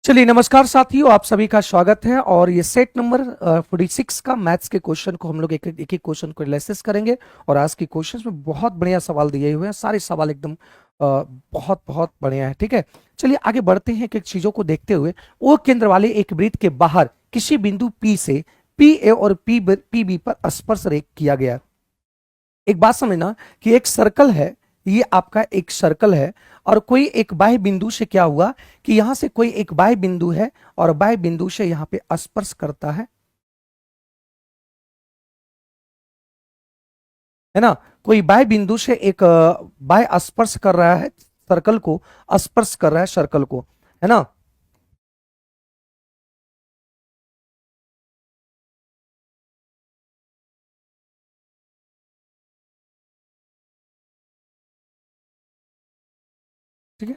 चलिए नमस्कार साथियों, आप सभी का स्वागत है। और ये सेट नंबर 46 का मैथ्स के क्वेश्चन को हम लोग एक एक क्वेश्चन को एनालिसिस करेंगे। और आज के क्वेश्चंस में बहुत बढ़िया सवाल दिए हुए हैं, सारे सवाल एकदम बहुत बहुत बढ़िया है। ठीक है, चलिए आगे बढ़ते हैं कि चीजों को देखते हुए ओ केंद्र वाले एक वृत्त के बाहर किसी बिंदु P से पी ए और पी बी पर स्पर्श रेख किया गया। एक बात समझना कि एक सर्कल है, ये आपका एक सर्कल है और कोई एक बाह्य बिंदु से क्या हुआ कि यहां से कोई एक बाह्य बिंदु है और बाह्य बिंदु से यहां पे स्पर्श करता है ना। कोई बाह्य बिंदु से एक बाह्य स्पर्श कर रहा है, सर्कल को स्पर्श कर रहा है सर्कल को, है ना। ठीक है,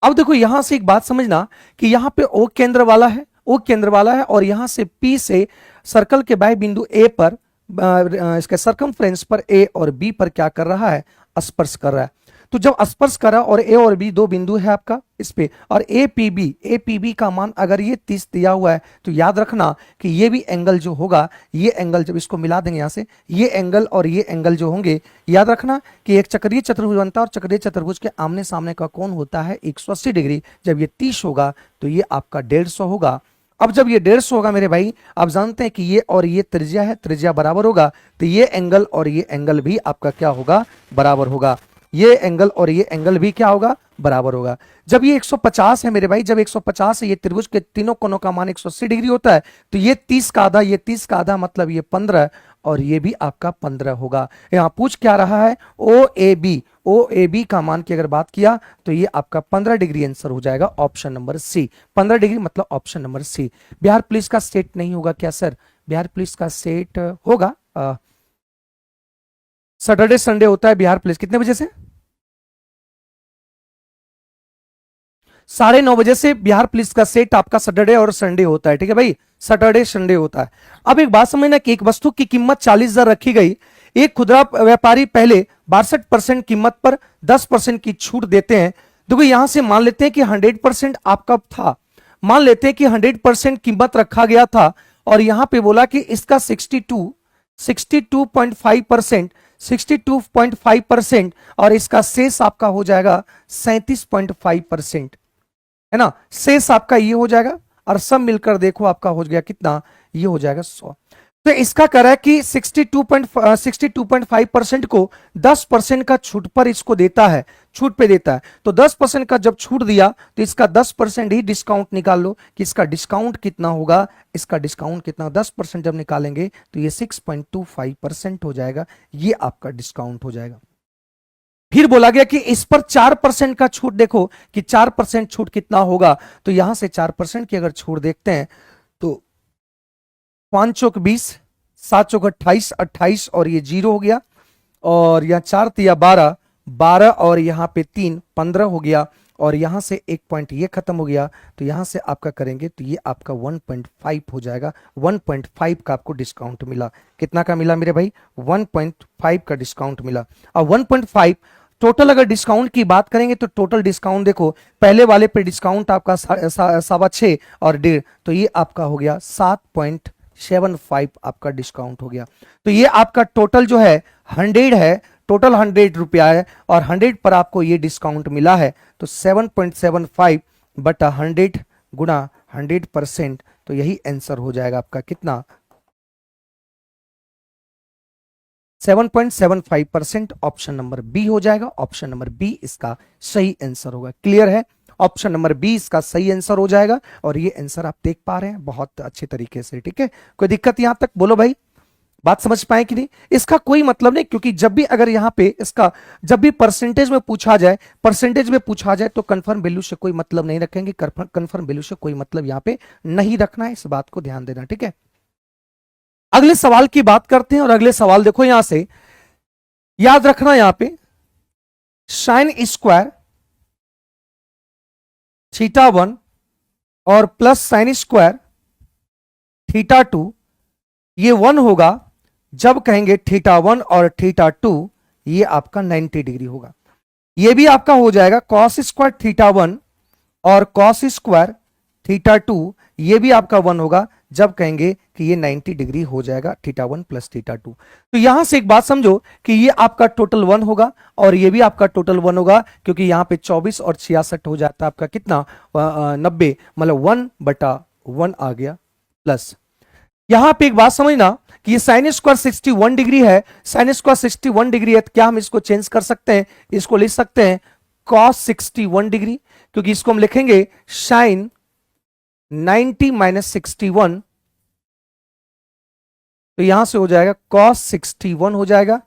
अब देखो यहां से एक बात समझना कि यहां पे ओ केंद्र वाला है, ओ केंद्र वाला है और यहां से पी से सर्कल के बाह्य बिंदु ए पर इसके सरकमफ्रेंस पर ए और बी पर क्या कर रहा है, स्पर्श कर रहा है। तो जब स्पर्श करा और ए और बी दो बिंदु है आपका इस पे, और ए पी बी का मान अगर ये 30 दिया हुआ है तो याद रखना कि ये भी एंगल जो होगा, ये एंगल जब इसको मिला देंगे यहां से, ये एंगल और ये एंगल जो होंगे, याद रखना कि एक चक्रीय चतुर्भुज बनता है और चक्रीय चतुर्भुज के आमने सामने का कोण होता है 180 डिग्री। जब ये 30 होगा तो ये आपका 150 होगा। अब जब ये 150 होगा मेरे भाई, आप जानते हैं कि ये और ये त्रिज्या है, त्रिज्या बराबर होगा, तो ये एंगल और ये एंगल भी आपका क्या होगा, बराबर होगा। ये एंगल और ये एंगल भी क्या होगा, बराबर होगा। जब ये 150 है मेरे भाई, जब 150 है, ये त्रिभुज के तीनों कोनों का मान 180 डिग्री होता है, तो ये 30 का आधा, ये 30 का आधा मतलब ये 15 और ये भी आपका 15 होगा। यहां पूछ क्या रहा है, ओ ए बी का मान की अगर बात किया तो ये आपका 15 डिग्री आंसर हो जाएगा, ऑप्शन नंबर सी। 15 डिग्री मतलब option number C. Bihar police का सेट नहीं होगा क्या सर? बिहार पुलिस का सेट होगा, सैटरडे संडे होता है बिहार पुलिस। कितने बजे से? 9:30 से बिहार पुलिस का सेट आपका सैटरडे और संडे होता है। ठीक है भाई, सैटरडे संडे होता है। अब एक बात समझना कि एक वस्तु की कीमत 40,000 रखी गई, एक खुदरा व्यापारी पहले 62% कीमत पर 10% की छूट देते हैं। देखो यहां से मान लेते हैं कि 100% आपका था, मान लेते हैं कि 100% कीमत रखा गया था और यहां पे बोला कि इसका 62.5% और इसका शेष आपका हो जाएगा 37.5%, है ना। शेष आपका ये हो जाएगा और सब मिलकर देखो आपका हो गया कितना, ये हो जाएगा 100। तो इसका कह रहा है कि 62.5% को 10% का छूट पर इसको देता है, छूट पे देता है। तो 10% का जब छूट दिया तो इसका 10% ही डिस्काउंट निकाल लो कि इसका डिस्काउंट कितना होगा, इसका डिस्काउंट कितना, 10% जब निकालेंगे तो ये 6.25% हो जाएगा, ये आपका डिस्काउंट हो जाएगा। फिर बोला गया कि इस पर 4% का छूट, देखो कि 4% छूट कितना होगा, तो यहां से 4% की अगर छूट देखते हैं तो 5 चौक 20, 7 चौक 28, 28 और ये 0 हो गया, और यहां 4 तिया 12, 12 और यहां पे 3, 15 हो गया, और यहां से एक पॉइंट ये खत्म हो गया। तो यहां से आपका करेंगे तो ये आपका 1.5 हो जाएगा। 1.5 का आपको डिस्काउंट मिला। कितना का मिला मेरे भाई? 1.5 का डिस्काउंट मिला। अब 1.5 टोटल अगर डिस्काउंट की बात करेंगे तो टोटल डिस्काउंट देखो, पहले वाले पे डिस्काउंट आपका 6.25 और 1.5, तो ये आपका हो गया 7.75 आपका डिस्काउंट हो गया। तो ये आपका टोटल जो है 100 है, टोटल 100 रुपया है और 100 पर आपको ये डिस्काउंट मिला है। तो 7.75 बटा 100 गुणा 100%, तो यही आंसर हो जाएगा आपका कितना, 7.75%। ऑप्शन नंबर बी हो जाएगा, ऑप्शन नंबर बी इसका सही आंसर होगा। क्लियर है? ऑप्शन नंबर बी इसका सही आंसर हो जाएगा और ये आंसर आप देख पा रहे हैं बहुत अच्छे तरीके से। ठीक है, कोई दिक्कत यहां तक? बोलो भाई, बात समझ पाए कि नहीं? इसका कोई मतलब नहीं, क्योंकि जब भी अगर यहां पे इसका जब भी परसेंटेज में पूछा जाए, परसेंटेज में पूछा जाए तो कंफर्म वैल्यू से कोई मतलब नहीं रखेंगे, कंफर्म वैल्यू से कोई मतलब यहां पे नहीं रखना है, इस बात को ध्यान देना। ठीक है, अगले सवाल की बात करते हैं और अगले सवाल देखो, यहां से याद रखना, यहां पे साइन स्क्वायर थीटा 1 और प्लस साइन स्क्वायर थीटा 2 ये 1 होगा जब कहेंगे थीटा 1 और थीटा 2 ये आपका 90 डिग्री होगा। ये भी आपका हो जाएगा कॉस स्क्वायर थीटा 1 और कॉस स्क्वायर थीटा 2 ये भी आपका 1 होगा जब कहेंगे कि ये 90 डिग्री हो जाएगा, थीटा 1 प्लस थीटा 2। तो यहां से एक बात समझो कि ये आपका टोटल 1 होगा और ये भी आपका टोटल 1 होगा, क्योंकि यहां पे 24 और 66 हो जाता है आपका कितना, 90, मतलब 1/1 आ गया प्लस। यहां पे एक बात समझना कि ये साइन स्क्वायर 61 डिग्री है, साइन स्क्वायर 61 डिग्री है, तो क्या हम इसको चेंज कर सकते हैं, इसको लिख सकते हैं कॉस 61 डिग्री, क्योंकि इसको हम लिखेंगे साइन 90 माइनस 61, तो यहां से हो जाएगा cos 61 हो जाएगा,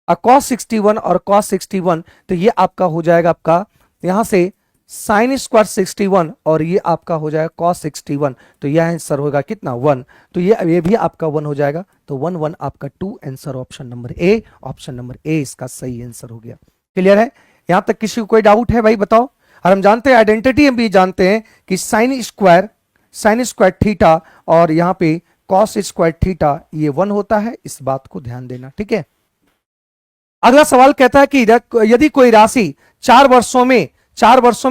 cos 61 और cos 61, तो ये आपका हो जाएगा आपका यहां से साइन स्क्वायर 61 और ये आपका हो जाएगा cos 61, तो यह आंसर होगा कितना 1, तो ये भी आपका 1 हो जाएगा, तो 1 1 आपका 2 answer option number A, option number A इसका सही आंसर हो गया। क्लियर है? यहां तक किसी को कोई डाउट है भाई बताओ? और हम जानते हैं आइडेंटिटी, हम भी जानते हैं कि साइन स्क्वायर थीटा और यहां पे कॉस स्क्वायर थीटा ये 1 होता है, इस बात को ध्यान देना, ठीक है। अगला सवाल कहता है कि यदि कोई राशि 4 वर्षों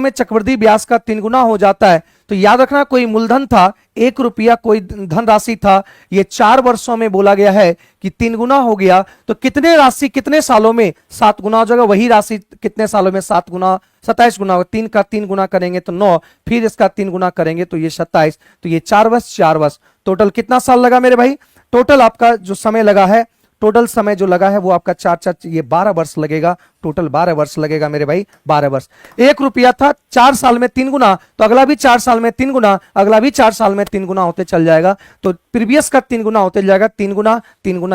में चक्रवृद्धि ब्याज का 3 गुना हो जाता है, तो याद रखना कोई मूलधन था 1 रुपया, कोई धनराशि था, ये 4 वर्षों में बोला गया है कि 3 गुना हो गया, तो कितने राशि कितने सालों में 7 गुना हो जाएगा, वही राशि कितने सालों में 7 गुना 27 गुना होगा, 3 का 3 गुना करेंगे तो 9, फिर इसका 3 गुना करेंगे तो ये 27, तो ये 4 वर्ष टोटल कितना साल लगा मेरे भाई, टोटल आपका जो समय लगा है, टोटल समय जो लगा है वो आपका 4 ये 12 वर्ष लगेगा, टोटल 12 वर्ष लगेगा मेरे भाई, 12 वर्ष। 1 रुपया था 4 साल में 3 गुना, तो अगला भी 4 साल में 3 गुना, अगला भी 4 साल में 3 गुना होते चल जाएगा, तो प्रीवियस का 3 गुना होते जाएगा, 3 गुना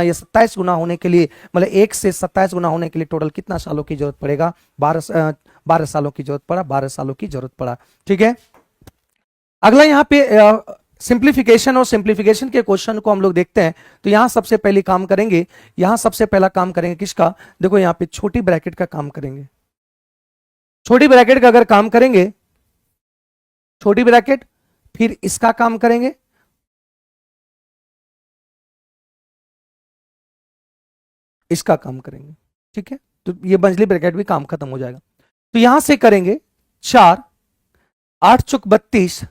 ये 27 गुना होने के लिए, मतलब 1 से 27 गुना होने के लिए टोटल कितना सालों की जरूरत पड़ेगा, 12 सालों की जरूरत पड़ा, 12 सालों की जरूरत पड़ा, ठीक है। अगला यहाँ पे सिंप्लीफिकेशन और सिंप्लीफिकेशन के क्वेश्चन को हम लोग देखते हैं, तो यहां सबसे पहले काम करेंगे, यहां सबसे पहला काम करेंगे किसका, देखो यहां पे छोटी ब्रैकेट का काम करेंगे, छोटी ब्रैकेट का अगर काम करेंगे, छोटी ब्रैकेट, फिर इसका काम करेंगे, इसका काम करेंगे, ठीक है, तो ये मंझली ब्रैकेट भी काम खत्म हो जाएगा। तो यहां से करेंगे 4, 8 चुक 32,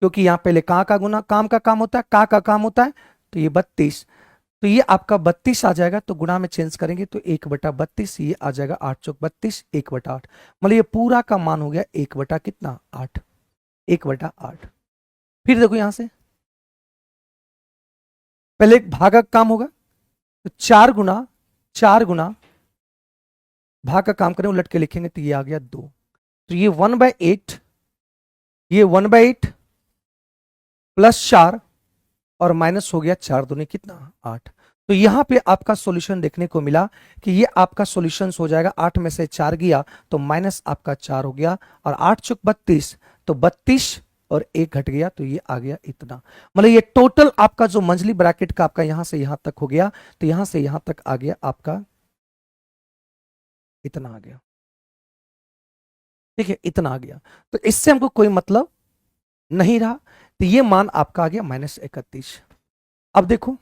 क्योंकि यहां पहले का गुना काम का काम होता है, का काम होता है, तो ये 32, तो ये आपका 32 आ जाएगा, तो गुणा में चेंज करेंगे तो 1/32, ये आ जाएगा 8 चौक 32, 1/8, मतलब ये पूरा का मान हो गया 1 बटा कितना 8, 1/8। फिर देखो यहां से पहले एक भागा काम होगा, तो 4 गुना भाग का काम करें उलट के लिखेंगे तो ये आ गया 2, तो ये 1/8, ये 1/8 प्लस 4 और माइनस हो गया 4 दूनी कितना 8, तो यहां पे आपका सॉल्यूशन देखने को मिला कि ये आपका सॉल्यूशन हो जाएगा, 8 में से 4 गया तो माइनस आपका 4 हो गया, और 8 चुक 32, तो 32 और 1 घट गया, तो ये आ गया इतना, मतलब ये टोटल आपका जो मंझली ब्रैकेट का आपका यहां से यहां तक हो गया, तो यहां से यहां तक आ गया आपका इतना आ गया, ठीक है, इतना आ गया, तो इससे हमको कोई मतलब नहीं रहा, तो ये मान आपका आ गया -31। अब देखो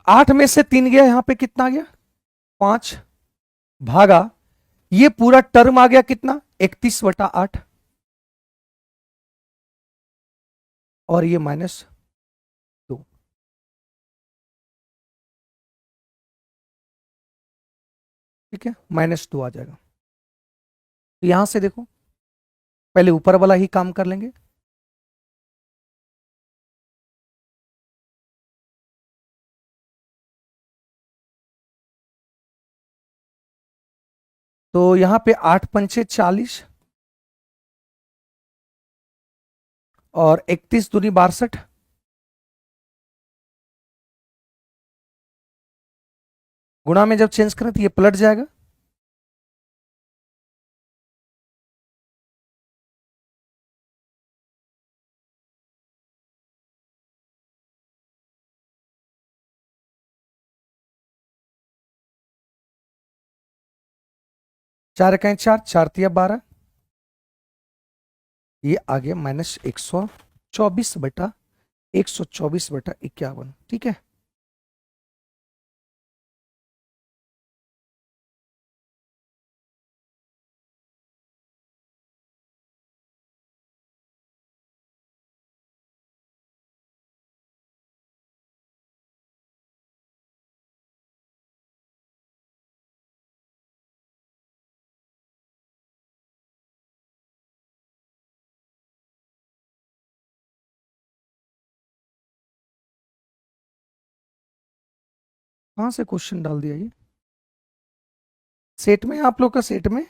8 में से 3 गया, यहां पे कितना गया 5, भागा ये पूरा टर्म आ गया कितना 31/8, और ये -2, ठीक है, -2 आ जाएगा। तो यहां से देखो पहले ऊपर वाला ही काम कर लेंगे, तो यहां पे 8 पंचे 40 और 31 दूनी 62, गुणा में जब चेंज करें तो ये पलट जाएगा, चार कहें 4, 4 तिया 12, ये आ गया -124/51, ठीक है। कहां से क्वेश्चन डाल दिया ये? सेट में है आप लोग का, सेट में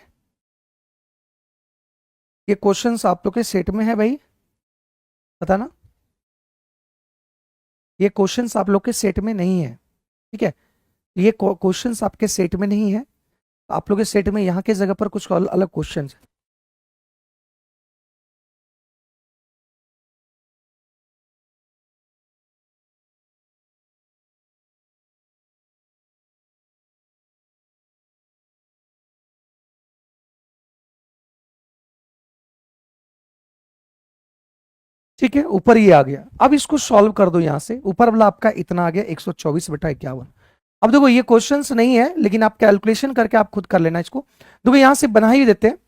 ये क्वेश्चंस आप लोग के सेट में है भाई, पता ना? ये क्वेश्चंस आप लोग के सेट में नहीं है, ठीक है? ये क्वेश्चंस आपके सेट में नहीं है, आप लोग के सेट में यहाँ के जगह पर कुछ अलग क्वेश्चन है। ठीक है, ऊपर ये आ गया। अब इसको सॉल्व कर दो, यहां से ऊपर वाला आपका इतना आ गया 124/51। अब देखो ये क्वेश्चंस नहीं है, लेकिन आप कैलकुलेशन करके आप खुद कर लेना इसको। देखो यहां से बना ही देते हैं,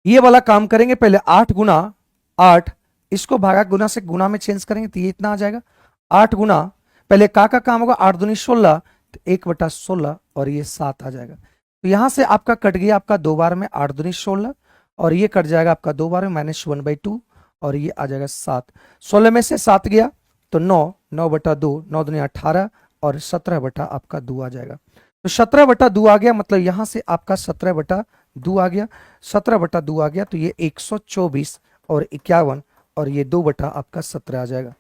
ये वाला काम करेंगे पहले। 8 गुना 8, इसको भागा गुना से गुना में चेंज करेंगे तो ये इतना आ जाएगा। 8 गुना, पहले का काम होगा 8 दूनी 16, तो 1/16 और ये 7 आ जाएगा। तो यहां से आपका कट गया आपका 2 बार में 8 दूनी 16, और ये कट जाएगा आपका 2 बार में -1/2, और ये आ जाएगा 7। 16 में से 7 गया तो 9, 9/2, 9 दूनी 18, और 17 बटा आपका 2 आ जाएगा। तो 17/2 आ गया, मतलब यहां से आपका 17/2 आ गया। 17/2 आ गया तो ये 124 और 51, और ये 2 बटा आपका 17 आ जाएगा।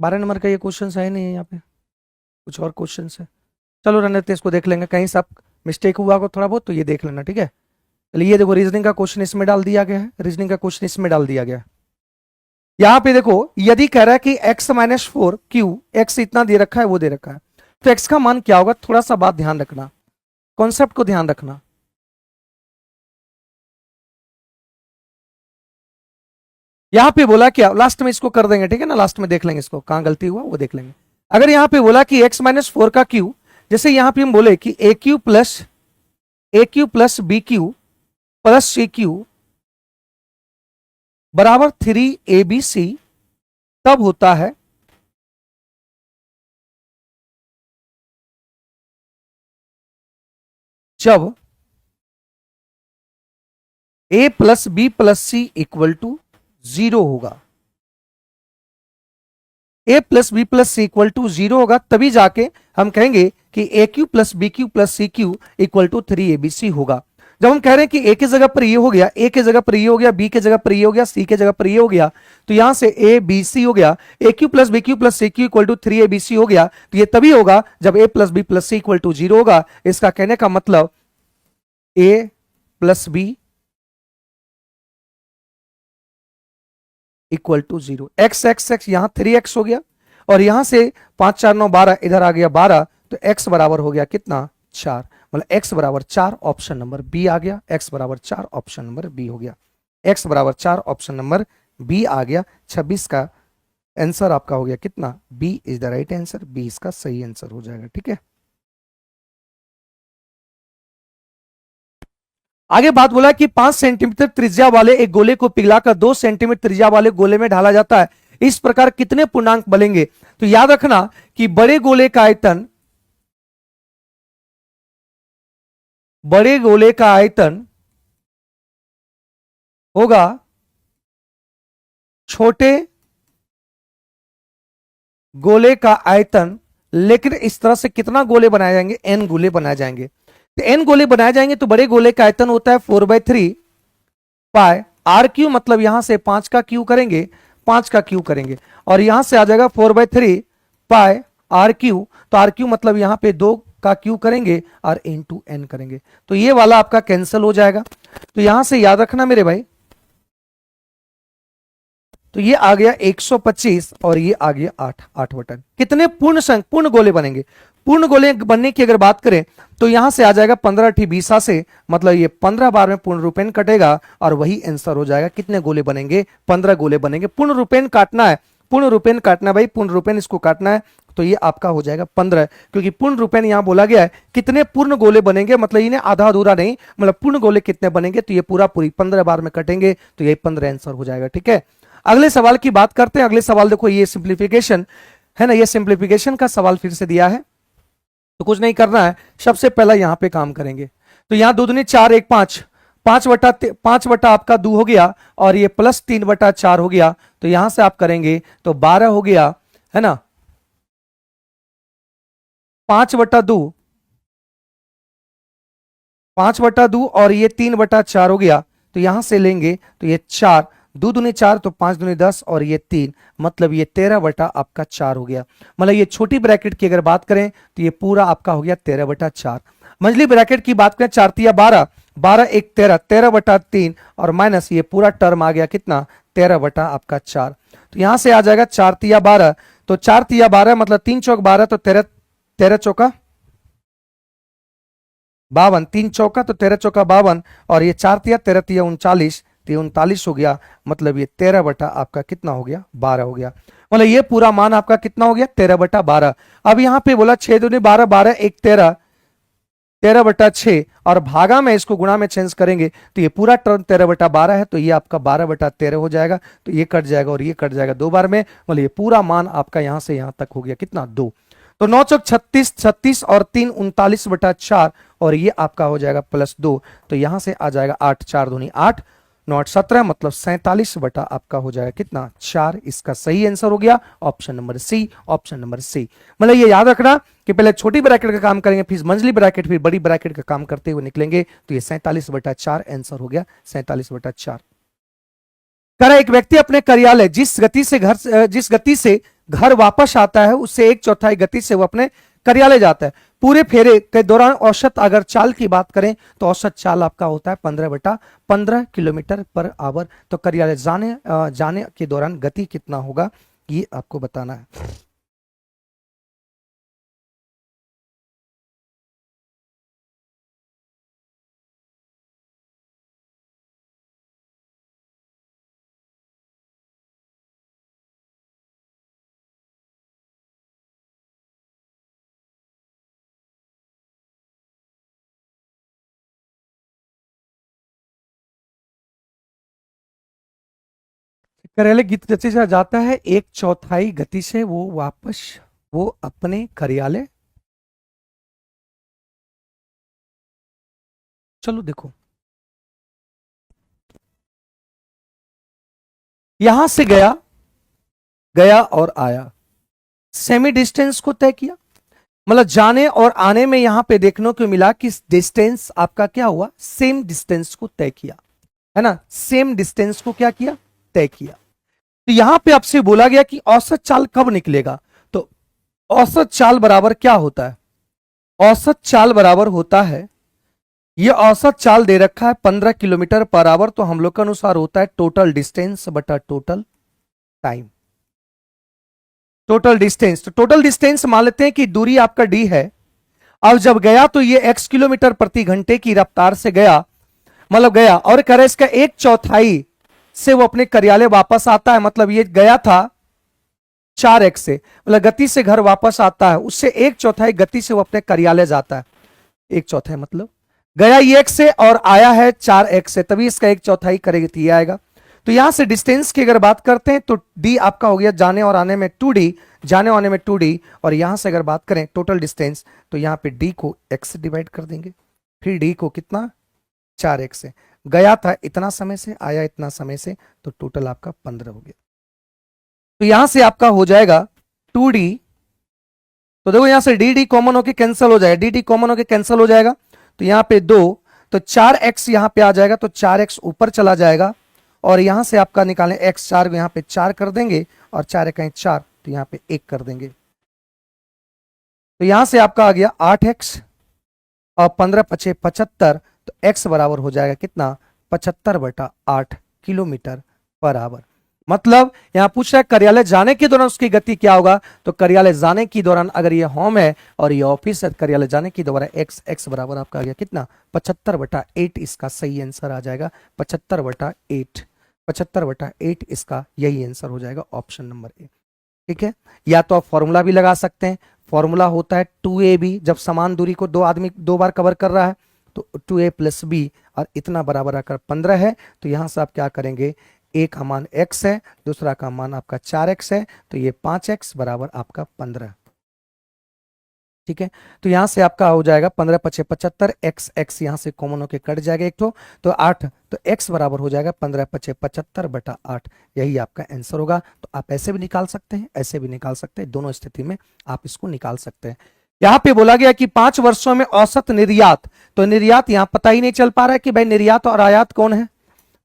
बारह नंबर का ये क्वेश्चन है नहीं है, यहाँ पे कुछ और क्वेश्चन है। चलो रहने देते, इसको देख लेंगे, कहीं से आप मिस्टेक हुआ हो थोड़ा बहुत तो ये देख लेना, ठीक है? चलिए ये देखो, रीजनिंग का क्वेश्चन इसमें डाल दिया गया है, रीजनिंग का क्वेश्चन इसमें डाल दिया गया है। यहां पे देखो, यदि कह रहा है कि x-4 x इतना दे रखा है, वो दे रखा है, तो x का मान क्या होगा? थोड़ा सा बात ध्यान रखना, कॉन्सेप्ट को ध्यान रखना। यहां पे बोला क्या, लास्ट में इसको कर देंगे, ठीक है ना? लास्ट में देख लेंगे इसको, कहां गलती हुआ वो देख लेंगे। अगर यहां पे बोला कि x-4 का क्यू, जैसे यहां पे हम बोले कि a cube plus b cube plus c cube बराबर 3abc, तब होता है जब a plus b plus c equal to 0 होगा। a plus b plus c equal to 0 होगा, तभी जाके हम कहेंगे कि a cube plus b cube plus c cube equal to 3abc होगा। जब हम कह रहे हैं कि a की जगह पर ये हो गया, a की जगह पर ये हो गया, b की जगह पर ये हो गया, c की जगह पर ये हो गया, तो यहां से a b c हो गया, a cube plus b cube plus c cube equal to 3abc हो गया। तो ये तभी होगा जब a plus b plus c equal to 0 होगा। इसका कहने का मतलब a plus b equal to 0, x यहां 3x हो गया, और यहां से 5 4 9 12, इधर आ गया 12, तो x बराबर हो गया कितना? 4, मतलब x बराबर 4, ऑप्शन नंबर बी आ गया। x बराबर 4, ऑप्शन नंबर बी हो गया। x बराबर 4, ऑप्शन नंबर बी आ गया। 26 का आंसर आपका हो गया कितना? B is the right answer, B इसका सही आंसर हो जाएगा, ठीक है? आगे बात बोला कि 5 सेंटीमीटर त्रिज्या वाले एक गोले को पिघलाकर 2 सेंटीमीटर त्रिज्या वाले गोले में ढाला जाता है, इस प्रकार कितने पूर्णांक बनेंगे? तो याद रखना कि बड़े गोले का आयतन होगा छोटे गोले का आयतन, लेकिन इस तरह से कितना गोले बनाए जाएंगे? n गोले बनाए जाएंगे। तो n गोले बनाए जाएंगे तो बड़े गोले का आयतन होता है 4/3 पाई आर क्यू, मतलब यहां से 5 का क्यू करेंगे, 5 का क्यू करेंगे, और यहां से आ जाएगा 4/3 पाई आर क्यू। तो आर क्यू मतलब यहां पे 2 का क्यू करेंगे और इनटू n करेंगे, तो ये वाला आपका कैंसिल हो जाएगा। तो यहां से याद रखना मेरे भाई, तो ये आ गया 125 और ये आ गया 8 बटन। कितने पूर्ण गोले बनेंगे? पूर्ण गोले बनने की अगर बात करें तो यहां से आ जाएगा 15 ठी 20 से, मतलब ये 15 बार में पूर्ण रूपेण कटेगा और वही आंसर हो जाएगा। कितने गोले बनेंगे? 15 गोले बनेंगे। पूर्ण रूपेण काटना है, पूर्ण रूपेण काटना है भाई, पूर्ण रूपेण इसको काटना है, तो ये आपका हो जाएगा 15, क्योंकि पूर्ण रूपेण यहां बोला गया है कितने पूर्ण गोले बनेंगे, मतलब इन्हें आधा अधूरा नहीं, मतलब पूर्ण गोले कितने बनेंगे, तो ये पूरी 15 बार में कटेंगे, तो यही 15 आंसर हो जाएगा, ठीक है? अगले सवाल की बात करते हैं। अगले सवाल देखो, ये सिंप्लीफिकेशन है ना, ये सिंप्लीफिकेशन का सवाल फिर से दिया है, तो कुछ नहीं करना है, सबसे पहला यहां पे काम करेंगे। तो यहां 2 दूनी 4 1 5, 5 बटा आपका 2 हो गया और ये प्लस 3/4 हो गया, तो यहां से आप करेंगे तो 12 हो गया, है ना। 5/2, 5/2 और ये 3/4 हो गया, तो यहां से लेंगे तो ये 4, 2 दूनी 4 तो 5 दूनी 10 और ये 3, मतलब ये 13/4 हो गया। मतलब ये छोटी ब्रैकेट की अगर बात करें तो ये पूरा आपका हो गया 13/4। मंझली ब्रैकेट की बात करें 4×3=12, 12×1=13, 13/3 और माइनस ये पूरा टर्म आ गया कितना 13/4। तो यहां से आ जाएगा 4×3=12, तो 4×3=12 मतलब 3×4=12 तो 13, 13×4=52, 3×4 तो 13×4=52 और ये 4×3=13, 39 हो गया, मतलब ये 13 आपका कितना हो गया 12 हो गया। मतलब ये पूरा मान आपका कितना हो गया 13/12। अब यहां पे बोला 6×2=12, 12×1=13, 13/6 और भागा में इसको गुणा में चेंज करेंगे तो ये पूरा टर्म 13/12 है, तो ये आपका 12/13 हो जाएगा, तो ये कट जाएगा और ये कट जाएगा 2 बार में, मतलब ये पूरा मान आपका यहां से यहां तक हो गया कितना 2। तो 9×4=36, 36 और 3 39/4 और ये आपका हो जाएगा +2, तो यहां से आ जाएगा 8, 4×2=8, 9×8=17 मतलब 47 आपका हो जाएगा कितना 4। इसका सही आंसर हो गया option number C, option number C. मतलब ये याद रखना कि पहले छोटी ब्रैकेट का काम करेंगे, फिर मंझली ब्रैकेट, फिर बड़ी ब्रैकेट का काम करते हुए निकलेंगे, तो ये 47/4 आंसर हो गया 47/4। कह रहा एक व्यक्ति अपने कार्यालय जिस गति से घर वापस आता है उससे 1/4 गति से वो अपने कार्यालय जाता है। पूरे फेरे के दौरान औसत अगर चाल की बात करें तो औसत चाल आपका होता है 15/15 किलोमीटर पर आवर। तो कार्यालय जाने के दौरान गति कितना होगा ये आपको बताना है। कार्यालय गति से जाता है 1/4 गति से वो वापस वो अपने कार्यालय। चलो देखो, यहां से गया गया और आया, सेमी डिस्टेंस को तय किया, मतलब जाने और आने में यहां पे देखने को मिला कि डिस्टेंस आपका क्या हुआ, सेम डिस्टेंस को तय किया, है ना, सेम डिस्टेंस को क्या किया तय किया। तो यहां पे आपसे बोला गया कि औसत चाल कब निकलेगा, तो औसत चाल बराबर क्या होता है, औसत चाल बराबर होता है, ये औसत चाल दे रखा है 15 किलोमीटर पर आवर, तो हम लोग के अनुसार होता है टोटल डिस्टेंस बटा टोटल टाइम। टोटल डिस्टेंस, तो टोटल डिस्टेंस मान लेते हैं कि दूरी आपका डी है। अब जब गया तो ये x किलोमीटर प्रति घंटे की रफ्तार से गया, मतलब गया और कह रहे इसका 1/4 से वो अपने कार्यालय वापस आता है, मतलब ये गया था 4x से, मतलब गति से घर वापस आता है, उससे 1/4 गति से वो अपने कार्यालय जाता है। 1/4 मतलब गया ये x से और आया है 4x से, तभी इसका 1/4 करेगी तो ये आएगा। तो यहां से डिस्टेंस की अगर बात करते हैं तो d आपका हो गया जाने और आने में 2d, जाने आने में 2d, और यहां से अगर बात करें टोटल डिस्टेंस तो यहां पे d को x से डिवाइड कर देंगे, फिर d को कितना 4x से, गया था इतना समय से आया इतना समय से, तो टोटल आपका 15 हो गया। तो यहां से आपका हो जाएगा 2d, तो देखो यहां से dd कॉमन होकर कैंसिल हो जाएगा, dd कॉमन होकर कैंसिल हो जाएगा, तो यहां पे 2, तो 4x यहां पे आ जाएगा, तो 4x ऊपर चला जाएगा और यहां से आपका निकालें x, 4 यहां पे 4 कर देंगे और 4 कहीं 4, तो यहां पे 1 कर देंगे, तो यहां से आपका आ गया 8x और 15×5 = 75, तो x बराबर हो जाएगा कितना 75/8 किलोमीटर पर आवर। मतलब यहां पूछ रहा है कार्यालय जाने के दौरान उसकी गति क्या होगा, तो कार्यालय जाने के दौरान अगर ये होम है और ये ऑफिस है, कार्यालय जाने के दौरान x बराबर आपका आ गया कितना 75/8, इसका सही आंसर आ जाएगा 75/8, 75/8 इसका यही आंसर हो जाएगा ऑप्शन नंबर ए। ठीक है, या तो आप फॉर्मूला भी लगा सकते हैं, फॉर्मूला होता है 2ab, जब समान दूरी को दो आदमी 2 बार कवर कर रहा है तो 2a + b और इतना बराबर आकर 15 है, तो यहां से आप क्या करेंगे, एक का मान x है, दूसरा का मान आपका 4x है, तो ये 5x बराबर आपका 15। ठीक है। तो यहां से आपका हो जाएगा 15 पचे 75, एक्स एक्स यहां से कॉमन होकर कट जाएगा एक तो 8, तो एक्स बराबर हो जाएगा 15 पचे 75 बटा 8। यही आपका आंसर होगा। तो आप ऐसे भी निकाल सकते हैं, ऐसे भी निकाल सकते हैं, दोनों स्थिति में आप इसको निकाल सकते हैं। यहां पे बोला गया कि 5 वर्षों में औसत निर्यात, तो निर्यात यहां पता ही नहीं चल पा रहा है कि भाई निर्यात और आयात कौन है,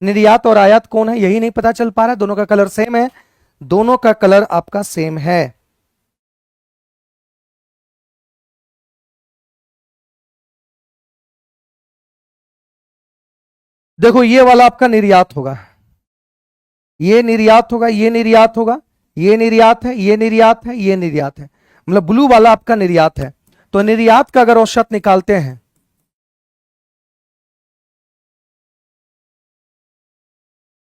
निर्यात और आयात कौन है, यही नहीं पता चल पा रहा है। दोनों का कलर सेम है, दोनों का कलर आपका सेम है। देखो ये वाला आपका निर्यात होगा, ये निर्यात होगा, ये निर्यात होगा, ये निर्यात है, ये निर्यात है, ये निर्यात है, मतलब ब्लू वाला आपका निर्यात है। तो निर्यात का अगर औसत निकालते हैं,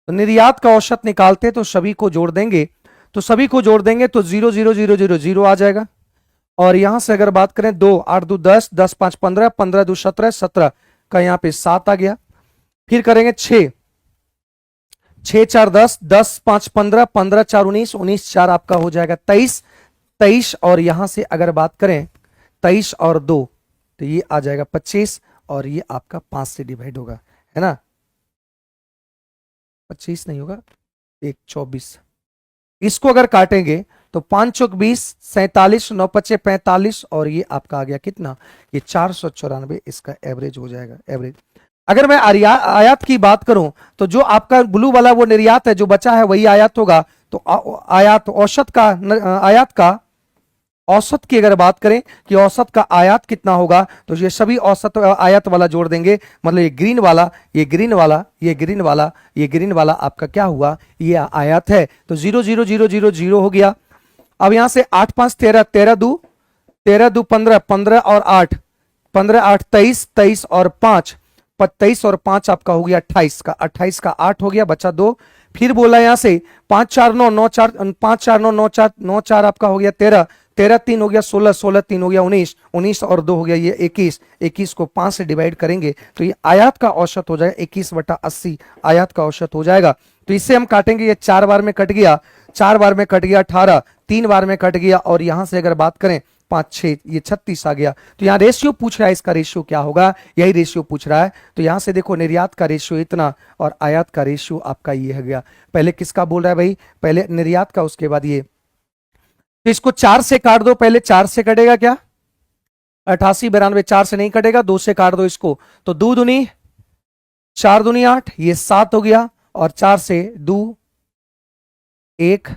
तो निर्यात का औसत निकालते हैं तो सभी को जोड़ देंगे, तो सभी को जोड़ देंगे तो 0 0 0 0 0 आ जाएगा। और यहां से अगर बात करें 2 8 2 10 10 5 15 15 2 17 17 का यहां पे 7 आ गया। फिर करेंगे 6 6 4 10 10 5 15 15 4 19 19 4 आपका हो जाएगा 23 23। और यहां से अगर बात करें 23 और 2 तो ये आ जाएगा 25 और ये आपका 5 से डिवाइड होगा, है ना, 25 नहीं होगा, 1 24। इसको अगर काटेंगे तो 5 चौक 20 47 9 पचे 45 और ये आपका आ गया कितना, ये 494 इसका एवरेज हो जाएगा, एवरेज। अगर मैं आयात की बात करूं तो जो आपका ब्लू वाला वो निर्यात है, जो बचा है वही आयात होगा। तो आयात औसत का आयात का औसत की अगर बात करें कि औसत का आयात कितना होगा, तो ये सभी औसत आयात वाला जोड़ देंगे, मतलब ये ग्रीन वाला, ये ग्रीन वाला, ये ग्रीन वाला, ये ग्रीन वाला आपका क्या हुआ, ये आयात है। तो 0 0 0 0 0 हो गया। अब यहां से 8 5 13 13 2 13 2 15 15 और 8 15 8 23 23 और 5 23 और 5 आपका हो गया 28 का, 28 का 8 हो गया, बचा 2। फिर बोला यहां से 5 4 9 9 4 5 4 9 9 4 9 4 आपका हो गया 13 13 3 हो गया 16 16 3 हो गया 19 19 और 2 हो गया ये 21 21 को 5 से डिवाइड करेंगे तो ये आयात का औसत हो जाएगा 21 बटा 80 आयात का औसत हो जाएगा। तो इससे हम काटेंगे, ये 4 बार में कट गया, 4 बार में कट गया 18, 3 बार में कट गया और यहां से अगर बात करें 5 6 ये 36 आ गया। तो यहाँ रेशियो पूछ रहा है, इसका रेशियो क्या होगा, यही रेशियो पूछ रहा है। तो यहां से देखो निर्यात का रेशियो इतना और आयात का रेशियो आपका ये हो गया। पहले किसका बोल रहा है भाई, पहले निर्यात का, उसके बाद ये। तो इसको 4 से काट दो, पहले 4 से कटेगा क्या, 88 92 4 से नहीं कटेगा, 2 से काट दो इसको, तो 2 दूनी 4 दूनी 8, ये 7 हो गया और 4 से 2 1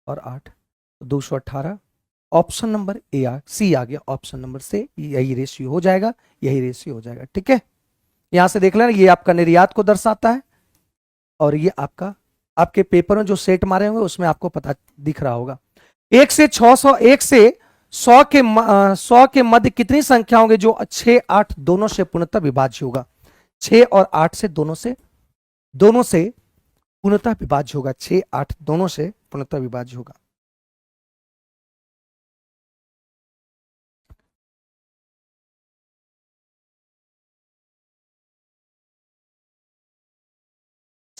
और 8 218। ऑप्शन नंबर ए सी आ गया, ऑप्शन नंबर से यही रेशियो हो जाएगा, यही रेशियो हो जाएगा। ठीक है, यहां से देख लेना, ये आपका निर्यात को दर्शाता है और ये आपका आपके पेपर में जो सेट मारे होंगे उसमें आपको पता दिख रहा होगा। 1 से 600 1 से 100 के मध्य कितनी संख्या होंगे जो 6 8 दोनों से पूर्णतः विभाज्य होगा, 6 और 8 से दोनों से पूर्णतः विभाज्य होगा, 6 8 दोनों से पूर्णतः विभाज्य होगा।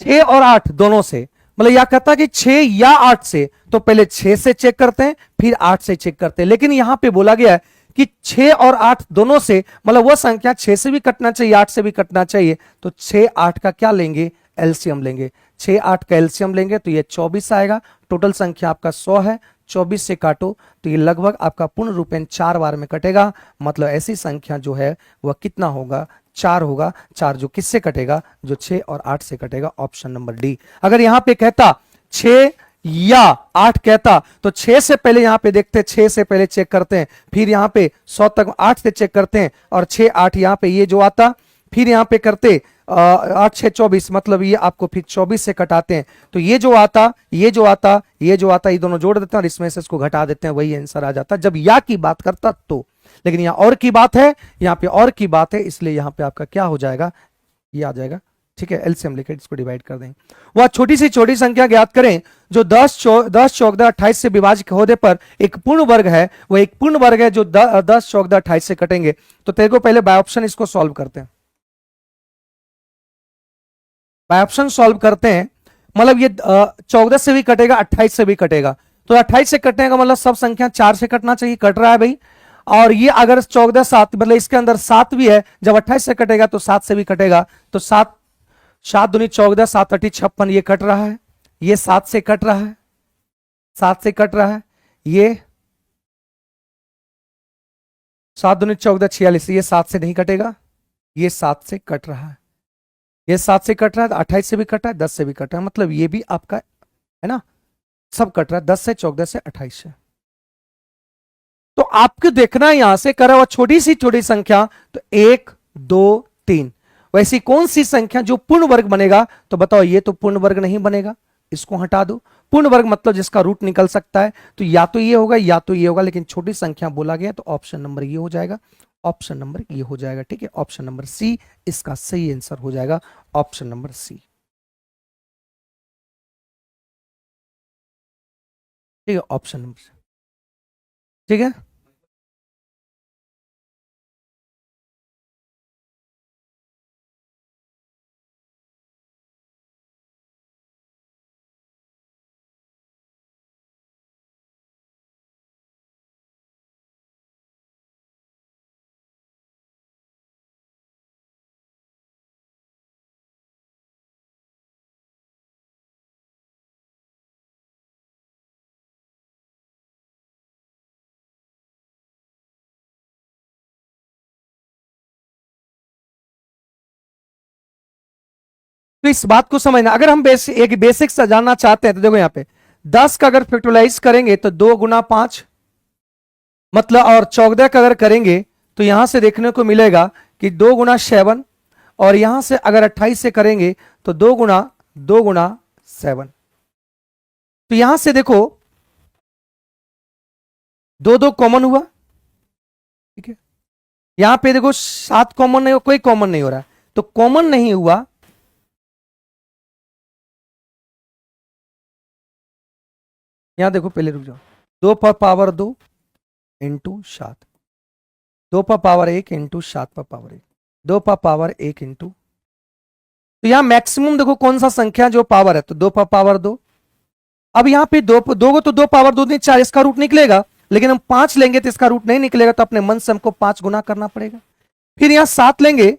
छह और 8 दोनों से, मतलब यह कहता है कि 6 या 8 से, तो पहले 6 से चेक करते हैं फिर 8 से चेक करते हैं। लेकिन यहां पे बोला गया है कि 6 और 8 दोनों से, मतलब वह संख्या 6 से भी कटना चाहिए 8 से भी कटना चाहिए, तो 6 8 का क्या लेंगे, एलसीएम लेंगे। 6 8 का एलसीएम लेंगे तो ये 24 आएगा। टोटल संख्या आपका 100 है, 24 से काटो तो ये लगभग आपका पूर्ण रूपेण 4 बार में कटेगा। मतलब ऐसी संख्या जो है वह कितना होगा, 4 होगा। 4 जो किससे कटेगा, जो 6 और 8 से कटेगा, ऑप्शन नंबर डी। अगर यहां पे कहता 6 या 8 कहता तो 6 से पहले यहां पे देखते, 6 से पहले चेक करते हैं, फिर यहां पे 100 तक 8 से चेक करते हैं और 6 8 यहां पे ये जो आता, फिर यहां पे करते 8 6 24, मतलब ये आपको फिर 24 से कटाते हैं तो ये जो आता ये जो आता ये जो आता, ये दोनों जोड़ देते हैं और इसमें से इसको घटा देते हैं, वही आंसर आ जाता जब या की बात करता तो। लेकिन यहां और की बात है, यहां पे और की बात है, इसलिए यहां पे आपका क्या हो जाएगा, ये आ जाएगा। ठीक है, एलसीएम लेकर इसको डिवाइड कर देंगे। वह छोटी से छोटी संख्या ज्ञात करें जो 10 14 28 से विभाजित होने पर एक पूर्ण वर्ग है, वह एक पूर्ण वर्ग है जो 10 14 28 से कटेंगे। तो तेरे को पहले बाय ऑप्शन इसको सॉल्व करते हैं, बाय ऑप्शन सॉल्व करते हैं। मतलब ये 14 से भी कटेगा 28 से भी कटेगा, तो 28 से कटने का मतलब सब संख्या 4 से कटना चाहिए, कट रहा है भाई। और ये अगर 14 7 मतलब इसके अंदर 7 भी है, जब 28 से कटेगा तो 7 से भी कटेगा, तो 7 7 दूनी 14, 7 अठी 56, ये कट रहा है, ये 7 से कट रहा है, 7 से कट रहा है, ये 7 दूनी 14 46, ये 7 से नहीं कटेगा, ये 7 से कट रहा है, ये 7 से कट रहा है, 28 से भी कट रहा है, 10 से भी कट रहा है, मतलब ये भी आपका है ना, सब कट रहा है, 10 से 14 से 28 से। तो आपको देखना है यहां से करा हुआ छोटी संख्या, तो 1 2 3, वैसी कौन सी संख्या जो पूर्ण वर्ग बनेगा, तो बताओ, ये तो पूर्ण वर्ग नहीं बनेगा, इसको हटा दो। पूर्ण वर्ग मतलब जिसका रूट निकल सकता है, तो या तो ये होगा या तो ये होगा, लेकिन छोटी संख्या बोला गया तो ऑप्शन नंबर ये हो जाएगा, ऑप्शन नंबर ये हो जाएगा। ठीक है, ऑप्शन नंबर सी इसका सही आंसर हो जाएगा, ऑप्शन नंबर सी। ठीक है, ऑप्शन नंबर सी। ठीक है, तो इस बात को समझना, अगर हम एक बेसिक से जानना चाहते हैं तो देखो, यहां पे 10 का अगर फैक्टराइज करेंगे तो 2 गुना 5, मतलब, और 14 का अगर करेंगे तो यहां से देखने को मिलेगा कि 2 गुना 7, और यहां से अगर 28 से करेंगे तो 2 गुना 7। तो यहां से देखो, 2 2 कॉमन हुआ। ठीक है, यहां पे देखो 7 कॉमन नहीं हो, कोई कॉमन नहीं हो रहा है, तो कॉमन नहीं हुआ, यहां देखो, पहले रुक जाओ, 2 पर पावर 2 इंटू 7, 2 पर पावर 1 इंटू 7 पर पावर 1, 2 पर पावर 1 इंटू, तो यहां मैक्सिमम देखो कौन सा संख्या जो पावर है, तो 2 पर पावर 2। अब यहां पे दो को तो 2 पावर 2 नहीं 4, इसका रूट निकलेगा, लेकिन हम 5 लेंगे तो इसका रूट नहीं निकलेगा, तो अपने मन से हमको 5 गुना करना पड़ेगा। फिर यहां 7 लेंगे,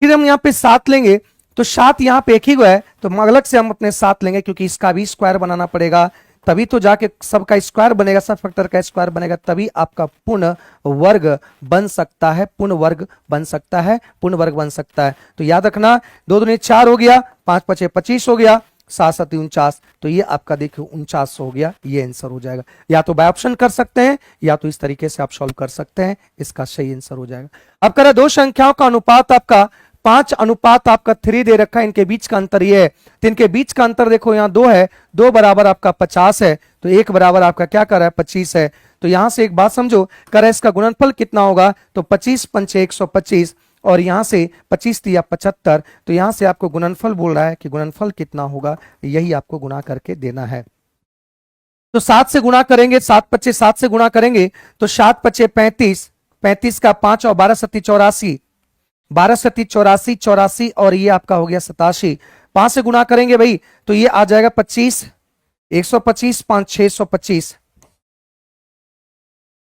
फिर हम यहां पे 7 लेंगे, तो 7 यहां पे एक ही है, तो अलग से हम अपने 7 लेंगे, क्योंकि इसका भी स्क्वायर बनाना पड़ेगा, तभी तो जाके सबका स्क्वायर बनेगा, सब फैक्टर का स्क्वायर बनेगा, तभी आपका पूर्ण वर्ग बन सकता है, पूर्ण वर्ग बन सकता है, पूर्ण वर्ग बन सकता है। तो याद रखना, 2 दूनी 4 हो गया, 5 5 25 हो गया, 7 7 49, तो ये आपका देखिए 49 हो गया, ये आंसर हो जाएगा। या तो बाय ऑप्शन कर सकते हैं, या तो इस तरीके से आप सॉल्व कर सकते हैं, इसका सही आंसर हो जाएगा। अब करें दो संख्याओं का अनुपात आपका 5 आपका 3 दे रखा है, इनके बीच का अंतर ये है, तो इनके बीच का अंतर देखो, यहाँ 2 है, 2 बराबर आपका 50 है, तो 1 बराबर आपका क्या कर रहा है, 25 है। तो यहां से एक बात समझो, करे इसका गुणनफल कितना होगा, तो 25 पंचे 125, और यहां से 25 दिया 75, तो यहां से आपको गुणनफल बोल रहा है कि गुणनफल कितना होगा, यही आपको गुणा करके देना है। तो 7 से गुणा करेंगे, 7 पच्चे 7 से गुणा करेंगे, तो 7 पच्चे 35, 35 का 5 और 12 सत्ती 84, 12 सत्ती 84, 84, और ये आपका हो गया 87। 5 से गुणा करेंगे भाई, तो ये आ जाएगा 25, 125, 5 625,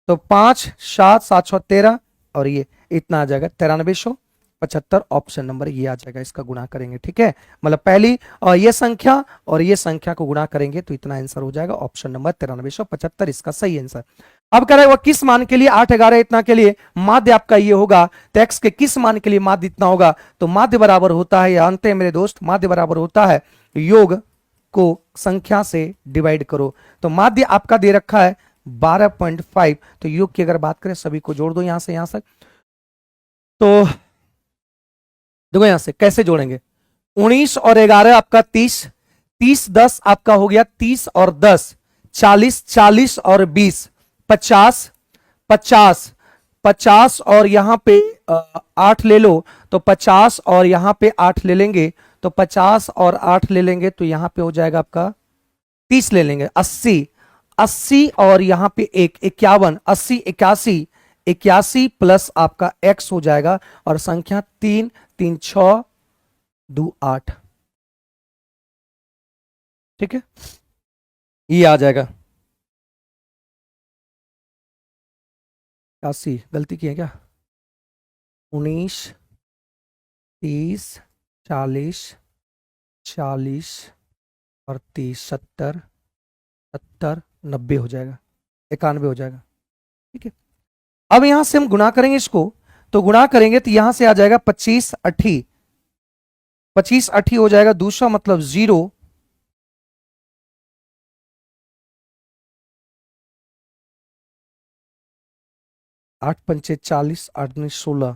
तो 5 7 713, और ये इतना आ जाएगा 9375, ऑप्शन नंबर ये आ जाएगा, इसका गुणा करेंगे। ठीक है, मतलब पहली और ये संख्या और ये संख्या को गुणा करेंगे तो इतना आंसर हो जाएगा, ऑप्शन नंबर 9375 इसका सही आंसर। अब करें वो किस मान के लिए 8 11 इतना के लिए माध्य आपका ये होगा, तो x के किस मान के लिए माध्य इतना होगा, तो माध्य बराबर होता है, जानते हैं मेरे दोस्त, माध्य बराबर होता है योग को संख्या से डिवाइड करो। तो माध्य आपका दे रखा है 12.5, तो योग की अगर बात करें, सभी को जोड़ दो यहां से यहां तक, तो देखो यहां से कैसे जोड़ेंगे, 19 और 11 आपका 30, 30 10 आपका हो गया 30 और 10 40, 40 और 20 50, 50 50, और यहां पे 8 ले लो, तो 50 और यहां पे 8 ले लेंगे, तो 50 और 8 ले लेंगे, तो यहां पे हो जाएगा आपका 30 ले लेंगे, 80, 80 और यहां पे 1 51, 80 81, 81 प्लस आपका x हो जाएगा, और संख्या 3 3 6 2 8। ठीक है, ये आ जाएगा। 81, गलती की है क्या? 19, 30, 40, 40 और 30, 70, 70, 90 हो जाएगा, 91 हो जाएगा। ठीक है, अब यहां से हम गुणा करेंगे इसको, तो गुणा करेंगे तो यहां से आ जाएगा 25 80, 25 80 हो जाएगा, दूसरा मतलब 0, 8 पंचे 40, 8 दूनी 16,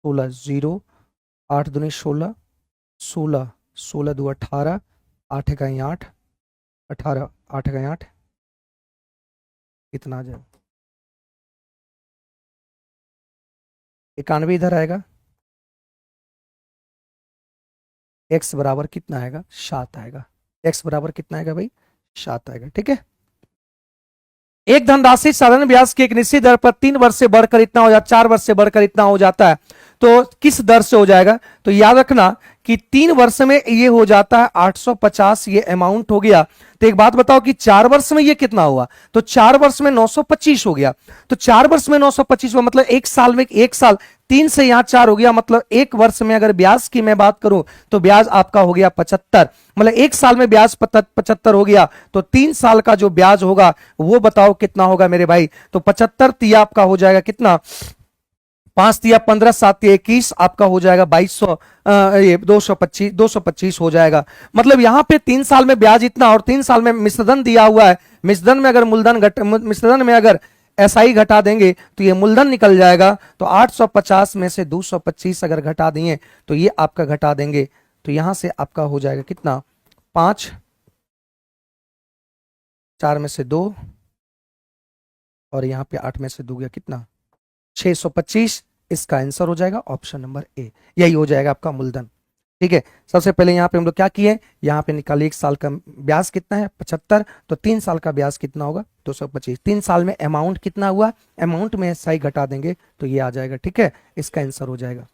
16 0, 8 दूनी 16, 16, 16 दो 18, 8 इकाई 8, 18, 8 इकाई 8, कितना आ जाएगा? 91 इधर आएगा, x बराबर कितना आएगा? 7 आएगा। x बराबर कितना आएगा भाई? 7 आएगा। ठीक है, एक धनराशि साधारण ब्याज की एक निश्चित दर पर 3 वर्ष से बढ़कर इतना हो जाता, 4 वर्ष से बढ़कर इतना हो जाता है, तो किस दर से हो जाएगा? तो याद रखना कि 3 वर्ष में ये हो जाता है 850, ये अमाउंट हो गया। तो एक बात बताओ कि 4 वर्ष में ये कितना हुआ? तो 4 वर्ष में 925 हो गया। तो 4 वर्ष में 925 हुआ, मतलब एक साल में, एक साल 3 से यहां 4 हो गया, मतलब एक वर्ष में अगर ब्याज की मैं बात करूं तो ब्याज आपका हो गया 75, मतलब एक साल में ब्याज 75 हो गया। तो 3 साल का जो ब्याज होगा वो बताओ कितना होगा मेरे भाई? तो 75 तिया आपका हो जाएगा कितना? 5 तिया 15, 7 तिया 21, आपका हो जाएगा 2200, ये 225 हो जाएगा। मतलब यहां पे 3 साल में ब्याज इतना, और 3 साल में मिश्रधन दिया हुआ है, मिश्रधन में अगर मिश्रधन में अगर एसआई घटा देंगे तो ये मूलधन निकल जाएगा। तो 850 में से 225 अगर घटा दिए तो ये आपका घटा देंगे, तो यहां से आपका हो जाएगा कितना? 5, 4 में से 2, और यहां पे 8 में से 2 गया कितना? 625। इसका आंसर हो जाएगा ऑप्शन नंबर ए, यही हो जाएगा आपका मूलधन। ठीक है, सबसे पहले यहां पे हम लोग क्या किए, यहां पे निकाले एक साल का ब्याज कितना है 75, तो 3 साल का ब्याज कितना होगा 225, 3 साल में अमाउंट कितना हुआ, अमाउंट में सही घटा देंगे तो ये आ जाएगा। ठीक है, इसका आंसर हो जाएगा।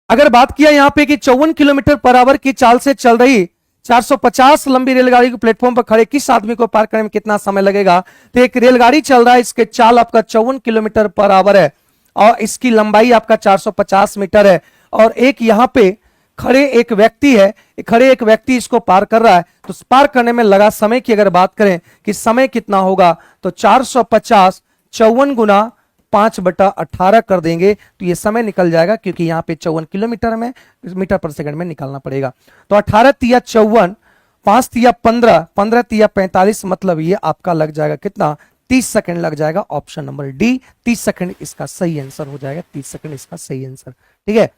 अगर बात किया यहां पे कि 54 किलोमीटर पर आवर की चाल से चल रही 450 लंबी रेलगाड़ी को प्लेटफॉर्म पर खड़े किस आदमी को पार करने में कितना समय लगेगा? तो एक रेलगाड़ी चल रहा है, इसके चाल आपका 54 किलोमीटर पर आवर है और इसकी लंबाई आपका 450 मीटर है, और एक यहां पे खड़े एक व्यक्ति है, खड़े एक व्यक्ति इसको पार कर रहा है। तो पार करने में लगा समय की अगर बात करें कि समय कितना होगा, तो 450 54 गुना 5/18 कर देंगे तो ये समय निकल जाएगा, क्योंकि यहां पे 54 किलोमीटर में मीटर पर सेकंड में निकालना पड़ेगा। तो 18 तिया 54, 5 तिया 15, 15 तिया 45, मतलब ये आपका लग जाएगा कितना? 30 सेकंड लग जाएगा। ऑप्शन नंबर डी 30 सेकंड इसका सही आंसर हो जाएगा, 30 सेकंड इसका सही आंसर। ठीक है,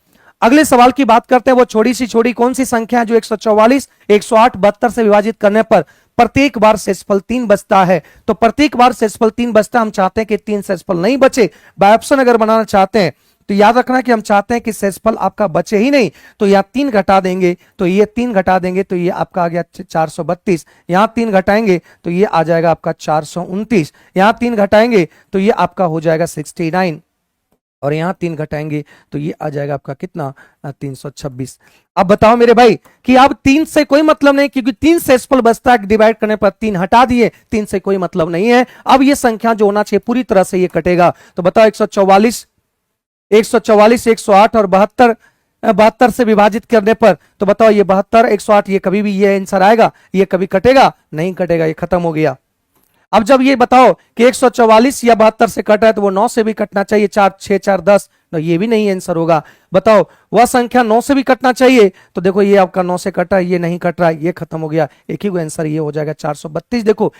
अगले सवाल की बात करते हैं। वो छोटी कौन सी संख्या है जो 144, 108, 72 से विभाजित करने पर प्रत्येक बार शेषफल 3 बचता है? तो प्रत्येक बार शेषफल 3 बचता, हम चाहते हैं कि 3 शेषफल नहीं बचे। बाय ऑप्शन अगर बनाना चाहते हैं तो याद रखना कि हम चाहते हैं कि शेषफल आपका बचे ही नहीं, तो यहां 3 घटा देंगे, तो ये 3 घटा देंगे तो ये आपका आ गया 432, यहां 3 घटाएंगे तो ये आ जाएगा आपका 429, यहां 3 घटाएंगे तो ये आपका हो जाएगा 69, और यहां 3 घटाएंगे तो ये आ जाएगा आपका कितना? 326। अब बताओ मेरे भाई कि अब 3 से कोई मतलब नहीं, क्योंकि 3 से शेषफल बचता है, डिवाइड करने पर 3 हटा दिए, 3 से कोई मतलब नहीं है। अब ये संख्या जो होना चाहिए पूरी तरह से ये कटेगा। तो बताओ 144, 108 और 72 से विभाजित करने पर, तो बताओ ये 72, 108, ये कभी भी ये आंसर आएगा? ये कभी कटेगा? नहीं कटेगा, ये खत्म हो गया। अब जब ये बताओ कि 144 या 72 से कटा है तो वो 9 से भी कटना चाहिए, 4 6 4 10, तो ये भी नहीं आंसर होगा। बताओ वह संख्या 9 से भी कटना चाहिए, तो देखो ये आपका 9 से कटा है, ये नहीं कट रहा है, ये खत्म हो गया। एक ही आंसर ये हो जाएगा 432। देखो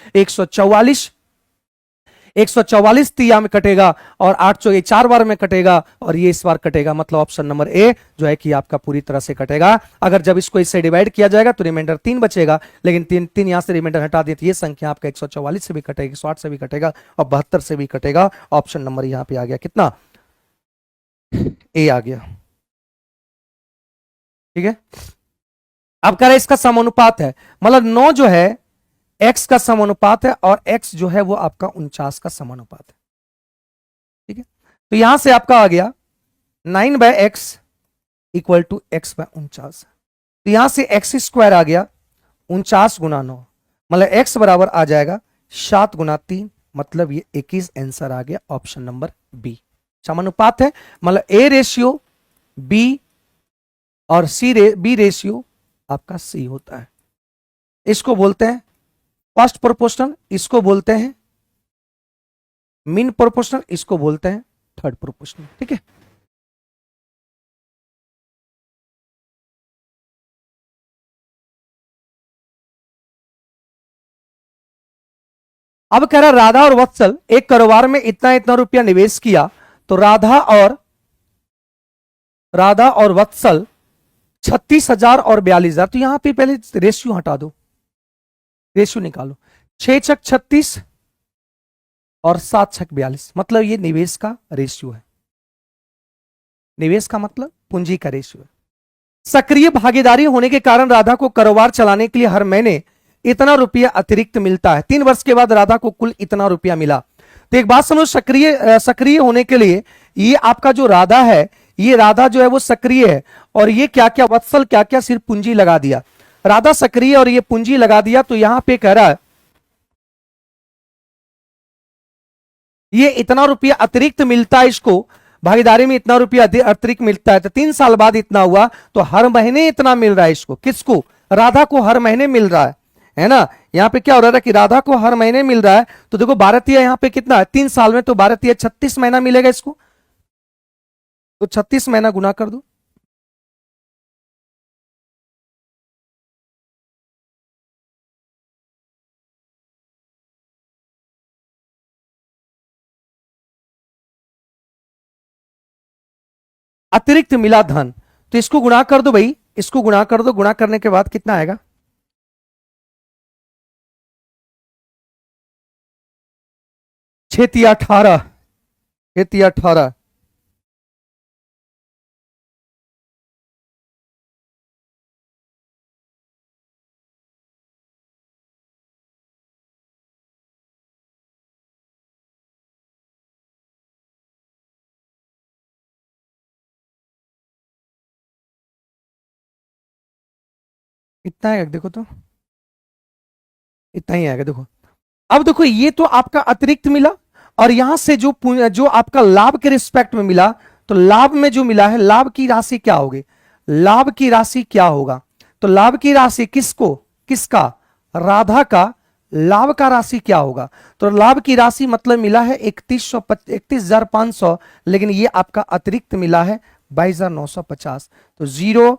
144 तिया में कटेगा और 8 ये 4 बार में कटेगा और ये इस बार कटेगा, मतलब ऑप्शन नंबर ए जो है कि आपका पूरी तरह से कटेगा। अगर जब इसको इससे डिवाइड किया जाएगा तो रिमाइंडर 3 बचेगा, लेकिन 3 यहां से रिमाइंडर हटा दिए तो ये संख्या आपका 144 से भी कटेगा, 108 से भी कटेगा और 72 से भी कटेगा। ऑप्शन नंबर यहां पे आ गया कितना? ए आ गया। ठीक है, अब कह रहे इसका समानुपात है, मतलब 9 जो है x का समानुपात है और x जो है वो आपका 49 का समानुपात है। ठीक है, तो यहां से आपका आ गया 9/x equal to x bye 49, तो यहां से x स्क्वायर आ गया 49 गुना 9, मतलब x बराबर आ जाएगा 7 गुना 3, मतलब ये 21 आंसर आ गया ऑप्शन नंबर बी। समानुपात है, मतलब ए रेशियो बी और बी रेशियो आपका सी होता है। इसको बोलते हैं फर्स्ट प्रोपोर्शनल, इसको बोलते हैं मीन प्रोपोर्शनल, इसको बोलते हैं थर्ड प्रोपोर्शनल। ठीक है, अब कह रहा राधा और वत्सल एक कारोबार में इतना इतना रुपया निवेश किया, तो राधा और वत्सल 36,000 और 42,000। तो यहां पे पहले रेशियो हटा दो, रेशियो निकालो, 6×6 = 36 और 7×6 = 42, मतलब ये निवेश का रेशियो है। निवेश का मतलब पूंजी का रेशियो है। सक्रिय भागीदारी होने के कारण राधा को कारोबार चलाने के लिए हर महीने इतना रुपया अतिरिक्त मिलता है। 3 वर्ष के बाद राधा को कुल इतना रुपया मिला। तो एक बात समझो, सक्रिय होने के लिए ये आपका जो राधा है, ये राधा जो है वो सक्रिय है, और ये क्या क्या वत्सल क्या क्या सिर्फ पूंजी लगा दिया। राधा सक्रिय और ये पूंजी लगा दिया, तो यहां पे कह रहा है ये इतना रुपया अतिरिक्त मिलता है, इसको भागीदारी में इतना रुपया अतिरिक्त मिलता है। तो 3 साल बाद इतना हुआ, तो हर महीने इतना मिल रहा है इसको। किसको? राधा को हर महीने मिल रहा है ना। यहां पे क्या हो रहा है कि राधा को हर महीने मिल रहा है, तो देखो भारतीय यहां पे कितना है 3 साल में, तो भारतीय 36 महीना मिलेगा इसको, तो 36 महीना गुना कर दो। अतिरिक्त मिला धन, तो इसको गुणा कर दो भाई, इसको गुणा कर दो। गुणा करने के बाद कितना आएगा? 6×3 = 18, 6×3 = 18। इतना आएगा, देखो तो इतना ही आएगा। देखो अब देखो, ये तो आपका अतिरिक्त मिला, और यहां से जो आपका लाभ के रिस्पेक्ट में मिला, तो लाभ में जो मिला है, लाभ की राशि क्या होगी? लाभ की राशि क्या होगा? तो लाभ की राशि किसका? राधा का लाभ का राशि क्या होगा? तो लाभ की राशि मतलब मिला है 31,500, लेकिन ये आपका अतिरिक्त मिला है 22,950। तो 0,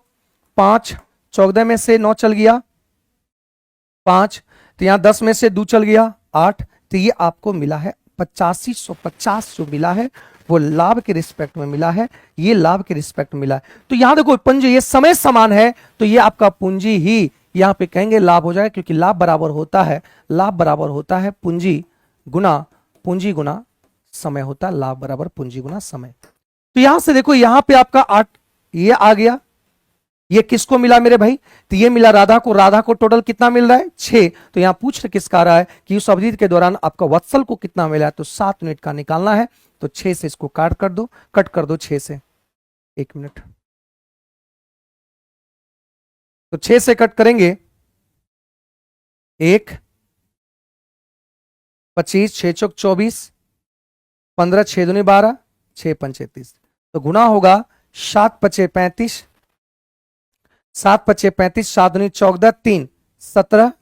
5, 14 में से 9 चल गया 5, तो यहां 10 में से 2 चल गया 8, तो ये आपको मिला है 8550 जो मिला है वो लाभ के रिस्पेक्ट में मिला है। ये लाभ के रिस्पेक्ट में मिला है। तो यहां देखो पूंजी, ये समय समान है, तो ये आपका पूंजी ही यहां पे कहेंगे लाभ हो जाएगा, क्योंकि लाभ बराबर होता है पूंजी गुना समय होता है। लाभ बराबर पूंजी गुना समय। तो यहां से देखो, यहां पे आपका 8 ये आ गया, ये किसको मिला मेरे भाई? तो ये मिला राधा को। राधा को टोटल कितना मिल रहा है? 6। तो यहां पूछ किसका रहा है कि उस अवधि के दौरान आपका वत्सल को कितना मिला है? तो 7 मिनट का निकालना है, तो 6 से इसको कट कर दो 6 से। 1 मिनट, तो 6 से कट करेंगे 1, 25, 6 चौक 24, 15, 6 दूनी 12, 6 पंचे 30, तो गुना होगा 7 पचे 35, 7 पचे 35, 7 दूनी 14, 3 17,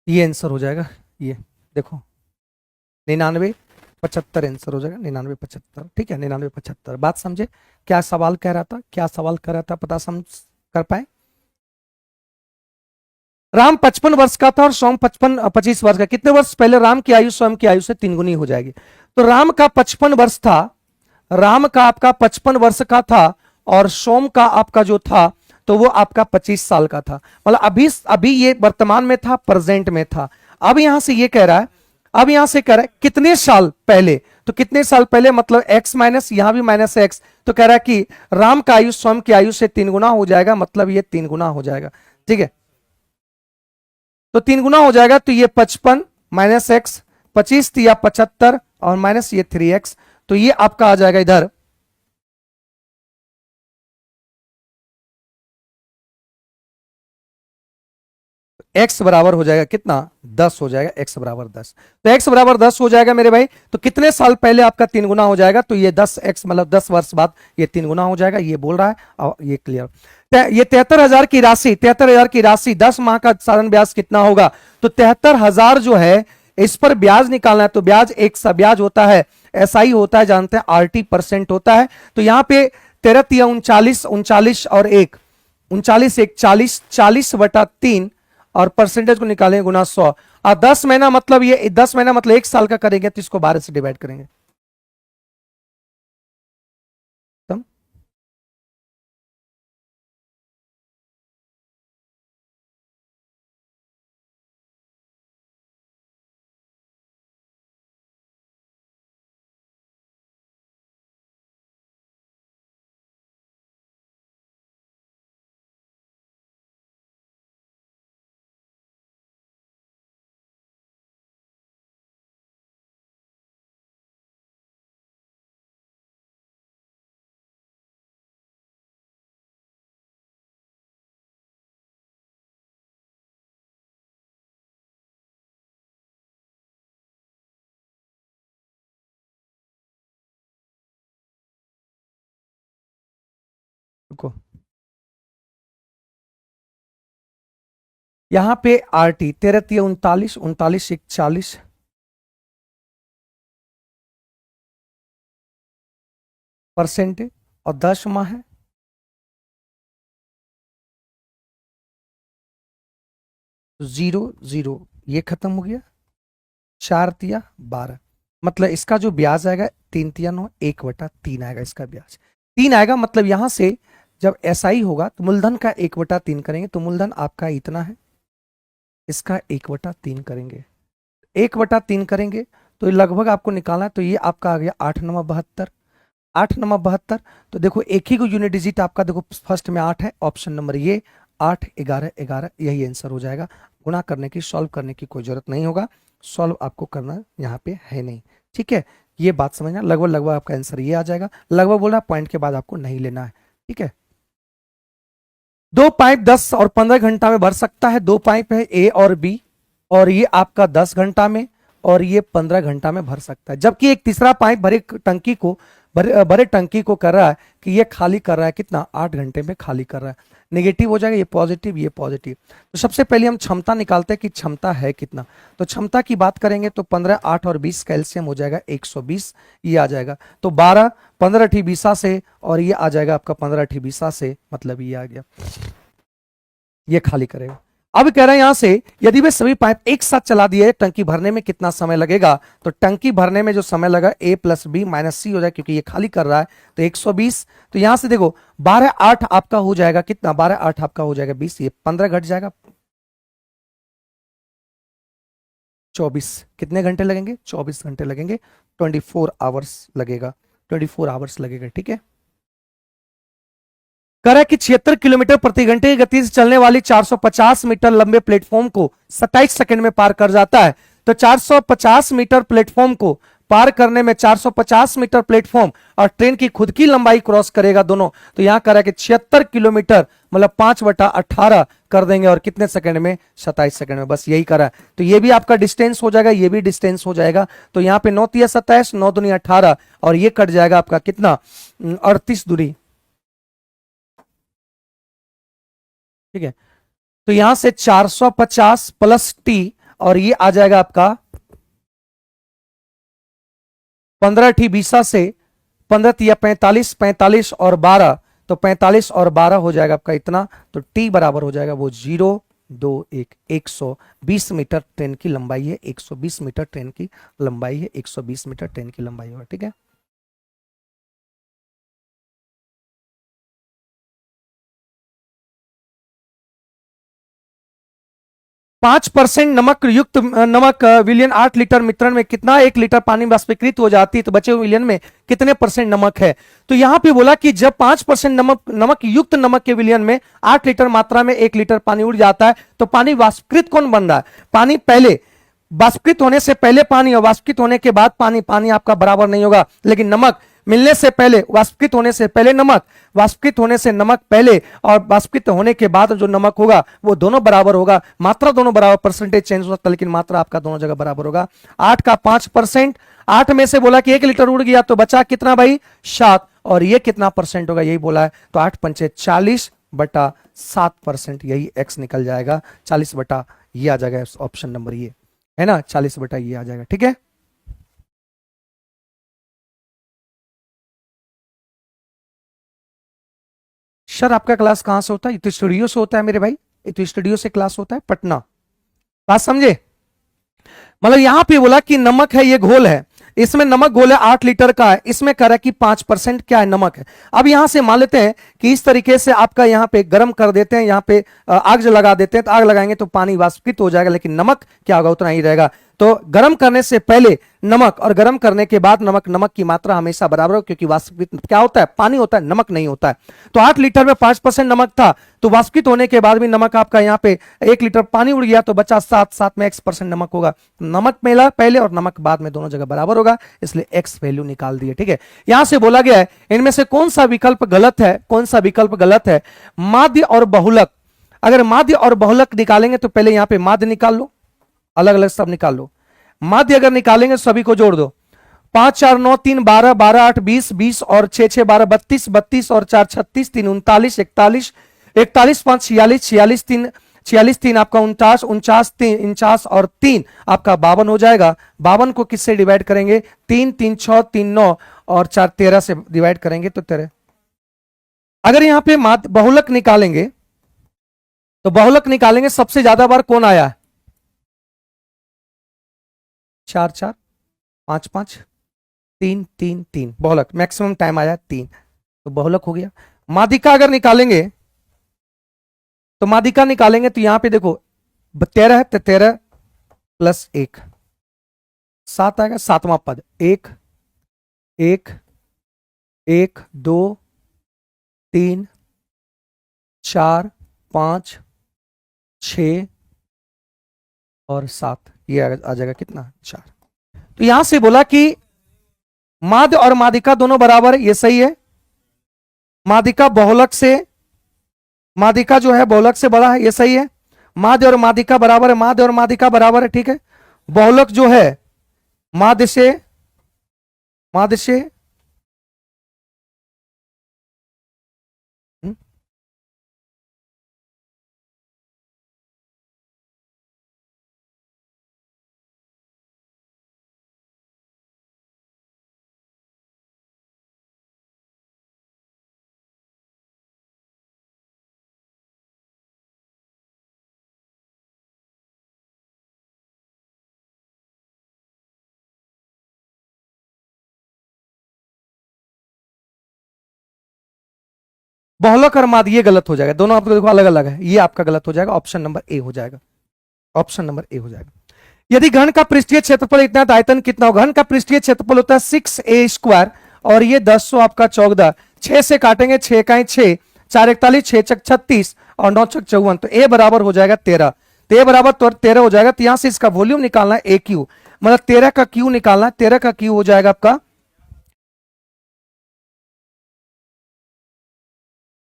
ये आंसर हो जाएगा। ये देखो 9975 आंसर हो जाएगा, 9975। ठीक है, 9975। बात समझे? क्या सवाल कह रहा था, क्या सवाल कर रहा था, पता समझ कर पाए? राम 55 वर्ष का था और सोम 25 वर्ष का। कितने वर्ष पहले? राम की आयु स्वयं की आयु से 3 गुनी हो जाएगी। तो राम का 55 वर्ष था, राम का आपका 55 वर्ष का था, और सोम का आपका जो था तो वो आपका 25 साल का था। मतलब अभी ये वर्तमान में था, प्रेजेंट में था। अब यहां से ये कह रहा है, अब यहां से कह रहा है कितने साल पहले, तो कितने साल पहले मतलब x माइनस, यहां भी माइनस x, तो कह रहा है कि राम का आयु स्वयं की आयु से 3 गुना हो जाएगा, मतलब ये 3 गुना हो जाएगा। ठीक है, तो 3 गुना हो जाएगा, तो ये 55 माइनस एक्स, 25 या 75, और माइनस ये 3x, तो ये आपका आ जाएगा इधर x बराबर हो जाएगा कितना 10 हो जाएगा, x बराबर 10। तो x बराबर 10 हो जाएगा मेरे भाई, तो कितने साल पहले आपका 3 गुना हो जाएगा, तो ये 10x मतलब 10 वर्ष बाद ये 3 गुना हो जाएगा, ये बोल रहा है। और ये क्लियर, ये 73,000 की राशि, 73,000 की राशि 10 माह का साधारण ब्याज कितना होगा, तो 73,000 जो है इस पर ब्याज निकालना है, तो ब्याज एक सा ब्याज होता है, एसआई होता है, जानते हैं, आरटी परसेंट होता है। तो यहां पे 13 तिया 39, 39 और 1, 39 1 40, 40/3 और परसेंटेज को निकालेंगे गुना 100, और 10 महीना मतलब ये 10 महीना मतलब 1 साल का करेंगे, तो इसको 12 से डिवाइड करेंगे। रुको, यहां पे आरटी 13 तिया 39, 39 1 40, परसेंट और 10 माह है, तो 0 0 ये खत्म हो गया, 4 तिया 12, मतलब इसका जो ब्याज आएगा 3 तिया 9, 1/3 आएगा इसका ब्याज, 3 आएगा। मतलब यहां से जब एसआई होगा तो मूलधन का 1/3 करेंगे, तो मूलधन आपका इतना है, इसका 1/3 करेंगे, 1/3 करेंगे तो लगभग आपको निकालना है, तो ये आपका आ गया 8 9 72, 8 9 72। तो देखो एक ही को यूनिट डिजिट आपका, देखो फर्स्ट में 8 है, ऑप्शन नंबर ये 8 11 11, यही आंसर हो जाएगा। गुणा करने की, सॉल्व करने की कोई जरूरत नहीं होगा, सॉल्व आपको करना यहाँ पे है नहीं, ठीक है। ये बात समझना, लगभग लगभग आपका आंसर ये आ जाएगा, लगभग बोलना, पॉइंट के बाद आपको नहीं लेना है, ठीक है। 2 पाइप 10 और 15 घंटा में भर सकता है, 2 पाइप है ए और बी, और ये आपका 10 घंटा में और ये 15 घंटा में भर सकता है, जबकि एक तीसरा पाइप भरे टंकी को भरे टंकी को कर रहा है कि ये खाली कर रहा है कितना, 8 घंटे में खाली कर रहा है। नेगेटिव हो जाएगा, ये पॉजिटिव ये पॉजिटिव। तो सबसे पहले हम क्षमता निकालते हैं कि क्षमता है कितना, तो क्षमता की बात करेंगे तो 15 8 और 20 कैल्शियम हो जाएगा 120, ये आ जाएगा। तो 12 15 ठी 20 से, और ये आ जाएगा आपका 15 ठी 20 से, मतलब ये आ गया, ये खाली करेगा। अब कह रहे हैं यहां से यदि वे सभी पाइप एक साथ चला दिए, टंकी भरने में कितना समय लगेगा, तो टंकी भरने में जो समय लगा a + b - c हो जाए, क्योंकि ये खाली कर रहा है, तो 120। तो यहां से देखो 12 8 आपका हो जाएगा कितना, 12 8 आपका हो जाएगा 20, ये 15 घट जाएगा 24, कितने घंटे लगेंगे, 24 घंटे लगेंगे, 24 आवर्स लगेगा, 24 आवर्स लगेगा, ठीक है। कह कि 76 किलोमीटर प्रति घंटे की गति से चलने वाली 450 मीटर लंबे प्लेटफॉर्म को 27 सेकंड में पार कर जाता है। तो 450 मीटर प्लेटफॉर्म को पार करने में 450 मीटर प्लेटफॉर्म और ट्रेन की खुद की लंबाई क्रॉस करेगा दोनों, तो यहां कह रहा है कि 76 किलोमीटर मतलब 5/18 कर देंगे, और कितने सेकंड में, 27 सेकंड में, बस यही करा है। तो ये भी आपका डिस्टेंस हो जाएगा, ये भी डिस्टेंस हो जाएगा। तो यहां पे 9 तिया 27, 9 दूनी 18, और ये कट जाएगा आपका कितना, 38 दूरी, ठीक है। तो यहां से 450 प्लस टी, और ये आ जाएगा आपका 15 ठी 20 से, 15 तिया 45, 45 और 12, तो 45 और 12 हो जाएगा आपका इतना। तो टी बराबर हो जाएगा वो 021, 120 मीटर ट्रेन की लंबाई है, 120 मीटर ट्रेन की लंबाई है, 120 मीटर ट्रेन की लंबाई होगा, ठीक है। 5% नमक युक्त नमक विलियन 8 लीटर मिश्रण में कितना 1 लीटर पानी वाष्पीकृत हो जाती है, तो बचे हुए विलियन में कितने % नमक है। तो यहां पे बोला कि जब 5% नमक युक्त नमक के विलियन में 8 लीटर मात्रा में 1 लीटर पानी उड़ जाता है, तो पानी वाष्पीकृत कौन बन रहा है, पानी पहले वाष्पीकृत होने से पहले पानी और वाष्पीकृत होने के बाद पानी, पानी आपका बराबर नहीं होगा, लेकिन नमक मिलने से पहले, वाष्पीकृत होने से पहले नमक, वाष्पीकृत होने से नमक पहले और वाष्पीकृत होने के बाद जो नमक होगा वो दोनों बराबर होगा। मात्रा दोनों बराबर, परसेंटेज चेंज हो सकता है लेकिन मात्रा आपका दोनों जगह बराबर होगा। 8 का 5%, 8 में से बोला कि 1 लीटर उड़ गया तो बचा कितना भाई 7, और ये कितना परसेंट होगा यही बोला है, तो 8 पंचे 40/7%, यही x निकल जाएगा 40 बटा ये आ जाएगा, ऑप्शन नंबर ये है ना, 40 बटा ये आ जाएगा। ठीक है, सर आपका क्लास कहां से होता है? ये तो स्टूडियो से होता है मेरे भाई, ये तो स्टूडियो से क्लास होता है, पटना। बात समझे? मतलब यहां पे बोला कि नमक है, ये घोल है, इसमें नमक घोल है 8 लीटर का है, इसमें कह रहा है कि 5% क्या है नमक है। अब यहां से मान लेते हैं कि इस तरीके से आपका यहां पे गर्म कर देते हैं, यहां पे आग लगा देते हैं, तो आग लगाएंगे तो पानी वाष्पीकृत हो जाएगा, लेकिन नमक क्या होगा उतना ही रहेगा। तो गर्म करने से पहले नमक और गर्म करने के बाद नमक, नमक की मात्रा हमेशा बराबर हो, क्योंकि वाष्पीकृत क्या होता है, पानी होता है, नमक नहीं होता है। तो 8 लीटर में 5% नमक था, तो वाष्पीकृत होने के बाद भी नमक आपका यहाँ पे 1 लीटर पानी उड़ गया तो बचा 7, 7 में x% नमक होगा। नमक मिला पहले और नमक बाद में, दोनों जगह बराबर होगा, इसलिए x वैल्यू निकाल दिए। ठीक है, यहां से बोला गया है इनमें से कौन सा विकल्प गलत है, कौन सा विकल्प गलत है? माध्य और बहुलक। अगर माध्य और बहुलक निकालेंगे तो पहले यहां पे माध्य निकाल लो, अलग अलग सब निकाल लो। माध्य अगर निकालेंगे तो सभी को जोड़ दो, 5 4 9 3 12, 12 8 20, 20 और 6 6 12 32, 32 और 4 36, 3 39, 41, 41 5 46, 46 3 46 3 आपका 49, 49 3 49 और 3 आपका 52 हो जाएगा। 52 को किससे डिवाइड करेंगे? 3 3 6 3 9 और 4 13 से डिवाइड करेंगे तो 13। अगर यहां पे बहुलक निकालेंगे तो बहुलक निकालेंगे, सबसे ज्यादा बार कौन आया है? 4 4 5 5 3 3 3, बहुलक मैक्सिमम टाइम आया 3, तो बहुलक हो गया। माध्यिका अगर निकालेंगे तो माध्यिका निकालेंगे तो यहां पे देखो 13 है तो 13 प्लस 1 7 आएगा, 7वां पद 1 1 1 2 3 4 5 6 और 7, ये आ जाएगा कितना 4। तो यहां से बोला कि माध्य और माध्यिका दोनों बराबर है, ये सही है। माध्यिका बहुलक से, माध्यिका जो है बहुलक से बड़ा है, ये सही है। माध्य और माध्यिका बराबर है, माध्य और माध्यिका बराबर है, ठीक है। बहुलक जो है माध्य से, माध्य से बहुलक और माध्य ये गलत हो जाएगा, दोनों आपको देखो अलग अलग है, ये आपका गलत हो जाएगा, ऑप्शन नंबर ए हो जाएगा, ऑप्शन नंबर ए हो जाएगा। यदि घन का पृष्ठीय क्षेत्रफल इतना तो आयतन कितना होगा? घन का पृष्ठीय क्षेत्रफल होता है 6a² और ये 10 आपका 14, 6 से काटेंगे 6 का 6, 4 41, 6 छक 36 और 9 छक 54, तो a बराबर हो जाएगा 13, तो a बराबर 13 हो जाएगा। तो यहां से इसका वॉल्यूम निकालना है a क्यू, मतलब 13 का क्यू निकालना है, 13 का क्यू हो जाएगा आपका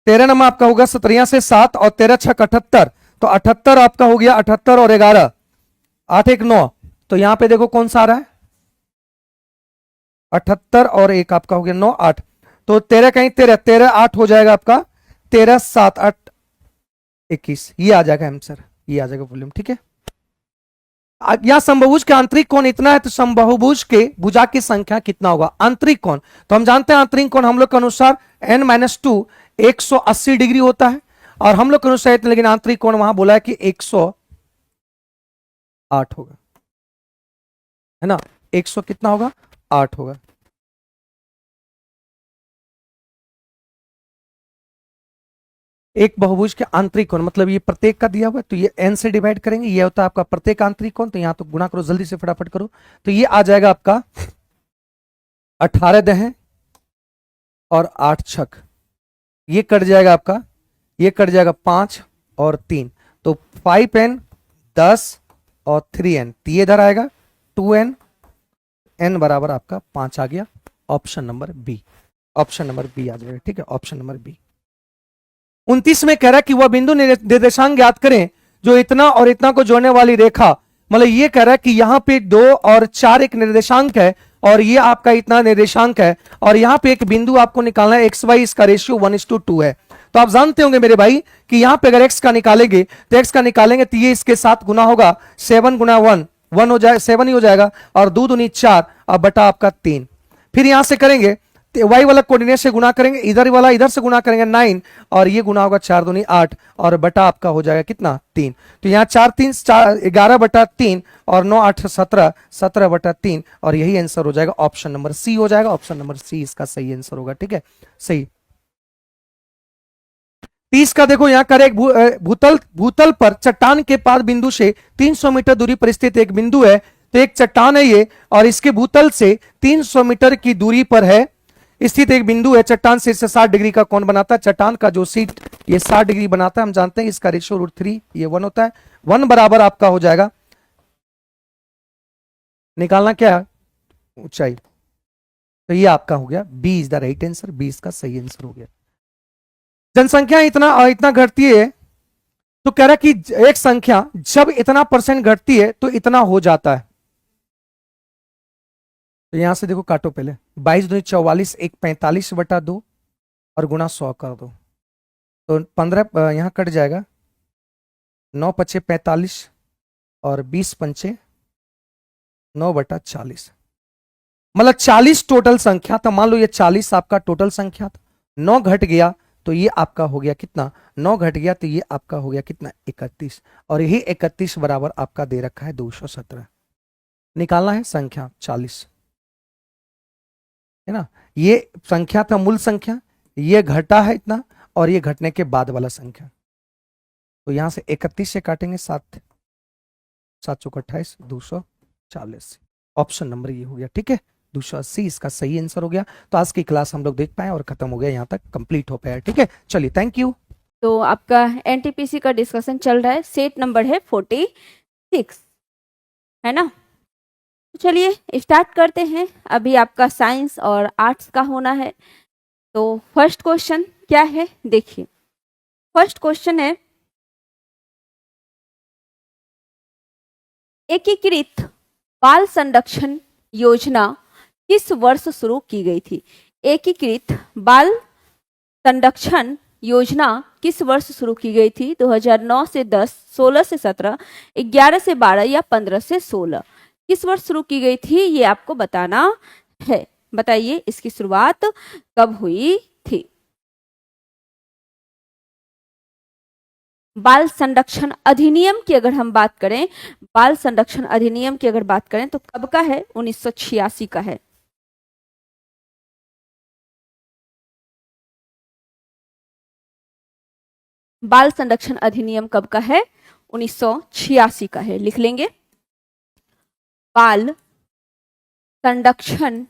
13 नंबर आपका होगा 17 से 7 और 13 छक 78, तो 78 आपका हो गया, 78 और 11 8 1 9, तो यहां पे देखो कौन सा आ रहा है 78 और 1 आपका हो गया 9 8, तो 13 कहीं 13 13 8 हो जाएगा आपका 13 7 8 21, ये आ जाएगा आंसर, ये आ जाएगा वॉल्यूम। ठीक है, यहां समबाहुभुज का आंतरिक कोण इतना है तो समबाहुभुज के भुजा की संख्या कितना होगा? आंतरिक कोण तो हम जानते हैं, आंतरिक कोण हम लोग के अनुसार n-2 180 डिग्री होता है और हम लोग के अनुसार, लेकिन आंतरिक कोण वहां बोला है कि 108 होगा, है ना, 100 कितना होगा 8 होगा। एक बहुभुज के आंतरिक कोण मतलब ये प्रत्येक का दिया हुआ है, तो ये n से डिवाइड करेंगे, ये होता है आपका प्रत्येक आंतरिक कोण, तो यहां तो गुणा करो जल्दी से फटाफट करो, तो ये आ जाएगा आपका 18 दहें और 8 छक, ये कट जाएगा आपका, ये कट जाएगा 5 और 3, तो 5n 10 और 3n, तो ये इधर आएगा 2n, n बराबर आपका 5 आ गया। Option number B, option number B आ जाएगा, ठीक है, ऑप्शन नंबर बी। 29 में कह रहा है कि वह बिंदु निर्देशांक ज्ञात करें जो इतना और इतना को जोड़ने वाली रेखा, मतलब ये कह रहा है कि यहां पे 2 और 4 एक निर्देशांक है और ये आपका इतना निर्देशांक है और यहां पे एक बिंदु आपको निकालना है, एक्स वाई इसका रेशियो 1:2 है। तो आप जानते होंगे मेरे भाई कि यहां पे अगर एक्स का निकालेंगे तो एक्स का निकालेंगे तो ये इसके साथ गुना होगा, 7 गुना 1 हो जाए 7 ही हो जाएगा और 2 दूनी 4 और बटा आपका 3। फिर यहां से करेंगे वाई वाला कोऑर्डिनेट से गुना करेंगे, इधर वाला इधर से गुना करेंगे 9 और ये गुना होगा 4 दूनी 8 और बटा आपका हो जाएगा कितना 3। तो यहाँ 4 3 4 11 बटा 3 और 9 8 17 17 बटा 3 और यही आंसर हो जाएगा, ऑप्शन नंबर सी हो जाएगा, ऑप्शन नंबर सी इसका सही आंसर होगा, ठीक है, सही। 30 का देखो यहां कर एक भूतल पर चट्टान के पाद बिंदु से 300 मीटर दूरी पर स्थित एक बिंदु है। तो एक चट्टान है ये और इसके भूतल से 300 मीटर की दूरी पर है स्थित एक बिंदु है। चट्टान से 60 डिग्री का कोण बनाता है। चट्टान का जो सीट ये 60 डिग्री बनाता है, हम जानते हैं इसका रेशियो √3 ये 1 होता है। 1 बराबर आपका हो जाएगा, निकालना क्या है ऊंचाई, तो ये आपका हो गया B is the right answer, B इसका सही आंसर हो गया। जनसंख्या इतना घटती है तो कह रहा है कि एक संख्या जब इतना % घटती है तो इतना हो जाता है। तो यहां से देखो काटो पहले, 22 दूनी 44 1 45 बटा 2 और गुणा 100 कर दो तो 15 यहां कट जाएगा, 9 पचे 45 और 20 पंचे 9 बटा 40, मतलब 40 टोटल संख्या। तो मान लो ये 40 आपका टोटल संख्या था, 9 घट गया तो ये आपका हो गया कितना, 9 घट गया तो ये आपका हो गया कितना 31 और यही 31 बराबर आपका दे रखा है 217। निकालना है संख्या 40 है ना, ये संख्या था मूल संख्या, ये घटा है इतना और ये घटने के बाद वाला संख्या। तो यहां से 31 से काटेंगे 7 7 चौक 28 240, ऑप्शन नंबर ये हो गया, ठीक है 280 इसका सही आंसर हो गया। तो आज की क्लास हम लोग देख पाए और खत्म हो गया, यहाँ तक कंप्लीट हो पाया, ठीक है, चलिए थैंक यू। तो आपका एनटीपीसी का डिस्कशन चल रहा है, सेट नंबर है 46 है ना। तो चलिए स्टार्ट करते हैं। अभी आपका साइंस और आर्ट्स का होना है। तो फर्स्ट क्वेश्चन क्या है देखिए, फर्स्ट क्वेश्चन है एकीकृत बाल संरक्षण योजना किस वर्ष शुरू की गई थी। एकीकृत बाल संरक्षण योजना किस वर्ष शुरू की गई थी। 2009 से 10, 16 से 17, 11 से 12 या 15 से 16, किस वर्ष शुरू की गई थी ये आपको बताना है। बताइए इसकी शुरुआत कब हुई थी। बाल संरक्षण अधिनियम की अगर हम बात करें, बाल संरक्षण अधिनियम की अगर बात करें तो कब का है, 1986 का है। बाल संरक्षण अधिनियम कब का है, 1986 का है, लिख लेंगे। बाल संरक्षण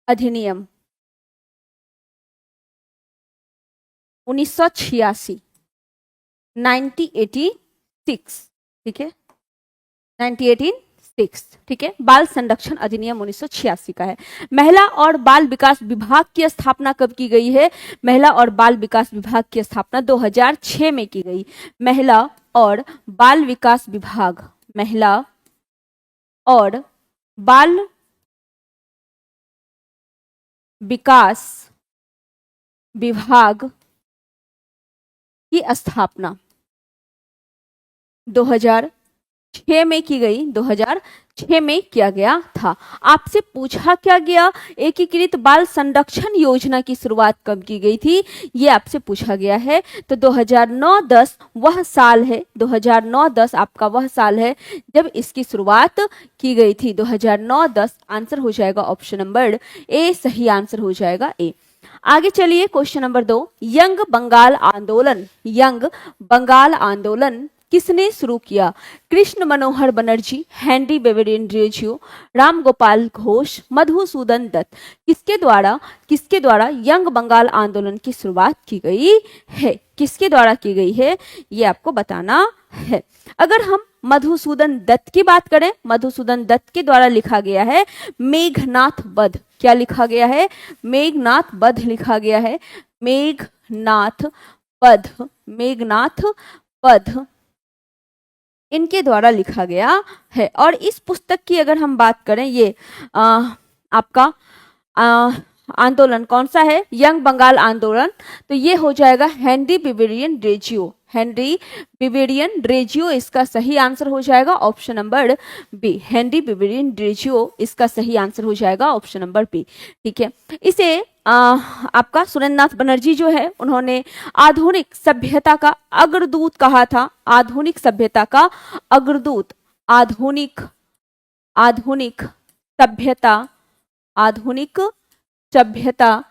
अधिनियम 1986, 1986, ठीक है 1986, ठीक है। बाल संरक्षण अधिनियम 1986 का है। महिला और बाल विकास विभाग की स्थापना कब की गई है। महिला और बाल विकास विभाग की स्थापना 2006 में की गई। महिला और बाल विकास विभाग, महिला और बाल विकास विभाग की स्थापना 2006 में की गई, 2006 में किया गया था। आपसे पूछा क्या गया, एकीकृत बाल संरक्षण योजना की शुरुआत कब की गई थी, ये आपसे पूछा गया है। तो 2009-10 वह साल है, 2009-10 आपका वह साल है जब इसकी शुरुआत की गई थी। 2009-10 आंसर हो जाएगा ऑप्शन नंबर ए, सही आंसर हो जाएगा ए। आगे चलिए क्वेश्चन नंबर 2, यंग बंगाल आंदोलन, यंग बंगाल आंदोलन किसने शुरू किया। कृष्ण मनोहर बनर्जी, हेनरी बेबेरेंड्रियो, राम गोपाल घोष, मधुसूदन दत्त, किसके द्वारा यंग बंगाल आंदोलन की शुरुआत की गई है, किसके द्वारा की गई है ये आपको बताना है। अगर हम मधुसूदन दत्त की बात करें, मधुसूदन दत्त के द्वारा लिखा गया है मेघनाथ वध। क्या लिखा गया है? मेघनाथ वध लिखा गया है। मेघनाथ वध, मेघनाथ वध इनके द्वारा लिखा गया है। और इस पुस्तक की अगर हम बात करें, ये आपका आंदोलन कौन सा है? यंग बंगाल आंदोलन। तो ये हो जाएगा हेनरी बिवेरियन ड्रेजियो। हेनरी बिवेरियन ड्रेजियो इसका सही आंसर हो जाएगा, ऑप्शन नंबर बी। हेनरी बिवेरियन ड्रेजियो इसका सही आंसर हो जाएगा, ऑप्शन नंबर बी। ठीक है, इसे आपका सुरेंद्रनाथ बनर्जी जो है उन्होंने आधुनिक सभ्यता का अग्रदूत कहा था। आधुनिक सभ्यता का अग्रदूत, आधुनिक सभ्यता, आधुनिक सभ्यता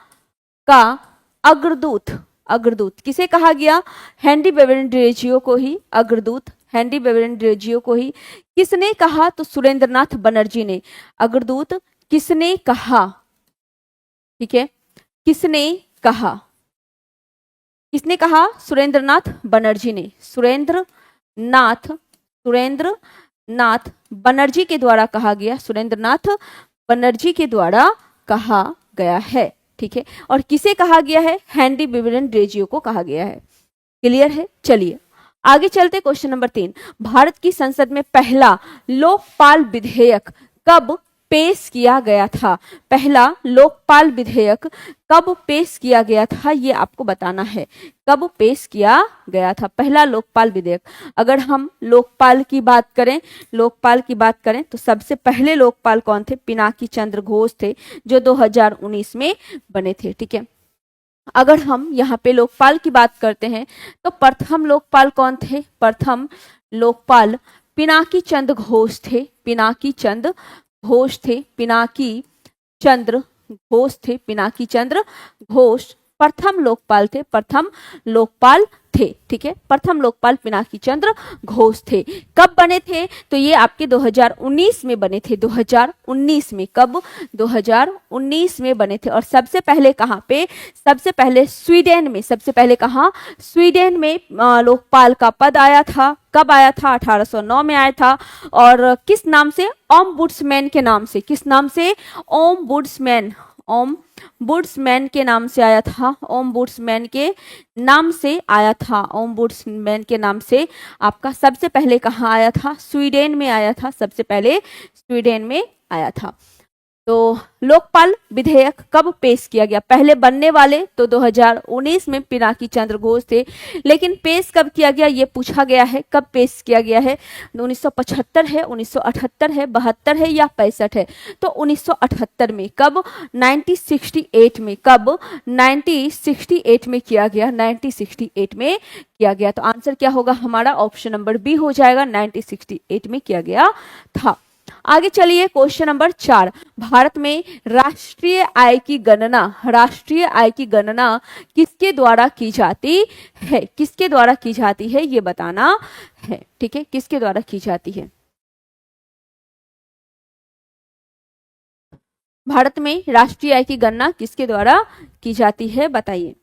का अग्रदूत, अग्रदूत किसे कहा गया? हेनरी बिवेरियन ड्रेजियो को ही अग्रदूत, हेनरी बिवेरियन ड्रेजियो को ही। किसने कहा? तो सुरेंद्रनाथ बनर्जी ने। अग्रदूत किसने कहा? ठीक है, किसने कहा? किसने कहा? सुरेंद्रनाथ बनर्जी ने। सुरेंद्रनाथ बनर्जी के द्वारा कहा गया, सुरेंद्रनाथ बनर्जी के द्वारा कहा गया है। ठीक है, और किसे कहा गया है? हेनरी बिवेरियन ड्रेजियो को कहा गया है। क्लियर है? चलिए आगे चलते। क्वेश्चन नंबर 3, भारत की संसद में पहला लोकपाल विधेयक कब पेश किया गया था? पहला लोकपाल विधेयक कब पेश किया गया था, ये आपको बताना है। कब पेश किया गया था पहला लोकपाल विधेयक? अगर हम लोकपाल की बात करें, लोकपाल की बात करें तो सबसे पहले लोकपाल कौन थे? पिनाकी चंद्र घोष थे, जो 2019 में बने थे। ठीक है, अगर हम यहाँ पे लोकपाल की बात करते हैं तो प्रथम लोकपाल कौन थे? प्रथम लोकपाल पिनाकी चंद्र घोष थे। पिनाकी चंद्र घोष थे, पिनाकी चंद्र घोष थे, पिनाकी चंद्र घोष प्रथम लोकपाल थे, प्रथम लोकपाल थे। ठीक है, प्रथम लोकपाल पिनाकी चंद्र घोष थे। कब बने थे? तो ये आपके 2019 में बने थे। 2019 में, कब? 2019 में बने थे। और सबसे पहले कहाँ पे? सबसे पहले स्वीडन में। सबसे पहले कहाँ? स्वीडन में लोकपाल का पद आया था। कब आया था? 1809 में आया था। और किस नाम से? ओम्बुड्समैन के नाम से। किस नाम से? ओम्बुड्समैन, ओम्बुड्समैन के नाम से आया था। ओम्बुड्समैन के नाम से आया था। ओम्बुड्समैन के नाम से आपका सबसे पहले कहाँ आया था? स्वीडन में आया था। सबसे पहले स्वीडन में आया था। तो लोकपाल विधेयक कब पेश किया गया? पहले बनने वाले तो 2019 में पिनाकी चंद्र घोष थे, लेकिन पेश कब किया गया ये पूछा गया है। कब पेश किया गया है? 1975 है, 1978 है, 72 है या 65 है? तो 1978 में। कब? 1968 में। कब? 1968 में किया गया। 1968 में किया गया। तो आंसर क्या होगा हमारा? ऑप्शन नंबर बी हो जाएगा, 1968 में किया गया था। आगे चलिए, क्वेश्चन नंबर 4, भारत में राष्ट्रीय आय की गणना, राष्ट्रीय आय की गणना किसके द्वारा की जाती है? किसके द्वारा की जाती है ये बताना है। ठीक है, किसके द्वारा की जाती है? भारत में राष्ट्रीय आय की गणना किसके द्वारा की जाती है, बताइए।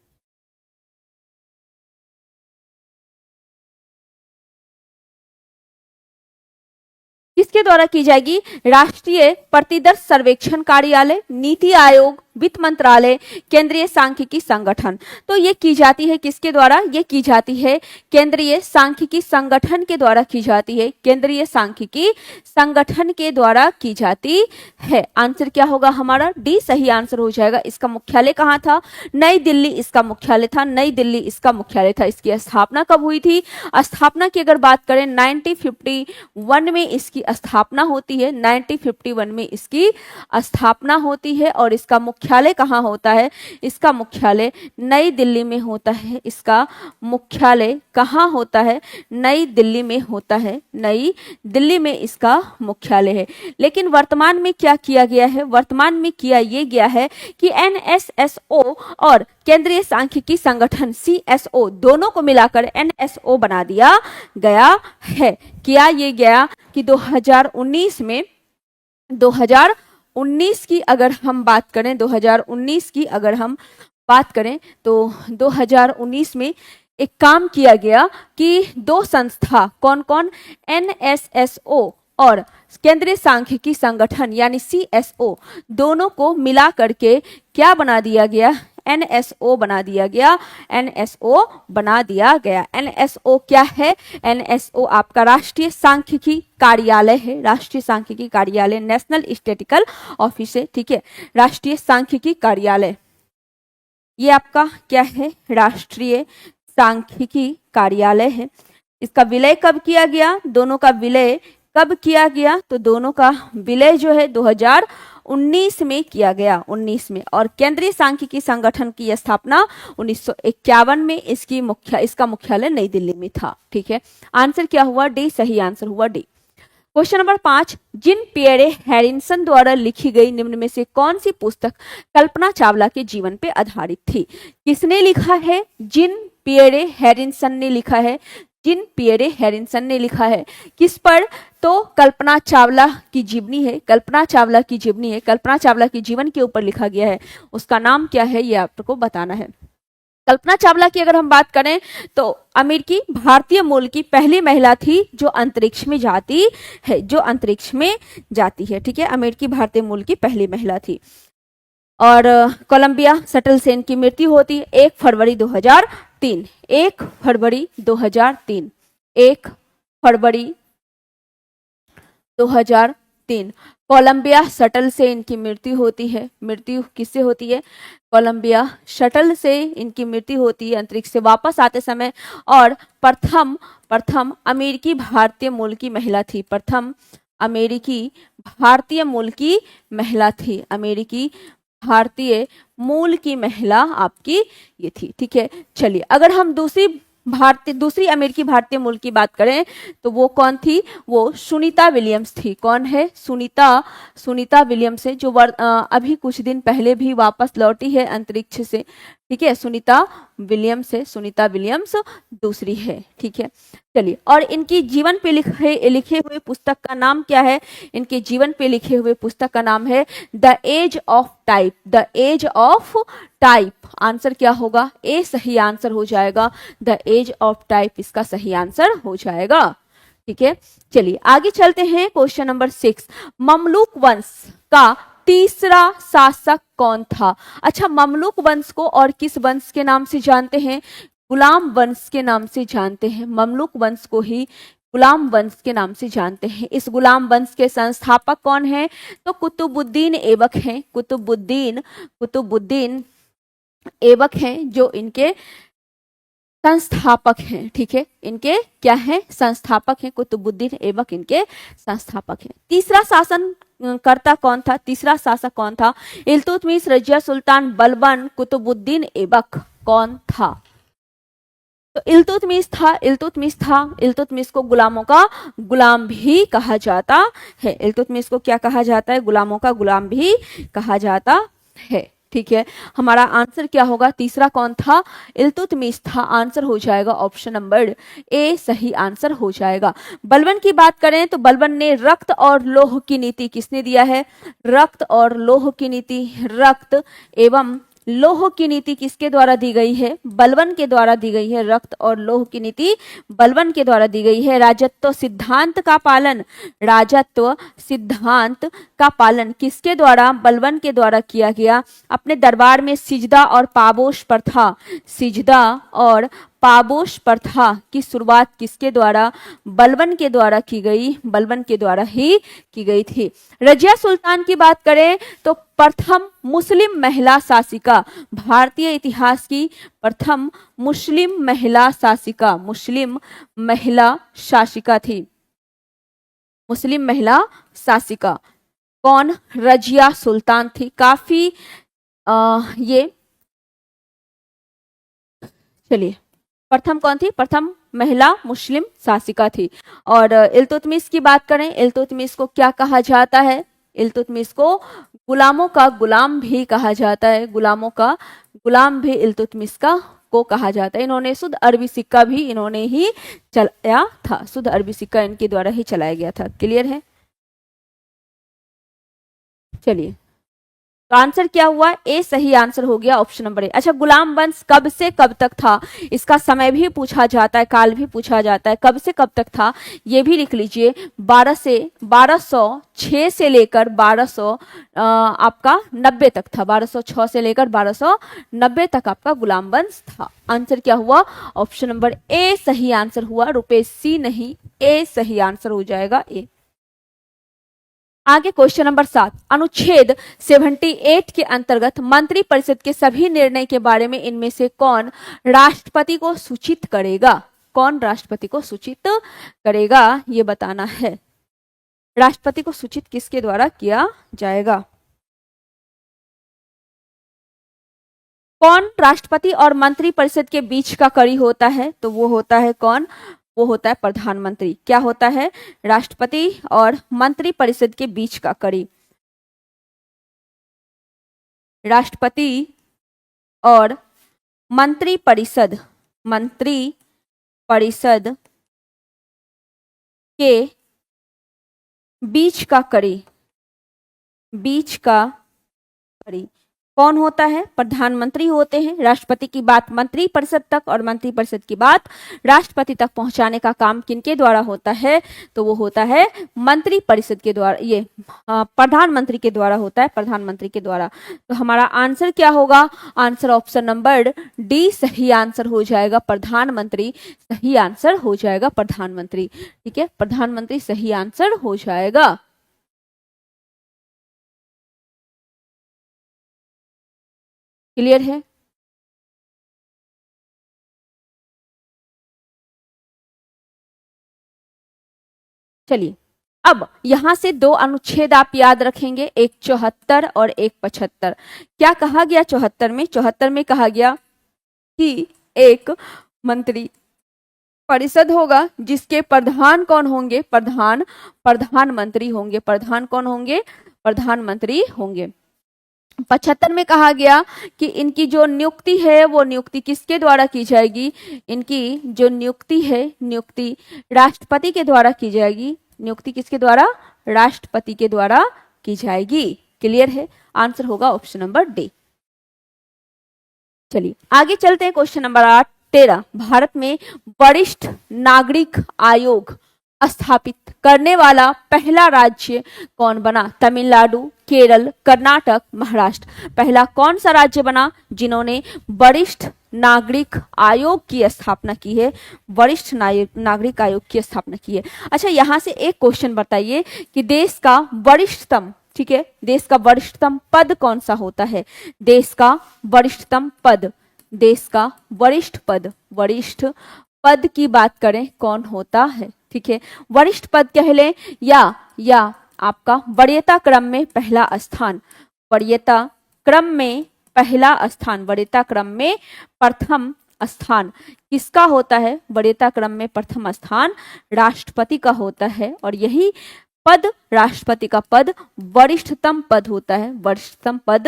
किसके द्वारा की जाएगी? राष्ट्रीय प्रतिदर्श सर्वेक्षण कार्यालय, नीति आयोग, वित्त मंत्रालय, केंद्रीय सांख्यिकी संगठन। तो ये की जाती है किसके द्वारा? ये की जाती है केंद्रीय सांख्यिकी संगठन के द्वारा की जाती है। केंद्रीय सांख्यिकी संगठन के द्वारा की जाती है। आंसर क्या होगा हमारा? डी सही आंसर हो जाएगा। इसका मुख्यालय कहाँ था? नई दिल्ली इसका मुख्यालय था। नई दिल्ली इसका मुख्यालय था। इसकी स्थापना कब हुई थी? स्थापना की अगर बात करें 1951 में इसकी स्थापना होती है। 1951 में इसकी स्थापना होती है। और इसका मुख्यालय कहाँ होता है? इसका मुख्यालय नई दिल्ली में होता है। इसका मुख्यालय कहाँ होता है? नई दिल्ली में होता है। नई दिल्ली में इसका मुख्यालय है। लेकिन वर्तमान में क्या किया गया है? वर्तमान में किया ये गया है कि NSSO और केंद्रीय सांख्यिकी संगठन CSO दोनों को मिलाकर NSO बना दिया गया है। किया ये गया कि 2019 की अगर हम बात करें, 2019 की अगर हम बात करें तो 2019 में एक काम किया गया कि दो संस्था कौन कौन, एनएसएसओ और केंद्रीय सांख्यिकी संगठन यानी सीएसओ, दोनों को मिला करके क्या बना दिया गया, एनएसओ बना दिया गया, एनएसओ बना दिया गया। एनएसओ क्या है, एनएसओ आपका राष्ट्रीय सांख्यिकी कार्यालय है, राष्ट्रीय सांख्यिकी कार्यालय, नेशनल स्टैटिस्टिकल ऑफिस है, ठीक है, राष्ट्रीय सांख्यिकी कार्यालय। ये आपका क्या है, राष्ट्रीय सांख्यिकी कार्यालय है। इसका विलय कब किया गया, दोनों का विलय कब किया गया, तो दोनों का विलय जो है 2019 में किया गया, 19 में। और केंद्रीय सांख्यिकी संगठन की स्थापना 1951 में, इसका मुख्यालय नई दिल्ली में था, ठीक है। आंसर क्या हुआ, डी, सही आंसर हुआ डी। क्वेश्चन नंबर 5, जिन पियरे हैरिसन द्वारा लिखी गई निम्न में से कौन सी पुस्तक कल्पना चावला के जीवन पे आधारित थी। किसने लिखा है, जिन पियरे हैरिसन ने लिखा है, जिन पियरे हैरिसन ने लिखा है। किस पर, तो कल्पना चावला की जीवनी है, कल्पना चावला की जीवनी है, कल्पना चावला के जीवन के ऊपर लिखा गया है। उसका नाम क्या है, ये आपको बताना है। कल्पना चावला की अगर हम बात करें तो अमेरिकी भारतीय मूल की पहली महिला थी जो अंतरिक्ष में जाती है, जो अंतरिक्ष में जाती है, ठीक है, अमेरिकी भारतीय मूल की पहली महिला थी। और कोलंबिया शटल से इनकी मृत्यु होती है 1 फरवरी 2003, 1 फरवरी 2003, 1 फरवरी 2003 कोलंबिया शटल से इनकी मृत्यु होती है। मृत्यु किससे होती है, कोलंबिया शटल से इनकी मृत्यु होती है अंतरिक्ष से वापस आते समय। और प्रथम अमेरिकी भारतीय मूल की महिला थी, प्रथम अमेरिकी भारतीय मूल की महिला थी, अमेरिकी भारतीय मूल की महिला आपकी ये थी, ठीक है। चलिए अगर हम दूसरी अमेरिकी भारतीय मूल की बात करें तो वो कौन थी, वो सुनीता विलियम्स थी। कौन है, सुनीता विलियम्स है, जो अभी कुछ दिन पहले भी वापस लौटी है अंतरिक्ष से, ठीक है, सुनीता विलियम्स है, सुनीता विलियम्स दूसरी है, ठीक है। चलिए, और इनकी जीवन पे लिखे हुए पुस्तक का नाम क्या है, इनके जीवन पे लिखे हुए पुस्तक का नाम है the age of type, the age of type. Answer क्या होगा, ए सही आंसर हो जाएगा, द एज ऑफ टाइप इसका सही आंसर हो जाएगा, ठीक है। चलिए आगे चलते हैं, क्वेश्चन नंबर 6, ममलूक वंश का तीसरा शासक कौन था। अच्छा, ममलूक वंश को और किस वंश के नाम से जानते हैं, गुलाम वंश के नाम से जानते हैं, ममलूक वंश को ही गुलाम वंश के नाम से जानते हैं। इस गुलाम वंश के संस्थापक कौन हैं, तो कुतुबुद्दीन ऐबक हैं, कुतुबुद्दीन ऐबक हैं जो इनके संस्थापक हैं, ठीक है, इनके क्या हैं, संस्थापक हैं, कुतुबुद्दीन ऐबक इनके संस्थापक हैं। तीसरा शासन कर्ता कौन था, तीसरा शासक कौन था, इल्तुतमिश, रजिया सुल्तान, बलबन, कुतुबुद्दीन ऐबक कौन था, तो इल्तुतमिश था, इल्तुतमिश को गुलामों का गुलाम भी कहा जाता है, इल्तुतमिश को क्या कहा जाता है, गुलामों का गुलाम भी कहा जाता है, ठीक है। हमारा आंसर क्या होगा, तीसरा कौन था, इल्तुतमिश था, आंसर हो जाएगा ऑप्शन नंबर ए सही आंसर हो जाएगा। बलबन की बात करें तो बलबन ने रक्त और लौह की नीति, किसने दिया है, रक्त और लौह की नीति, रक्त एवं लौह की नीति किसके द्वारा दी गई है, बलबन के द्वारा दी गई है, रक्त और लौह की नीति बलबन के द्वारा दी गई है। राजत्व सिद्धांत का पालन, राजत्व सिद्धांत का पालन किसके द्वारा, बलबन के द्वारा किया गया। अपने दरबार में सिजदा और पाबोश प्रथा, सिजदा और पाबोश प्रथा की शुरुआत किसके द्वारा, बलबन के द्वारा की गई, बलबन के द्वारा ही की गई थी। रजिया सुल्तान की बात करें तो प्रथम मुस्लिम महिला शासिका, भारतीय इतिहास की प्रथम मुस्लिम महिला शासिका, मुस्लिम महिला शासिका थी, मुस्लिम महिला शासिका कौन, रजिया सुल्तान थी। काफी ये चलिए प्रथम कौन थी, प्रथम महिला मुस्लिम शासिका थी। और इल्तुतमिश की बात करें, इल्तुतमिश को क्या कहा जाता है, इल्तुतमिश को गुलामों का गुलाम भी कहा जाता है, गुलामों का गुलाम भी इल्तुतमिश का को कहा जाता है। इन्होंने शुद्ध अरबी सिक्का भी इन्होंने ही चलाया था, शुद्ध अरबी सिक्का इनके द्वारा ही चलाया गया था। क्लियर है, चलिए तो आंसर क्या हुआ, ए सही आंसर हो गया ऑप्शन नंबर ए। अच्छा, गुलाम वंश कब से कब तक था, इसका समय भी पूछा जाता है, काल भी पूछा जाता है, कब से कब तक था ये भी लिख लीजिए। 1206 से लेकर 1200 आपका 90 तक था, 1206 से लेकर 1290 तक आपका गुलाम वंश था। आंसर क्या हुआ, ऑप्शन नंबर ए सही आंसर हुआ, रुपेश सी नहीं, ए सही आंसर हो जाएगा ए। आगे क्वेश्चन नंबर 7, अनुच्छेद 78 के अंतर्गत मंत्री परिषद के सभी निर्णय के बारे में इनमें से कौन राष्ट्रपति को सूचित करेगा, कौन राष्ट्रपति को सूचित करेगा ये बताना है। राष्ट्रपति को सूचित किसके द्वारा किया जाएगा, कौन राष्ट्रपति और मंत्री परिषद के बीच का कड़ी होता है, तो वो होता है कौन, वो होता है प्रधानमंत्री। क्या होता है, राष्ट्रपति और मंत्री परिषद के बीच का कड़ी, राष्ट्रपति और मंत्री परिषद के बीच का कड़ी कौन होता है, प्रधानमंत्री होते हैं। राष्ट्रपति की बात मंत्री परिषद तक और मंत्री परिषद की बात राष्ट्रपति तक पहुंचाने का काम किनके द्वारा होता है, तो वो होता है मंत्री परिषद के द्वारा, ये प्रधानमंत्री के द्वारा होता है, प्रधानमंत्री के द्वारा। तो हमारा आंसर क्या होगा, आंसर ऑप्शन नंबर डी सही आंसर हो जाएगा, प्रधानमंत्री सही आंसर हो जाएगा, प्रधानमंत्री। ठीक है, प्रधानमंत्री सही आंसर हो जाएगा। क्लियर है, चलिए अब यहां से दो अनुच्छेद आप याद रखेंगे, एक 74 और एक 75। क्या कहा गया 74 में, 74 में कहा गया कि एक मंत्री परिषद होगा जिसके प्रधान कौन होंगे, प्रधानमंत्री होंगे, प्रधान कौन होंगे, प्रधानमंत्री होंगे। 75 में कहा गया कि इनकी जो नियुक्ति है वो नियुक्ति किसके द्वारा की जाएगी, इनकी जो नियुक्ति है, नियुक्ति राष्ट्रपति के द्वारा की जाएगी, नियुक्ति किसके द्वारा, राष्ट्रपति के द्वारा की जाएगी। क्लियर है, आंसर होगा ऑप्शन नंबर डी। चलिए आगे चलते हैं, क्वेश्चन नंबर 13, भारत में वरिष्ठ नागरिक आयोग स्थापित करने वाला पहला राज्य कौन बना, तमिलनाडु, केरल, कर्नाटक, महाराष्ट्र। पहला कौन सा राज्य बना जिन्होंने वरिष्ठ नागरिक आयोग की स्थापना की है, वरिष्ठ नागरिक आयोग की स्थापना की है। अच्छा, यहां से एक क्वेश्चन बताइए कि देश का वरिष्ठतम, ठीक है, देश का वरिष्ठतम पद कौन सा होता है, देश का वरिष्ठतम पद, देश का वरिष्ठ पद की बात करें कौन होता है। ठीक है, वरिष्ठ पद कह लें या आपका वरीयता क्रम में पहला स्थान, वरीयता क्रम में पहला स्थान, वरीयता क्रम में प्रथम स्थान किसका होता है, वरीयता क्रम में प्रथम स्थान राष्ट्रपति का होता है, और यही पद, राष्ट्रपति का पद वरिष्ठतम पद होता है, वरिष्ठतम पद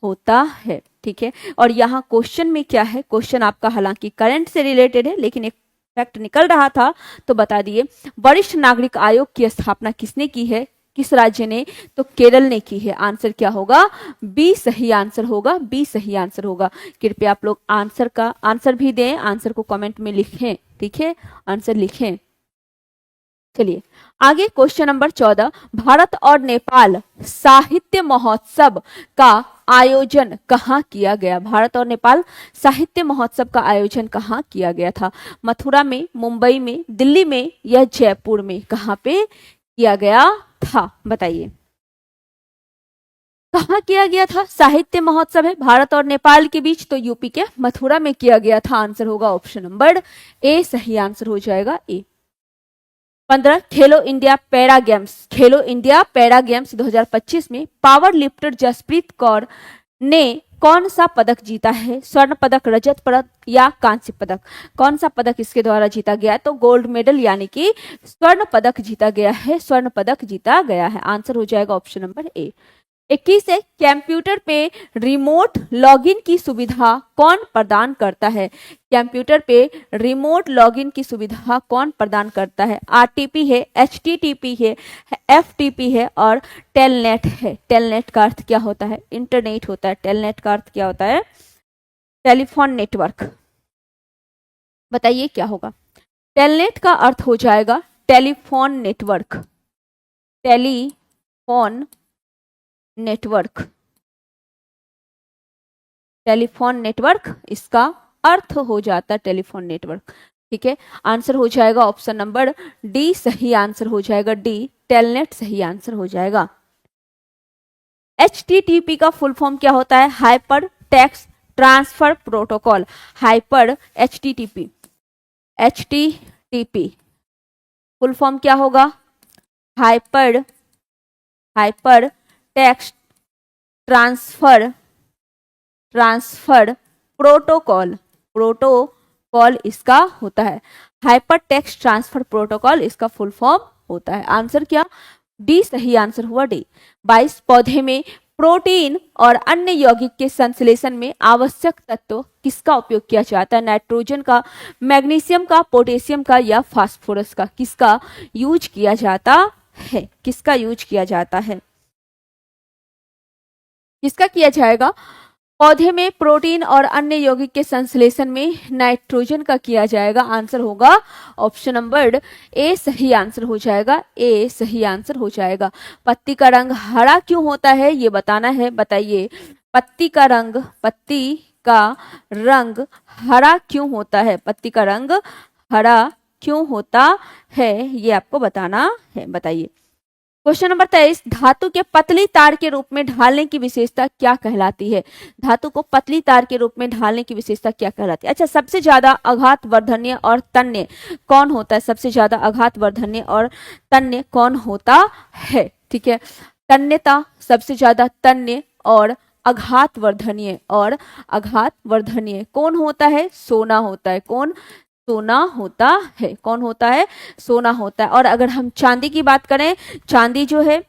होता है। ठीक है, और यहाँ क्वेश्चन में क्या है, क्वेश्चन आपका हालांकि करंट से रिलेटेड है लेकिन एक फैक्ट निकल रहा था तो बता दिए। वरिष्ठ नागरिक आयोग की स्थापना किसने की है, किस राज्य ने, तो केरल ने की है। आंसर क्या होगा, बी सही आंसर होगा, बी सही आंसर होगा। कृपया आप लोग आंसर भी दें, आंसर को कमेंट में लिखें। ठीक है, आंसर लिखें। चलिए आगे क्वेश्चन नंबर 14, भारत और नेपाल साहित्य महोत्सव का आयोजन कहाँ किया गया, भारत और नेपाल साहित्य महोत्सव का आयोजन कहाँ किया गया था, मथुरा में, मुंबई में, दिल्ली में या जयपुर में, कहाँ पे किया गया था, बताइए कहाँ किया गया था। साहित्य महोत्सव है भारत और नेपाल के बीच, तो यूपी के मथुरा में किया गया था। आंसर होगा ऑप्शन नंबर ए, सही आंसर हो जाएगा ए। 15, खेलो इंडिया पैरा गेम्स, खेलो इंडिया पैरा गेम्स 2025 में पावर लिफ्टर जसप्रीत कौर ने कौन सा पदक जीता है, स्वर्ण पदक, रजत पदक या कांस्य पदक, कौन सा पदक इसके द्वारा जीता गया, तो गोल्ड मेडल यानी कि स्वर्ण पदक जीता गया है, स्वर्ण पदक जीता गया है। आंसर हो जाएगा ऑप्शन नंबर ए। 21 है, कंप्यूटर पे रिमोट लॉगिन की सुविधा कौन प्रदान करता है? कंप्यूटर पे रिमोट लॉगिन की सुविधा कौन प्रदान करता है? आरटीपी है, एचटीटीपी है, एफटीपी है और टेलनेट है। टेलनेट का अर्थ क्या होता है? इंटरनेट होता है। टेलनेट का अर्थ क्या होता है? Telephone network. बताइए क्या होगा? टेलनेट का अर्थ हो जाएगा telephone network. Telephone network, telephone network इसका अर्थ हो जाता है टेलीफोन नेटवर्क। ठीक है, आंसर हो जाएगा ऑप्शन नंबर डी, सही आंसर हो जाएगा डी, टेलनेट सही आंसर हो जाएगा। HTTP का फुल फॉर्म क्या होता है? Hyper text transfer protocol. Hyper HTTP, HTTP full form क्या होगा? हाइपर टेक्स्ट ट्रांसफर प्रोटोकॉल इसका होता है। हाइपर टेक्स्ट ट्रांसफर प्रोटोकॉल इसका फुल फॉर्म होता है। आंसर क्या? डी, सही आंसर हुआ डी। 22 पौधे में प्रोटीन और अन्य यौगिक के संश्लेषण में आवश्यक तत्व किसका उपयोग किया जाता है? नाइट्रोजन का, मैग्नीशियम का, पोटेशियम का या फास्फोरस का? किसका यूज किया जाता है? किसका यूज किया जाता है? किसका किया जाएगा? पौधे में प्रोटीन और अन्य यौगिक के संश्लेषण में नाइट्रोजन का किया जाएगा। आंसर होगा ऑप्शन नंबर ए, सही आंसर हो जाएगा। ए सही आंसर हो जाएगा। पत्ती का रंग हरा क्यों होता है ये बताना है। बताइए, पत्ती का रंग हरा क्यों होता है? पत्ती का रंग हरा क्यों होता है ये आपको बताना है। बताइए। क्वेश्चन नंबर 23, धातु के पतली तार के रूप में ढालने की विशेषता क्या कहलाती है? धातु को पतली तार के रूप में ढालने की विशेषता क्या कहलाती है? अच्छा, सबसे ज्यादा आघात वर्धनीय और तन्य कौन होता है? सबसे ज्यादा आघात वर्धनीय और तन्य कौन होता है? ठीक है, तन्यता, सबसे ज्यादा तन्य और आघात वर्धनीय कौन होता है? सोना होता है। कौन? सोना होता है। कौन होता है? सोना होता है। और अगर हम चांदी की बात करें, चांदी जो है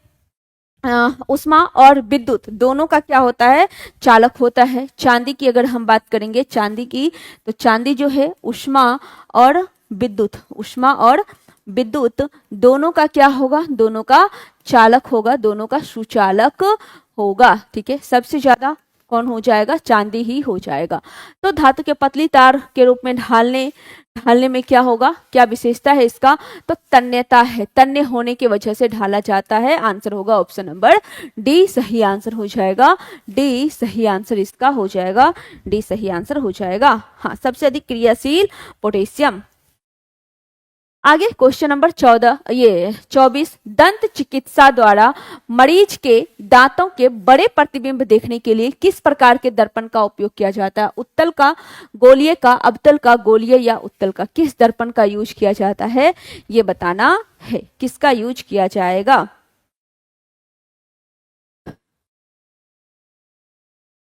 उष्मा और विद्युत दोनों का क्या होता है? चालक होता है। चांदी की अगर हम बात करेंगे चांदी की, तो चांदी जो है उष्मा और विद्युत दोनों का क्या होगा? दोनों का चालक होगा, दोनों का सुचालक होगा। ठीक है, सबसे ज्यादा कौन हो जाएगा? चांदी ही हो जाएगा। तो धातु के पतली तार के रूप में ढालने में क्या होगा? क्या विशेषता है इसका? तो तन्यता है। तन्य होने की वजह से ढाला जाता है। आंसर होगा ऑप्शन नंबर डी, सही आंसर हो जाएगा। डी सही आंसर इसका हो जाएगा। डी सही आंसर हो जाएगा। हाँ, सबसे अधिक क्रियाशील पोटेशियम। आगे क्वेश्चन नंबर 24, दंत चिकित्सा द्वारा मरीज के दांतों के बड़े प्रतिबिंब देखने के लिए किस प्रकार के दर्पण का उपयोग किया जाता है? उत्तल का, गोलीय का, अवतल का, गोलीय या उत्तल का? किस दर्पण का यूज किया जाता है ये बताना है। किसका यूज किया जाएगा?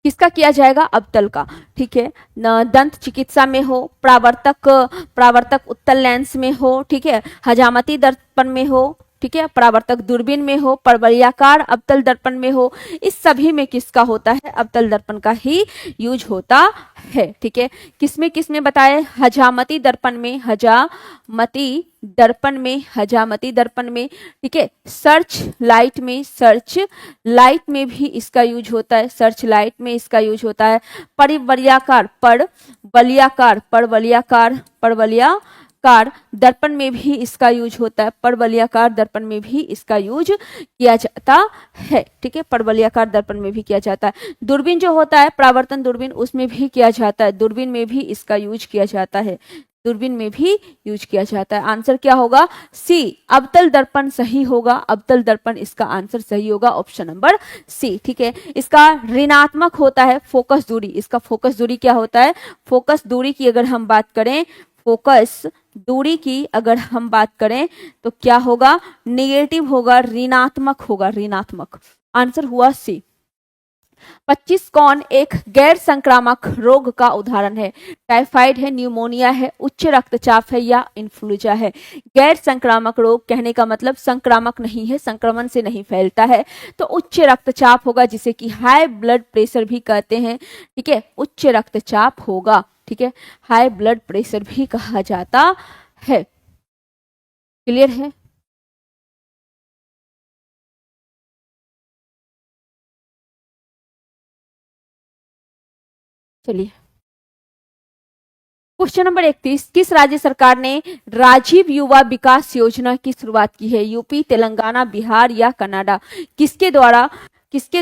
किसका किया जाएगा? अवतल का। ठीक है, दंत चिकित्सा में हो, प्रावर्तक उत्तल लेंस में हो, ठीक है, हजामती दर्पण में हो, ठीक है, परावर्तक दूरबीन में हो, परवलयाकार अवतल दर्पण में हो, इस सभी में किसका होता है? अवतल दर्पण का ही यूज होता है। ठीक है, किसमें बताए? हजामती दर्पण में, हजामती दर्पण में, ठीक है, सर्च लाइट में भी इसका यूज होता है। सर्च लाइट में इसका यूज होता है। परवलयाकार दर्पण में भी इसका यूज होता है। परवलयाकार दर्पण में भी इसका यूज किया जाता है। ठीक है, परवलयाकार दर्पण में भी किया जाता है। दूरबीन जो होता है, परावर्तन दूरबीन, उसमें भी किया जाता है। दूरबीन में भी इसका यूज किया जाता है। दूरबीन में भी यूज किया जाता है। आंसर क्या होगा? सी, अवतल दर्पण सही होगा। अवतल दर्पण इसका आंसर सही होगा, ऑप्शन नंबर सी। ठीक है, इसका ऋणात्मक होता है फोकस दूरी। इसका फोकस दूरी क्या होता है? फोकस दूरी की अगर हम बात करें, फोकस दूरी की अगर हम बात करें तो क्या होगा? नेगेटिव होगा, ऋणात्मक होगा, ऋणात्मक। आंसर हुआ सी। 25 कौन एक गैर संक्रामक रोग का उदाहरण है? टाइफाइड है, न्यूमोनिया है, उच्च रक्तचाप है या इन्फ्लुएंजा है? गैर संक्रामक रोग कहने का मतलब संक्रामक नहीं है, संक्रमण से नहीं फैलता है, तो उच्च रक्तचाप होगा, जिसे कि हाई ब्लड प्रेशर भी कहते हैं। ठीक है, उच्च रक्तचाप होगा। ठीक है, हाई ब्लड प्रेशर भी कहा जाता है। क्लियर है? चलिए, क्वेश्चन नंबर 31, किस राज्य सरकार ने राजीव युवा विकास योजना की शुरुआत की है? यूपी, तेलंगाना, बिहार या कनाडा? किसके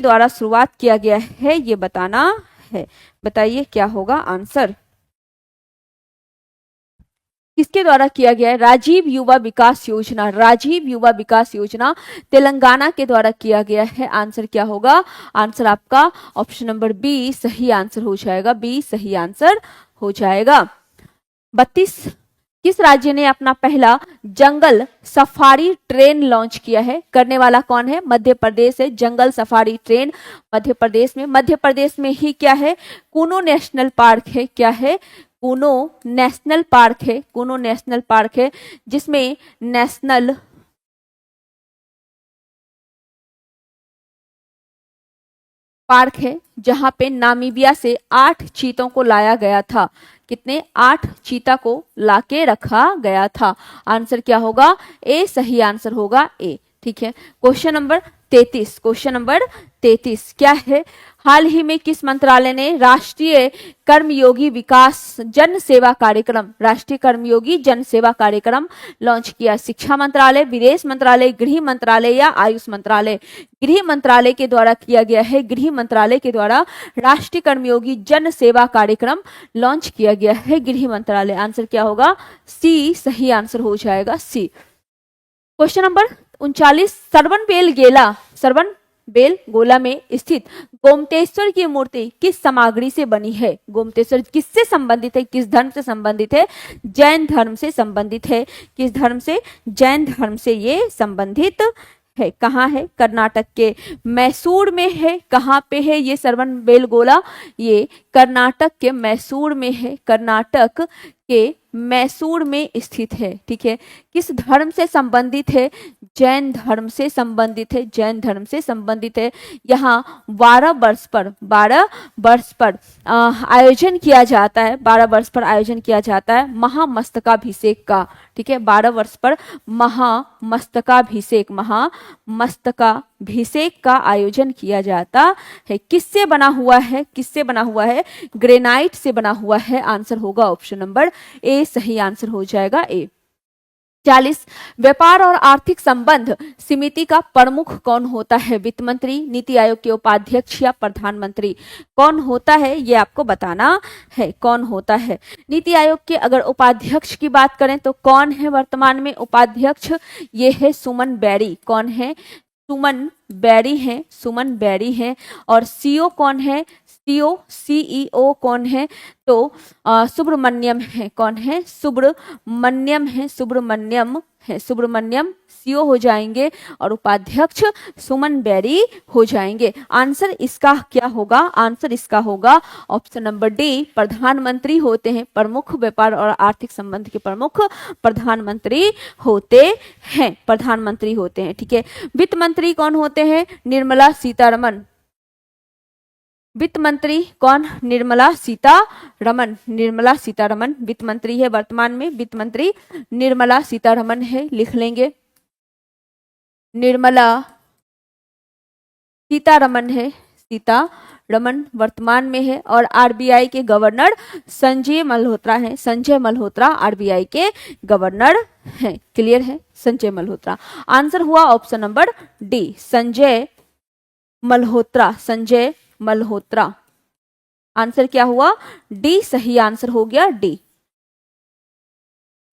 द्वारा शुरुआत किया गया है, ये बताना है। बताइए क्या होगा आंसर। किसके द्वारा किया गया है? राजीव युवा विकास योजना, राजीव युवा विकास योजना तेलंगाना के द्वारा किया गया है। आंसर क्या होगा? आंसर आपका ऑप्शन नंबर बी सही आंसर हो जाएगा। बी सही आंसर हो जाएगा। 32, किस राज्य ने अपना पहला जंगल सफारी ट्रेन लॉन्च किया है? करने वाला कौन है? मध्य प्रदेश है। जंगल सफारी ट्रेन मध्य प्रदेश में। मध्य प्रदेश में ही क्या है? कूनो नेशनल पार्क है। क्या है? कूनो नेशनल पार्क है। कूनो नेशनल पार्क है, जिसमें नेशनल पार्क है, जहां पे नामीबिया से 8 चीतों को लाया गया था। कितने? 8 चीता को लाके रखा गया था। आंसर क्या होगा? ए सही आंसर होगा ए। ठीक है, क्वेश्चन नंबर 33, क्वेश्चन नंबर 33 क्या है? हाल ही में किस मंत्रालय ने राष्ट्रीय कर्मयोगी विकास जन सेवा कार्यक्रम, राष्ट्रीय कर्मयोगी जन सेवा कार्यक्रम लॉन्च किया? शिक्षा मंत्रालय, विदेश मंत्रालय, गृह मंत्रालय या आयुष मंत्रालय? गृह मंत्रालय के द्वारा किया गया है। गृह मंत्रालय के द्वारा राष्ट्रीय कर्मयोगी जन सेवा कार्यक्रम लॉन्च किया गया है, गृह मंत्रालय। आंसर क्या होगा? सी सही आंसर हो जाएगा, सी। क्वेश्चन नंबर 39, सरवन बेल गोला में स्थित गोमतेश्वर की मूर्ति किस सामग्री से बनी है? गोमतेश्वर किससे संबंधित है? किस धर्म से संबंधित है? जैन धर्म से संबंधित है। किस धर्म से? जैन धर्म से ये संबंधित है। कहाँ है? कर्नाटक के मैसूर में है। कहाँ पे है ये सरवन बेल गोला? ये कर्नाटक के मैसूर में है। कर्नाटक के मैसूर में स्थित है। ठीक है, किस धर्म से संबंधित है? जैन धर्म से संबंधित है। जैन धर्म से संबंधित है। यहाँ 12 वर्ष पर आयोजन किया जाता है। 12 वर्ष पर आयोजन किया जाता है महामस्तकाभिषेक का। ठीक है, 12 वर्ष पर महामस्तकाभिषेक का आयोजन किया जाता है। किससे बना हुआ है? किससे बना हुआ है? ग्रेनाइट से बना हुआ है। आंसर होगा ऑप्शन नंबर ए सही आंसर हो जाएगा ए। 40, व्यापार और आर्थिक संबंध समिति का प्रमुख कौन होता है? वित्त मंत्री, नीति आयोग के उपाध्यक्ष या प्रधानमंत्री? कौन होता है ये आपको बताना है। कौन होता है? नीति आयोग के अगर उपाध्यक्ष की बात करें तो कौन है वर्तमान में उपाध्यक्ष? ये है सुमन बेरी। कौन है? सुमन बेरी है। सुमन बेरी है। और सीईओ कौन है? सीईओ कौन है? तो सुब्रमण्यम है। कौन है? सुब्रमण्यम है। सुब्रमण्यम सीईओ हो जाएंगे और उपाध्यक्ष सुमन बेरी हो जाएंगे। आंसर इसका क्या होगा? आंसर इसका होगा ऑप्शन नंबर डी, प्रधानमंत्री होते हैं। प्रमुख व्यापार और आर्थिक संबंध के प्रमुख प्रधानमंत्री होते हैं। प्रधानमंत्री होते हैं। ठीक है, वित्त मंत्री कौन होते हैं? निर्मला सीतारमण। वित्त मंत्री कौन? निर्मला सीतारमण। निर्मला सीतारमण वित्त मंत्री है वर्तमान में। वित्त मंत्री निर्मला सीतारमण है, लिख लेंगे। निर्मला सीतारमण है। सीतारमण वर्तमान में है। और आरबीआई के गवर्नर संजय मल्होत्रा हैं। संजय मल्होत्रा आरबीआई के गवर्नर हैं। क्लियर है? संजय मल्होत्रा। आंसर हुआ option number D, Sanjay Malhotra. Sanjay Malhotra. Answer क्या हुआ? डी सही आंसर हो गया, डी।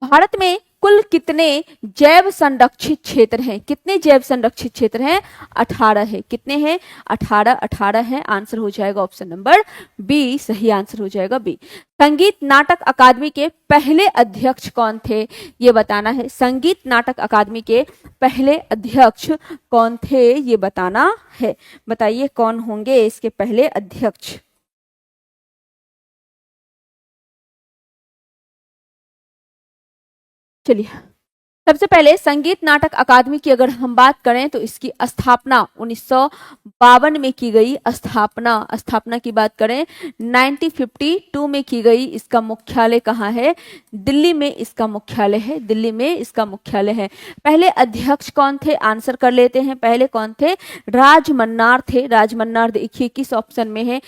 भारत में कुल कितने जैव संरक्षित क्षेत्र हैं? कितने जैव संरक्षित क्षेत्र हैं? 18 है। कितने हैं? 18। 18 है। आंसर हो जाएगा ऑप्शन नंबर बी, सही आंसर हो जाएगा बी। संगीत नाटक अकादमी के पहले अध्यक्ष कौन थे? ये बताना है। संगीत नाटक अकादमी के पहले अध्यक्ष कौन थे? ये बताना है। बताइए कौन होंगे इसके पहले अध्यक्ष? चलिए, सबसे पहले संगीत नाटक अकादमी की अगर हम बात करें तो इसकी स्थापना 1952 में की गई। स्थापना की बात करें 1952 में की गई। इसका मुख्यालय कहाँ है? दिल्ली में इसका मुख्यालय है। दिल्ली में इसका मुख्यालय है। पहले अध्यक्ष कौन थे? आंसर कर लेते हैं। पहले कौन थे? राजमन्नार थे। राजमन्नार देखिए किस ऑप्शन में है?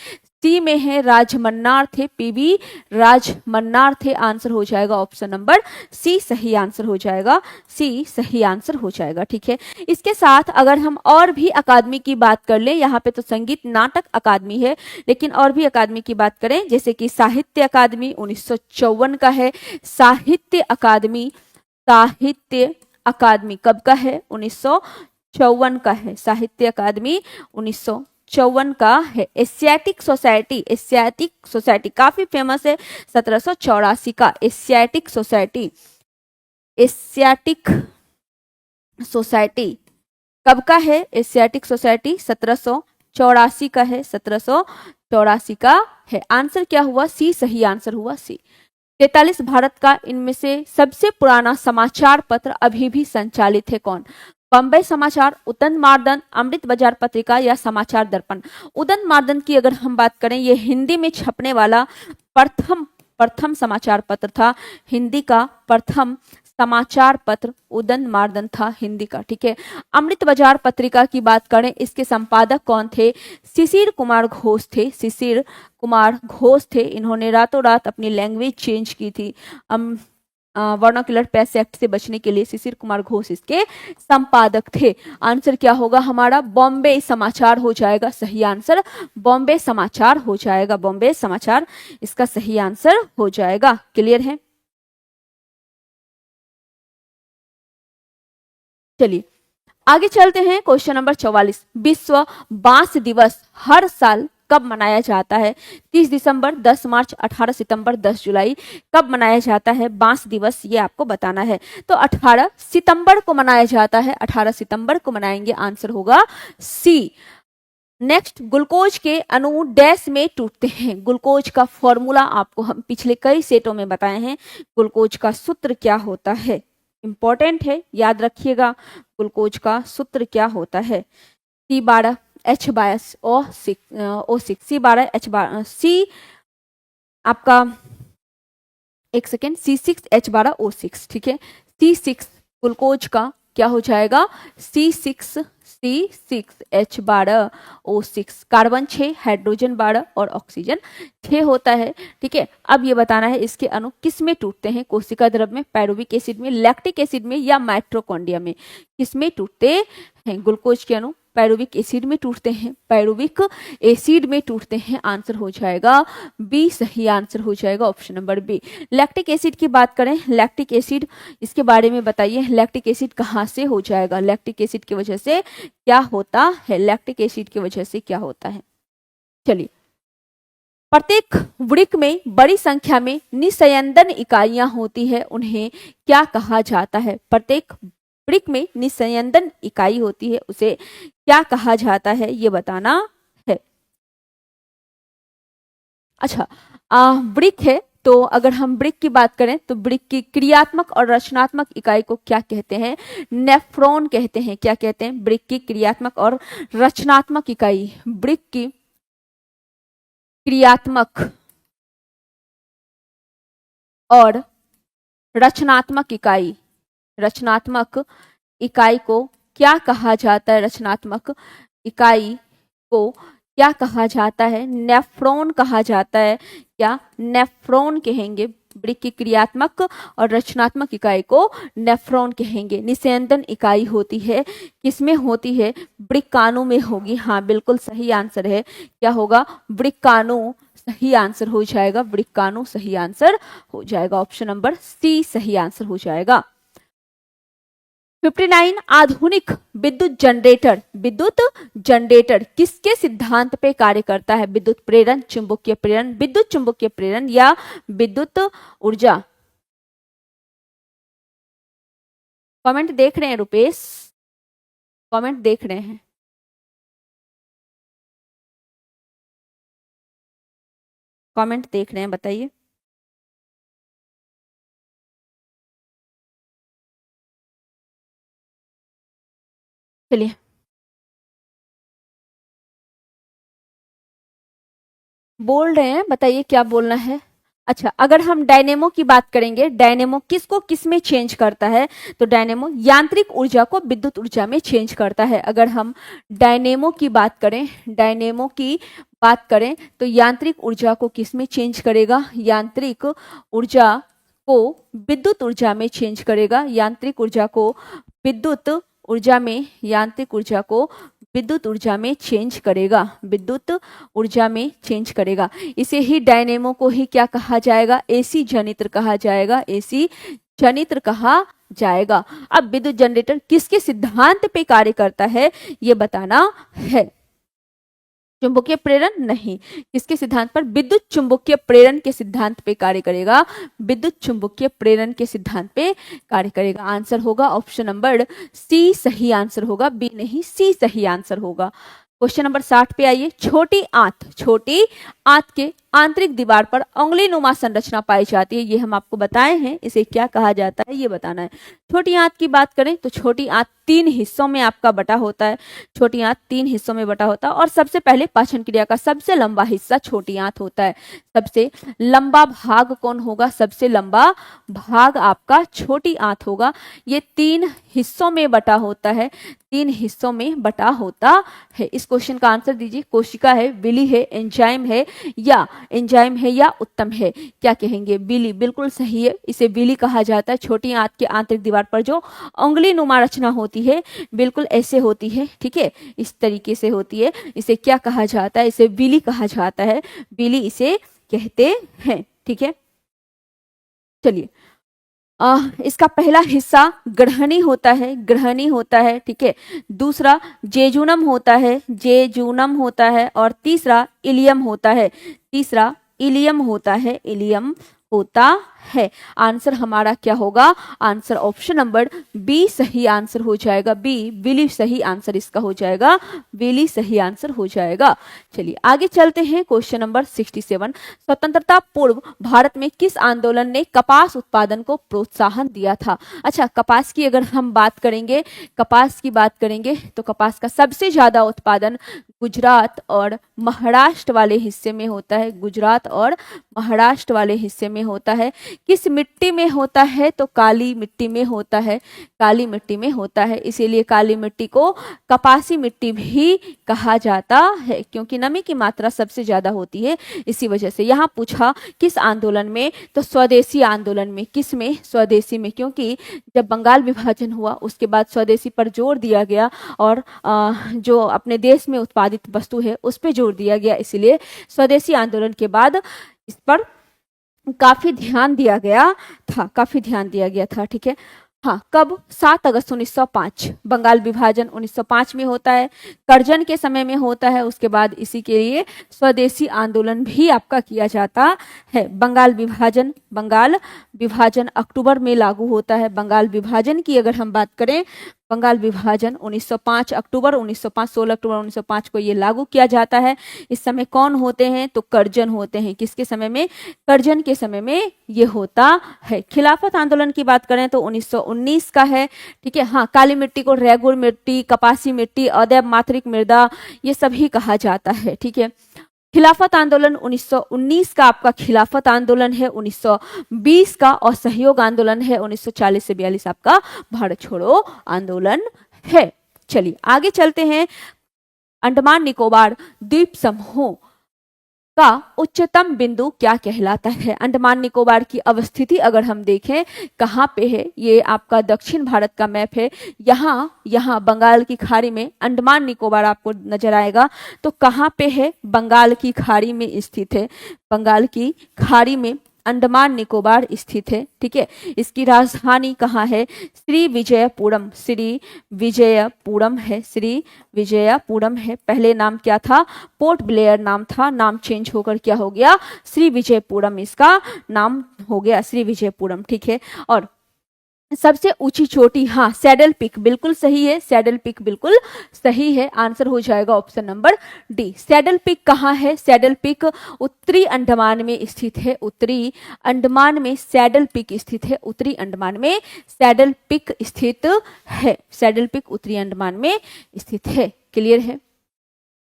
सी में है। राजमन्नार थे। पीवी राजमन्नार थे। आंसर हो जाएगा ऑप्शन नंबर सी, सही आंसर हो जाएगा सी, सही आंसर हो जाएगा। ठीक है, इसके साथ अगर हम और भी अकादमी की बात कर ले, यहाँ पे तो संगीत नाटक अकादमी है, लेकिन और भी अकादमी की बात करें जैसे कि साहित्य अकादमी 1954 का है। साहित्य अकादमी कब का है? 1954 का है। साहित्य अकादमी 1954 का है। एशियाटिक सोसाइटी काफी फेमस है। 1784 का एशियाटिक सोसाइटी कब का है? एशियाटिक सोसाइटी 1784 का है। 1784 का है। आंसर क्या हुआ? सी, सही आंसर हुआ सी। 43 भारत का इनमें से सबसे पुराना समाचार पत्र अभी भी संचालित है कौन? बम्बई समाचार, उदंत मार्दन, अमृत बाजार पत्रिका या समाचार दर्पण? उदंत मार्दन की अगर हम बात करें, ये हिंदी में छपने वाला प्रथम समाचार पत्र था। हिंदी का प्रथम समाचार पत्र उदंत मार्दन था, हिंदी का। ठीक है, अमृत बाजार पत्रिका की बात करें, इसके संपादक कौन थे? शिशिर कुमार घोष थे। शिशिर कुमार घोष थे। इन्होंने रातों रात अपनी लैंग्वेज चेंज की थी। वर्नाक्युलर पेस्ट एक्ट से बचने के लिए शिशिर कुमार घोष इसके संपादक थे। आंसर क्या होगा हमारा? बॉम्बे समाचार हो जाएगा सही आंसर। बॉम्बे समाचार हो जाएगा। बॉम्बे समाचार इसका सही आंसर हो जाएगा। क्लियर है? चलिए आगे चलते हैं। क्वेश्चन नंबर 44, विश्व बांस दिवस हर साल कब मनाया जाता है? 30 दिसंबर, 10 मार्च, 18 सितंबर, 10 जुलाई। कब मनाया जाता है बांस दिवस? ये आपको बताना है। तो 18 सितंबर को मनाया जाता है। 18 सितंबर को मनाएंगे। आंसर होगा सी। नेक्स्ट, ग्लूकोज के अणु डैश में टूटते हैं। ग्लूकोज का फॉर्मूला आपको हम पिछले कई सेटों में बताए हैं। ग्लूकोज का सूत्र क्या होता है? इंपॉर्टेंट है, याद रखिएगा। ग्लूकोज का सूत्र क्या होता है? C12H/O6 C12H आपका एक सेकेंड C6H12O6। ठीक है, C6 ग्लूकोज का क्या हो जाएगा? C6H12O6। कार्बन 6, हाइड्रोजन 12 और ऑक्सीजन 6 होता है। ठीक है, अब ये बताना है इसके अणु किस में टूटते हैं? कोशिका द्रव में, पायरुविक एसिड में, लैक्टिक एसिड में या माइटोकॉन्ड्रिया में? किस में टूटते हैं ग्लूकोज के अणु? पायरुविक एसिड में टूटते हैं। पायरुविक एसिड में टूटते हैं। आंसर हो जाएगा बी, सही आंसर हो जाएगा option number B. Lactic acid की बात करें, लैक्टिक एसिड इसके बारे में बताइए। लैक्टिक एसिड कहाँ से हो जाएगा? लैक्टिक एसिड की वजह से क्या होता है? लैक्टिक एसिड की वजह से क्या होता है? चलिए, प्रत्येक वृक्क में बड़ी संख्या में निस्यंदन इकाइयां होती है, उन्हें क्या कहा जाता है? प्रत्येक वृक्क में निस्यंदन इकाई होती है, उसे क्या कहा जाता है? ये बताना है। अच्छा, वृक्क है तो अगर हम वृक्क की बात करें तो वृक्क की क्रियात्मक और रचनात्मक इकाई को क्या कहते हैं? नेफ्रॉन कहते हैं। क्या कहते हैं? वृक्क की क्रियात्मक और रचनात्मक इकाई। वृक्क की क्रियात्मक और रचनात्मक इकाई को क्या कहा जाता है? रचनात्मक इकाई को क्या कहा जाता है? नेफ्रॉन कहा जाता है। क्या? नेफ्रॉन कहेंगे। वृक्क की क्रियात्मक और रचनात्मक इकाई को नेफ्रॉन कहेंगे। निस्यंदन इकाई होती है, किसमें होती है? वृक्काणु में होगी। हाँ, बिल्कुल सही आंसर है। क्या होगा? वृक्काणु सही आंसर हो जाएगा, वृक्काणु सही आंसर हो जाएगा, ऑप्शन नंबर सी सही आंसर हो जाएगा। 59 आधुनिक विद्युत जनरेटर किसके सिद्धांत पे कार्य करता है? विद्युत प्रेरण, चुंबकीय प्रेरण, विद्युत चुंबकीय प्रेरण या विद्युत ऊर्जा? कमेंट देख रहे हैं रुपेश, कमेंट देख रहे हैं? कमेंट देख रहे हैं, बताइए। चलिए, बोल रहे हैं, बताइए क्या बोलना है। अच्छा, अगर हम डायनेमो की बात करेंगे, डायनेमो किसको किस में चेंज करता है? तो डायनेमो यांत्रिक ऊर्जा को विद्युत ऊर्जा में चेंज करता है। अगर हम डायनेमो की बात करें, डायनेमो की बात करें तो यांत्रिक ऊर्जा को किस में चेंज करेगा? यांत्रिक ऊर्जा को विद्युत ऊर्जा में चेंज करेगा। यांत्रिक ऊर्जा को विद्युत ऊर्जा में, यांत्रिक ऊर्जा को विद्युत ऊर्जा में चेंज करेगा, विद्युत ऊर्जा में चेंज करेगा। इसे ही डायनेमो को ही क्या कहा जाएगा? एसी जनित्र कहा जाएगा, एसी जनित्र कहा जाएगा। अब विद्युत जनरेटर किसके सिद्धांत पे कार्य करता है ये बताना है। चुंबकीय प्रेरण नहीं, किसके सिद्धांत पर? विद्युत चुंबकीय प्रेरण के सिद्धांत पे कार्य करेगा, विद्युत चुंबकीय प्रेरण के सिद्धांत पे कार्य करेगा। आंसर होगा ऑप्शन नंबर सी सही आंसर होगा, बी नहीं, सी सही आंसर होगा। क्वेश्चन नंबर 60 पे आइए। छोटी आंत के आंतरिक दीवार पर उंगली नुमा संरचना पाई जाती है, ये हम आपको बताए हैं, इसे क्या कहा जाता है ये बताना है। छोटी आंत की बात करें तो छोटी आंत 3 हिस्सों में आपका बटा होता है, छोटी आंत 3 हिस्सों में बटा होता है और सबसे पहले पाचन क्रिया का सबसे लंबा हिस्सा छोटी आंत होता है। सबसे लंबा भाग कौन होगा? सबसे लंबा भाग आपका छोटी आंत होगा। ये 3 हिस्सों में बटा होता है, 3 हिस्सों में बटा होता है। इस क्वेश्चन का आंसर दीजिए। कोशिका है, विली है, एंजाइम है या उत्तम है? क्या कहेंगे? विली बिल्कुल सही है, इसे विली कहा जाता है। छोटी आंत के आंतरिक दीवार पर जो उंगली नुमा रचना होती है बिल्कुल ऐसे होती है, ठीक है, इस तरीके से होती है। इसे क्या कहा जाता है? इसे विली कहा जाता है, विली इसे कहते हैं, ठीक है। चलिए, इसका पहला हिस्सा ग्रहणी होता है, ठीक है। दूसरा जेजुनम होता है और तीसरा इलियम होता है। आंसर हमारा क्या होगा? आंसर ऑप्शन नंबर बी सही आंसर हो जाएगा, बी विली सही आंसर इसका हो जाएगा, विली सही आंसर हो जाएगा। चलिए आगे चलते हैं। Question number 67। स्वतंत्रता पूर्व भारत में किस आंदोलन ने कपास उत्पादन को प्रोत्साहन दिया था? अच्छा, कपास की अगर हम बात करेंगे तो कपास का सबसे ज्यादा उत्पादन गुजरात और महाराष्ट्र वाले हिस्से में होता है, गुजरात और महाराष्ट्र वाले हिस्से में होता है। किस मिट्टी में होता है? तो काली मिट्टी में होता है, इसीलिए काली मिट्टी को कपासी मिट्टी भी कहा जाता है, क्योंकि नमी की मात्रा सबसे ज्यादा होती है, इसी वजह से। यहाँ पूछा किस आंदोलन में, तो स्वदेशी आंदोलन में। किस में? स्वदेशी में, क्योंकि जब बंगाल विभाजन हुआ उसके बाद स्वदेशी पर जोर दिया गया और जो अपने देश में उत्पादित वस्तु है उस पर जोर दिया गया, इसलिए स्वदेशी आंदोलन के बाद इस पर काफी ध्यान दिया गया था, ठीक है। हाँ, कब? 7 अगस्त 1905। बंगाल विभाजन 1905 में होता है, कर्जन के समय में होता है। उसके बाद इसी के लिए स्वदेशी आंदोलन भी आपका किया जाता है। बंगाल विभाजन अक्टूबर में लागू होता है। बंगाल विभाजन की अगर हम बात करें, बंगाल विभाजन 1905 अक्टूबर 1905 16 अक्टूबर 1905 को ये लागू किया जाता है। इस समय कौन होते हैं? तो कर्जन होते हैं। किसके समय में? कर्जन के समय में ये होता है। खिलाफत आंदोलन की बात करें तो 1919 का है, ठीक है। हाँ, काली मिट्टी को रेगुर मिट्टी, कपासी मिट्टी, अदैब मात्रिक मृदा ये सभी कहा जाता है, ठीक है। खिलाफत आंदोलन 1919 का आपका खिलाफत आंदोलन है, 1920 का असहयोग आंदोलन है, 1940 से 42 आपका भारत छोड़ो आंदोलन है। चलिए आगे चलते हैं। अंडमान निकोबार द्वीप समूह का उच्चतम बिंदु क्या कहलाता है? अंडमान निकोबार की अवस्थिति अगर हम देखें कहाँ पे है, ये आपका दक्षिण भारत का मैप है। यहाँ बंगाल की खाड़ी में अंडमान निकोबार आपको नजर आएगा। तो कहाँ पे है? बंगाल की खाड़ी में स्थित है। बंगाल की खाड़ी में अंडमान निकोबार स्थित है। ठीक है, इसकी राजधानी कहाँ है? श्री विजयपुरम। श्री विजयपुरम है। श्री विजयपुरम है। पहले नाम क्या था? पोर्ट ब्लेयर नाम था। नाम चेंज होकर क्या हो गया? श्री विजयपुरम इसका नाम हो गया, श्री विजयपुरम। ठीक है, और सबसे ऊंची चोटी, हाँ सैडल पिक बिल्कुल सही है। सैडल पिक बिल्कुल सही है। आंसर हो जाएगा option number D. Saddle peak कहाँ है? सैडल पिक उत्तरी अंडमान में स्थित है। उत्तरी अंडमान में सैडल पिक स्थित है। उत्तरी अंडमान में सैडल पिक स्थित है। सैडल पिक उत्तरी अंडमान में स्थित है। क्लियर है?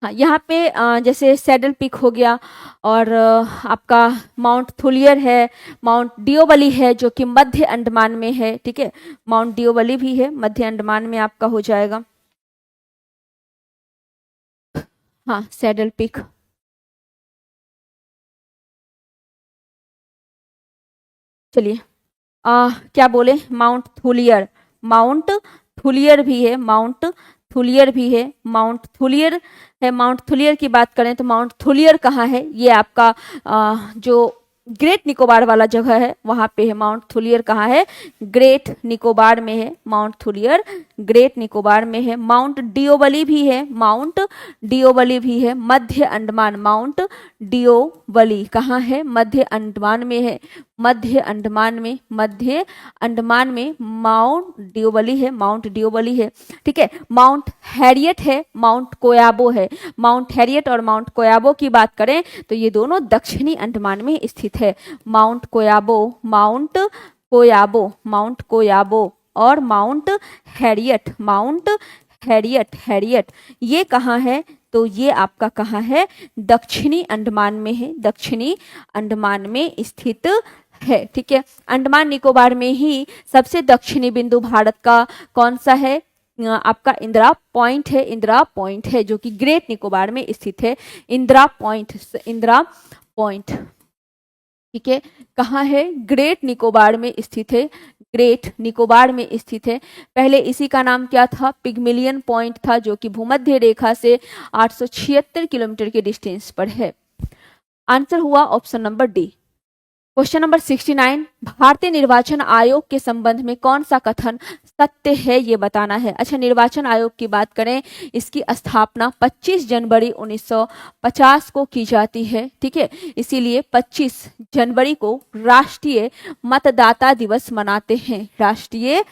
हाँ, यहाँ पे जैसे सैडल पिक हो गया, और आपका माउंट थुलियर है, माउंट डिओवली है जो कि मध्य अंडमान में है। ठीक है, माउंट डिओवली भी है, मध्य अंडमान में आपका हो जाएगा। हाँ, सैडल पिक। चलिए, क्या बोले? Mount Thuillier. माउंट थुलियर भी है। माउंट थुलियर भी है। माउंट थुलियर है। माउंट थुलियर की बात करें तो माउंट थुलियर कहाँ है? ये आपका जो ग्रेट निकोबार वाला जगह है वहां पे है। माउंट थुलियर कहाँ है? ग्रेट निकोबार में है। माउंट थुलियर ग्रेट निकोबार में है। माउंट डिओवली भी है। माउंट डिओवली भी है, मध्य अंडमान। माउंट डिओवली कहाँ है? मध्य अंडमान में है। मध्य अंडमान में, मध्य अंडमान में माउंट डिओवली है। माउंट डिओवली है। ठीक है, माउंट हैरियट है, माउंट कोयाबो है। माउंट हैरियट और माउंट कोयाबो की बात करें तो ये दोनों दक्षिणी अंडमान में स्थित है। माउंट कोयाबो, माउंट कोयाबो, माउंट कोयाबो और mount Harriet, mount Harriet, Harriet ये कहाँ है? तो ये आपका कहाँ है? दक्षिणी अंडमान में है। दक्षिणी अंडमान में स्थित है। ठीक है, अंडमान निकोबार में ही सबसे दक्षिणी बिंदु भारत का कौन सा है? आपका इंदिरा पॉइंट है। इंदिरा पॉइंट है जो कि ग्रेट निकोबार में स्थित है। Indira point, Indira point. ठीक है, कहाँ है? ग्रेट निकोबार में स्थित है। ग्रेट निकोबार में स्थित है। पहले इसी का नाम क्या था? पिग्मिलियन पॉइंट था, जो कि भूमध्य रेखा से 876 किलोमीटर के डिस्टेंस पर है। आंसर हुआ option number D. Question number 69, भारतीय निर्वाचन आयोग के संबंध में कौन सा कथन सत्य है ये बताना है। अच्छा, निर्वाचन आयोग की बात करें, इसकी स्थापना 25 जनवरी 1950 को की जाती है। ठीक है, इसीलिए 25 जनवरी को राष्ट्रीय मतदाता दिवस मनाते हैं। राष्ट्रीय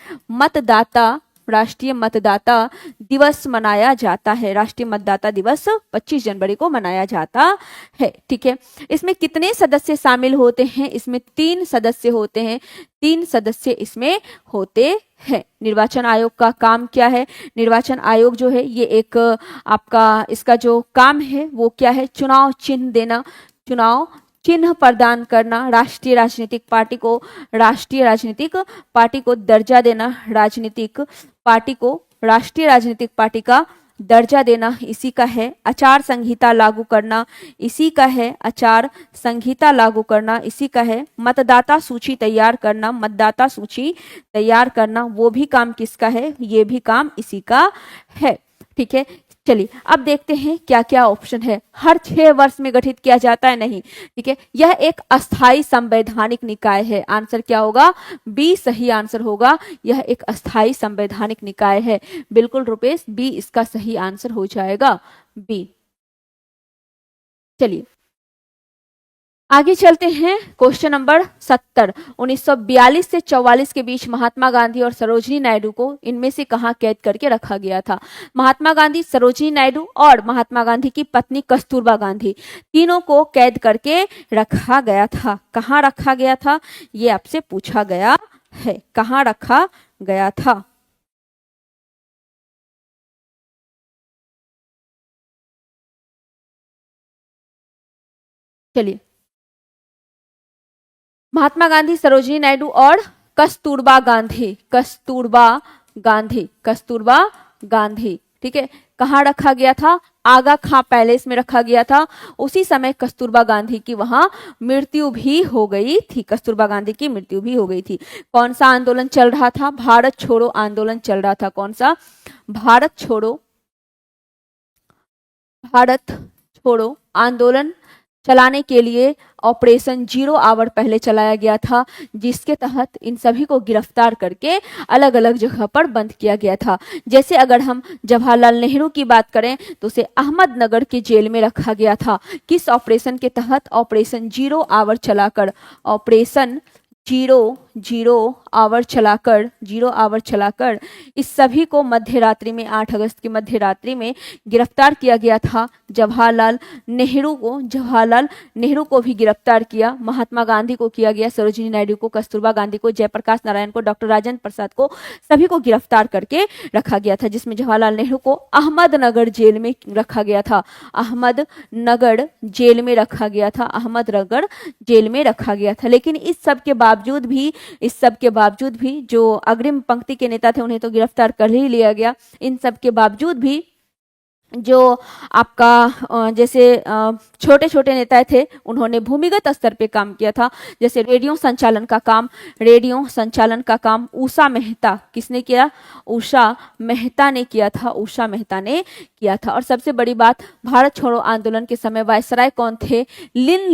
मतदाता दिवस मनाया जाता है। राष्ट्रीय मतदाता दिवस 25 जनवरी को मनाया जाता है। ठीक है, इसमें कितने सदस्य शामिल होते हैं? इसमें 3 सदस्य होते हैं। 3 सदस्य इसमें होते हैं। निर्वाचन आयोग का काम क्या है? निर्वाचन आयोग जो है ये एक आपका इसका जो काम है वो क्या है? चुनाव चिन्ह देना, चुनाव चिन्ह प्रदान करना, राष्ट्रीय राजनीतिक पार्टी को दर्जा देना, राजनीतिक पार्टी को राष्ट्रीय राजनीतिक पार्टी का दर्जा देना, इसी का है। आचार संहिता लागू करना, इसी का है। आचार संहिता लागू करना इसी का है। मतदाता सूची तैयार करना, मतदाता सूची तैयार करना, वो भी काम किसका है? ये भी काम इसी का है। ठीक है, चलिए अब देखते हैं क्या क्या ऑप्शन है। हर 6 वर्ष में गठित किया जाता है? नहीं। ठीक है, यह एक अस्थाई संवैधानिक निकाय है। आंसर क्या होगा? बी सही आंसर होगा। यह एक अस्थाई संवैधानिक निकाय है। बिल्कुल रुपेश, बी इसका सही आंसर हो जाएगा, बी। चलिए आगे चलते हैं। क्वेश्चन नंबर 70, 1942 से 44 के बीच महात्मा गांधी और सरोजिनी नायडू को इनमें से कहां कैद करके रखा गया था? महात्मा गांधी, सरोजिनी नायडू और महात्मा गांधी की पत्नी कस्तूरबा गांधी, तीनों को कैद करके रखा गया था। कहां रखा गया था ये आपसे पूछा गया है। कहां रखा गया था? चलिए, महात्मा गांधी, सरोजिनी नायडू और कस्तूरबा गांधी, कस्तूरबा गांधी, कस्तूरबा गांधी। ठीक है, कहाँ रखा गया था? आगा खां पैलेस में रखा गया था। उसी समय कस्तूरबा गांधी की वहां मृत्यु भी हो गई थी। कस्तूरबा गांधी की मृत्यु भी हो गई थी। कौन सा आंदोलन चल रहा था? भारत छोड़ो आंदोलन चल रहा था। कौन सा? भारत छोड़ो आंदोलन चलाने के लिए ऑपरेशन 0 आवर पहले चलाया गया था, जिसके तहत इन सभी को गिरफ्तार करके अलग अलग जगह पर बंद किया गया था। जैसे अगर हम जवाहरलाल नेहरू की बात करें तो उसे अहमदनगर के जेल में रखा गया था। किस ऑपरेशन के तहत? ऑपरेशन 0 आवर चलाकर, ऑपरेशन 0 आवर चलाकर इस सभी को मध्य रात्रि में 8 अगस्त की मध्य रात्रि में गिरफ्तार किया गया था। जवाहरलाल नेहरू को भी गिरफ्तार किया, महात्मा गांधी को किया गया, सरोजिनी नायडू को, कस्तूरबा गांधी को, जयप्रकाश नारायण को, डॉक्टर राजेंद्र प्रसाद को, सभी को गिरफ्तार करके रखा गया था। जिसमें जवाहरलाल नेहरू को अहमदनगर जेल में रखा गया था। अहमदनगर जेल में रखा गया था। लेकिन इस सब के बावजूद भी जो अग्रिम पंक्ति के नेता थे उन्हें तो गिरफ्तार कर ही लिया गया। इन सब के बावजूद भी जो आपका जैसे छोटे छोटे नेता थे उन्होंने भूमिगत स्तर पे काम किया था। जैसे रेडियो संचालन का काम उषा मेहता, किसने किया? उषा मेहता ने किया था। और सबसे बड़ी बात, भारत छोड़ो आंदोलन के समय वायसराय कौन थे? लिन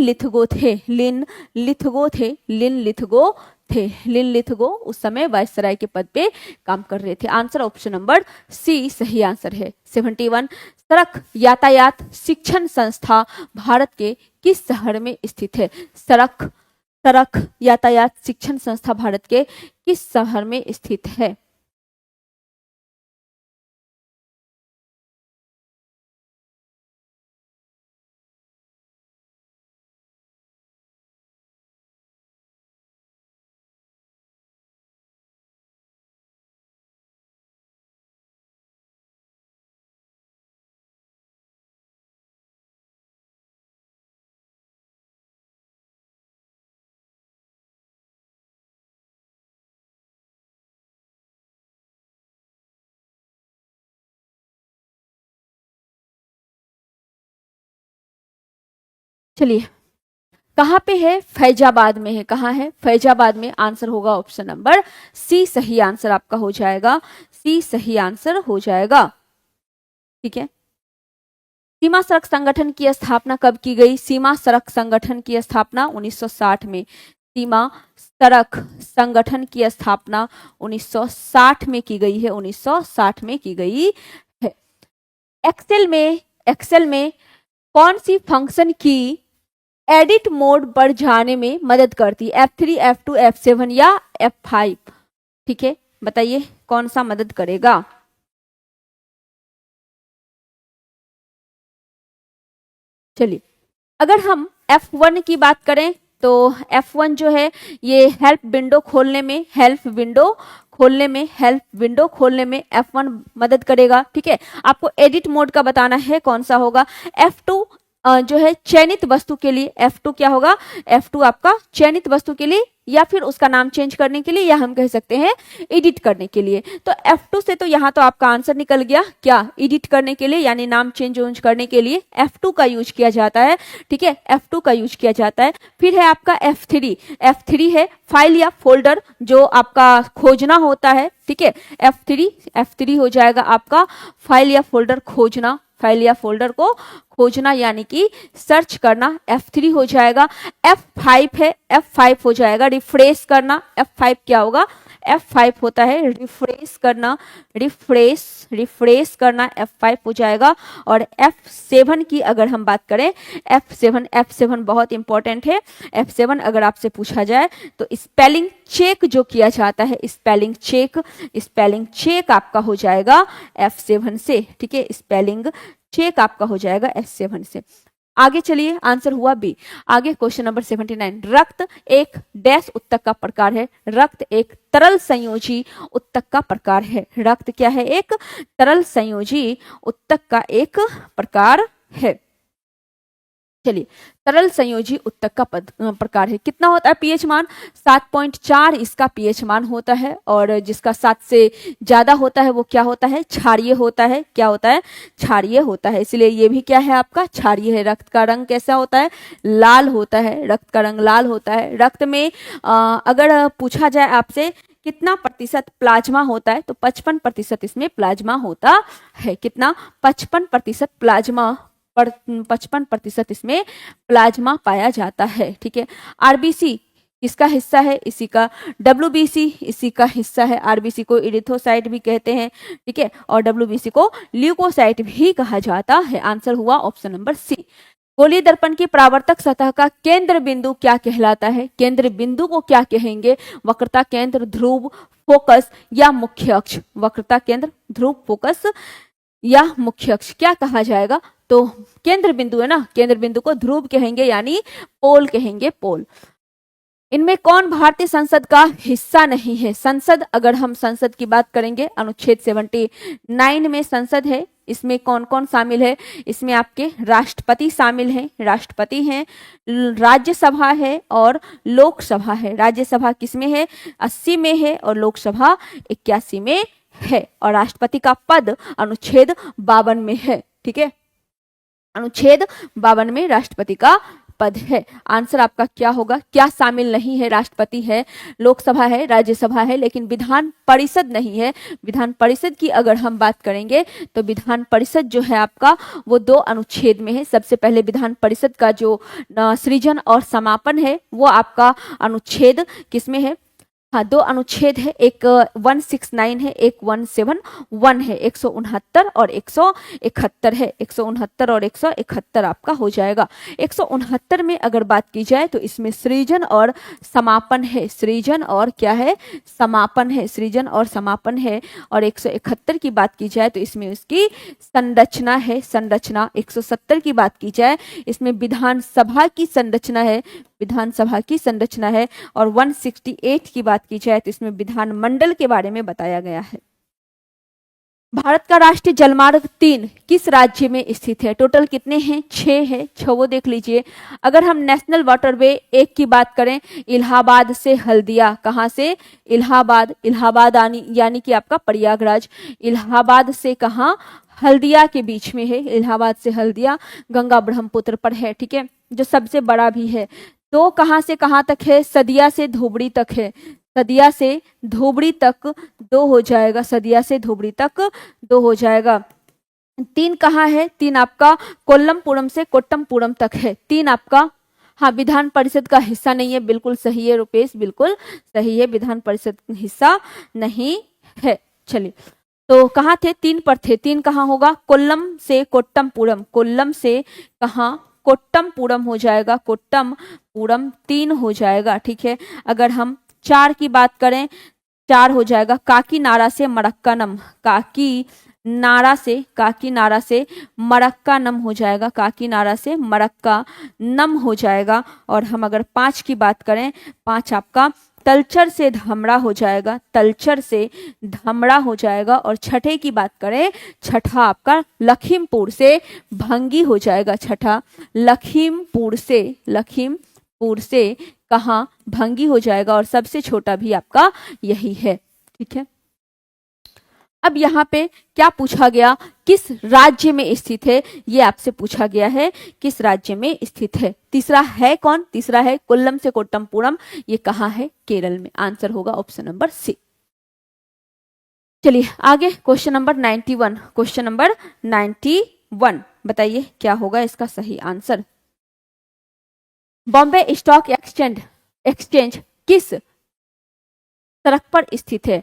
लिथगो उस समय वायसराय के पद पे काम कर रहे थे। आंसर ऑप्शन नंबर सी सही आंसर है। 71 सड़क यातायात शिक्षण संस्था भारत के किस शहर में स्थित है? सड़क यातायात शिक्षण संस्था भारत के किस शहर में स्थित है? चलिए, कहां पे है? फैजाबाद में है। कहां है? फैजाबाद में। आंसर होगा ऑप्शन नंबर सी सही आंसर आपका हो जाएगा। सी सही आंसर हो जाएगा। ठीक है। सीमा सड़क संगठन की स्थापना कब की गई? सीमा सड़क संगठन की स्थापना 1960 में। सीमा सड़क संगठन की स्थापना 1960 में की गई है। 1960 में की गई है। एक्सेल में कौन सी फंक्शन की एडिट मोड पर जाने में मदद करती है? F3, F2, F7 या F5? ठीक है, बताइए कौन सा मदद करेगा? चलिए, अगर हम F1 की बात करें तो F1 जो है ये हेल्प विंडो खोलने में F1 मदद करेगा। ठीक है, आपको एडिट मोड का बताना है कौन सा होगा। F2 जो है चयनित वस्तु के लिए, F2 क्या होगा? F2 आपका चयनित वस्तु के लिए या फिर उसका नाम चेंज करने के लिए, या हम कह सकते हैं एडिट करने के लिए। तो F2 से तो यहाँ तो आपका आंसर निकल गया। क्या? एडिट करने के लिए यानी नाम चेंज करने के लिए F2 का यूज किया जाता है। ठीक है, F2 का यूज किया जाता है। फिर है आपका F3 है फाइल या फोल्डर जो आपका खोजना होता है। ठीक है, F3 हो जाएगा आपका फाइल या फोल्डर खोजना। फाइल या फोल्डर को खोजना यानी कि सर्च करना, F3 हो जाएगा। F5 है, F5 हो जाएगा रिफ्रेश करना। F5 क्या होगा? F5 होता है रिफ्रेश करना, F5 हो जाएगा। और F7 की अगर हम बात करें, F7 बहुत इंपॉर्टेंट है। F7 अगर आपसे पूछा जाए तो स्पेलिंग चेक जो किया जाता है, स्पेलिंग चेक आपका हो जाएगा F7 से। ठीक है, स्पेलिंग चेक आपका हो जाएगा F7 से। आगे चलिए, आंसर हुआ बी। आगे क्वेश्चन नंबर 79, रक्त एक डैश उत्तक का प्रकार है। रक्त एक तरल संयोजी उत्तक का प्रकार है। रक्त क्या है? एक तरल संयोजी उत्तक का एक प्रकार है। चलिए, तरल संयोजी उत्तक का प्रकार है। कितना होता है पीएच मान? 7.4 इसका पीएच मान होता है, और जिसका 7 से ज्यादा होता है वो क्या होता है? क्षारीय होता है। क्या होता है? क्षारीय होता है। इसलिए ये भी क्या है आपका? क्षारीय है। रक्त का रंग कैसा होता है? लाल होता है। रक्त का रंग लाल होता है। रक्त में अगर पूछा जाए आपसे कितना प्रतिशत प्लाज्मा होता है, तो 55% इसमें प्लाज्मा होता है। कितना? 55% प्लाज्मा 55% इसमें प्लाज्मा पाया जाता है। ठीक है। आरबीसी किसका हिस्सा है? इसी का। डब्ल्यूबीसी इसी का हिस्सा है। आरबीसी को इरिथ्रोसाइट भी कहते हैं। ठीक है। और डब्ल्यूबीसी को ल्यूकोसाइट भी कहा जाता है। आंसर हुआ ऑप्शन नंबर सी। गोलीय दर्पण की परावर्तक सतह का केंद्र बिंदु क्या कहलाता है? केंद्र बिंदु को क्या कहेंगे? वक्रता केंद्र, ध्रुव, फोकस या मुख्य अक्ष? वक्रता केंद्र, ध्रुव, फोकस या मुख्य अक्ष क्या कहा जाएगा? तो केंद्र बिंदु है ना, केंद्र बिंदु को ध्रुव कहेंगे, यानी पोल कहेंगे, पोल। इनमें कौन भारतीय संसद का हिस्सा नहीं है? संसद, अगर हम संसद की बात करेंगे, अनुच्छेद 79 में संसद है। इसमें कौन कौन शामिल है? इसमें आपके राष्ट्रपति शामिल हैं, राष्ट्रपति हैं, राज्यसभा है और लोकसभा है। राज्यसभा किसमें है? 80 में है, और लोकसभा 81 में है। और राष्ट्रपति का पद अनुच्छेद 52 में है। ठीक है। अनुच्छेद 52 में राष्ट्रपति का पद है। आंसर आपका क्या होगा? क्या शामिल नहीं है? राष्ट्रपति है, लोकसभा है, राज्यसभा है, लेकिन विधान परिषद नहीं है। विधान परिषद की अगर हम बात करेंगे तो विधान परिषद जो है आपका वो 2 अनुच्छेद में है। सबसे पहले विधान परिषद का जो सृजन और समापन है वो आपका अनुच्छेद किसमें है? हाँ, 2 अनुच्छेद है। एक 169 है, एक 171 है। 169 और 171 है। 169 और 171 आपका हो जाएगा। 169 में अगर बात की जाए तो इसमें सृजन और समापन है। सृजन और क्या है? समापन है। सृजन और समापन है। और 171 की बात की जाए तो इसमें उसकी संरचना है। संरचना। 170 की बात की जाए इसमें विधानसभा की संरचना है। विधानसभा की संरचना है। और 168 की बात की जाए तो इसमें विधानमंडल के बारे में बताया गया है। भारत का राष्ट्रीय जलमार्ग 3 किस राज्य में स्थित है? टोटल कितने हैं? 6 है। 6 देख लीजिए। अगर हम नेशनल वाटरवे 1 की बात करें, इलाहाबाद से हल्दिया, कहाँ से? इलाहाबाद। इलाहाबाद यानी कि आपका प्रयागराज। इलाहाबाद से कहाँ? हल्दिया के बीच में है। इलाहाबाद से हल्दिया गंगा ब्रह्मपुत्र पर है। ठीक है। जो सबसे बड़ा भी है। तो कहाँ से कहाँ तक है? सदिया से धोबड़ी तक है। सदिया से धोबड़ी तक 2 हो जाएगा। सदिया से धोबड़ी तक 2 हो जाएगा। 3 कहाँ है? 3 आपका कोल्लमपुरम से कोट्टमपुरम तक है। 3 आपका, हाँ, विधान परिषद का हिस्सा नहीं है। बिल्कुल सही है रुपेश, बिल्कुल सही है, विधान परिषद हिस्सा नहीं है। चलिए, तो कहाँ थे? 3 पर थे। 3 कहाँ होगा? कोल्लम से कोट्टमपुरम। कोल्लम से कहाँ? कोट्टमपुरम हो जाएगा। कोट्टमपुरम 3 हो जाएगा। ठीक है। अगर हम 4 की बात करें, 4 हो जाएगा काकीनाडा से मरक्कानम। काकीनाडा से मरक्कानम हो जाएगा। काकीनाडा से मरक्कानम हो जाएगा। और हम अगर 5 की बात करें, 5 आपका तलचर से धमरा हो जाएगा। तलचर से धमरा हो जाएगा। और छठे की बात करें, छठा आपका लखीमपुर से भंगी हो जाएगा। छठा लखीमपुर से कहाँ? भंगी हो जाएगा। और सबसे छोटा भी आपका यही है। ठीक है। अब यहाँ पे क्या पूछा गया? किस राज्य में स्थित है? ये आपसे पूछा गया है, किस राज्य में स्थित है। तीसरा है कौन? तीसरा है कोल्लम से कोट्टमपुरम। ये कहाँ है? केरल में। आंसर होगा ऑप्शन नंबर सी। चलिए आगे, क्वेश्चन नंबर 91। क्वेश्चन नंबर 91 बताइए क्या होगा इसका सही आंसर। बॉम्बे स्टॉक एक्सचेंज किस सड़क पर स्थित है?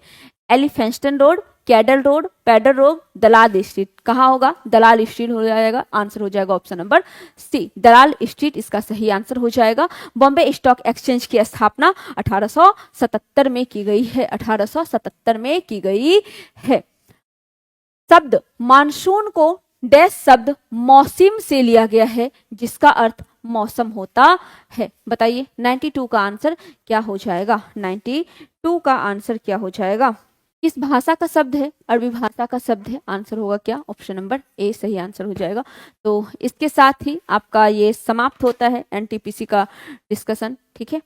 Elphinstone road, Cadell road, Peddar road, Dalal street. कहाँ होगा? दलाल स्ट्रीट हो जाएगा। आंसर हो जाएगा option number C, Dalal street इसका सही आंसर हो जाएगा। बॉम्बे स्टॉक एक्सचेंज की स्थापना 1877 में की गई है। 1877 में की गई है। शब्द मानसून को डैश शब्द मौसम से लिया गया है, जिसका अर्थ मौसम होता है। बताइए 92 का आंसर क्या हो जाएगा? 92 का आंसर क्या हो जाएगा? किस भाषा का शब्द है? अरबी भाषा का शब्द है। आंसर होगा क्या? ऑप्शन नंबर ए सही आंसर हो जाएगा। तो इसके साथ ही आपका ये समाप्त होता है एनटीपीसी का डिस्कशन। ठीक है।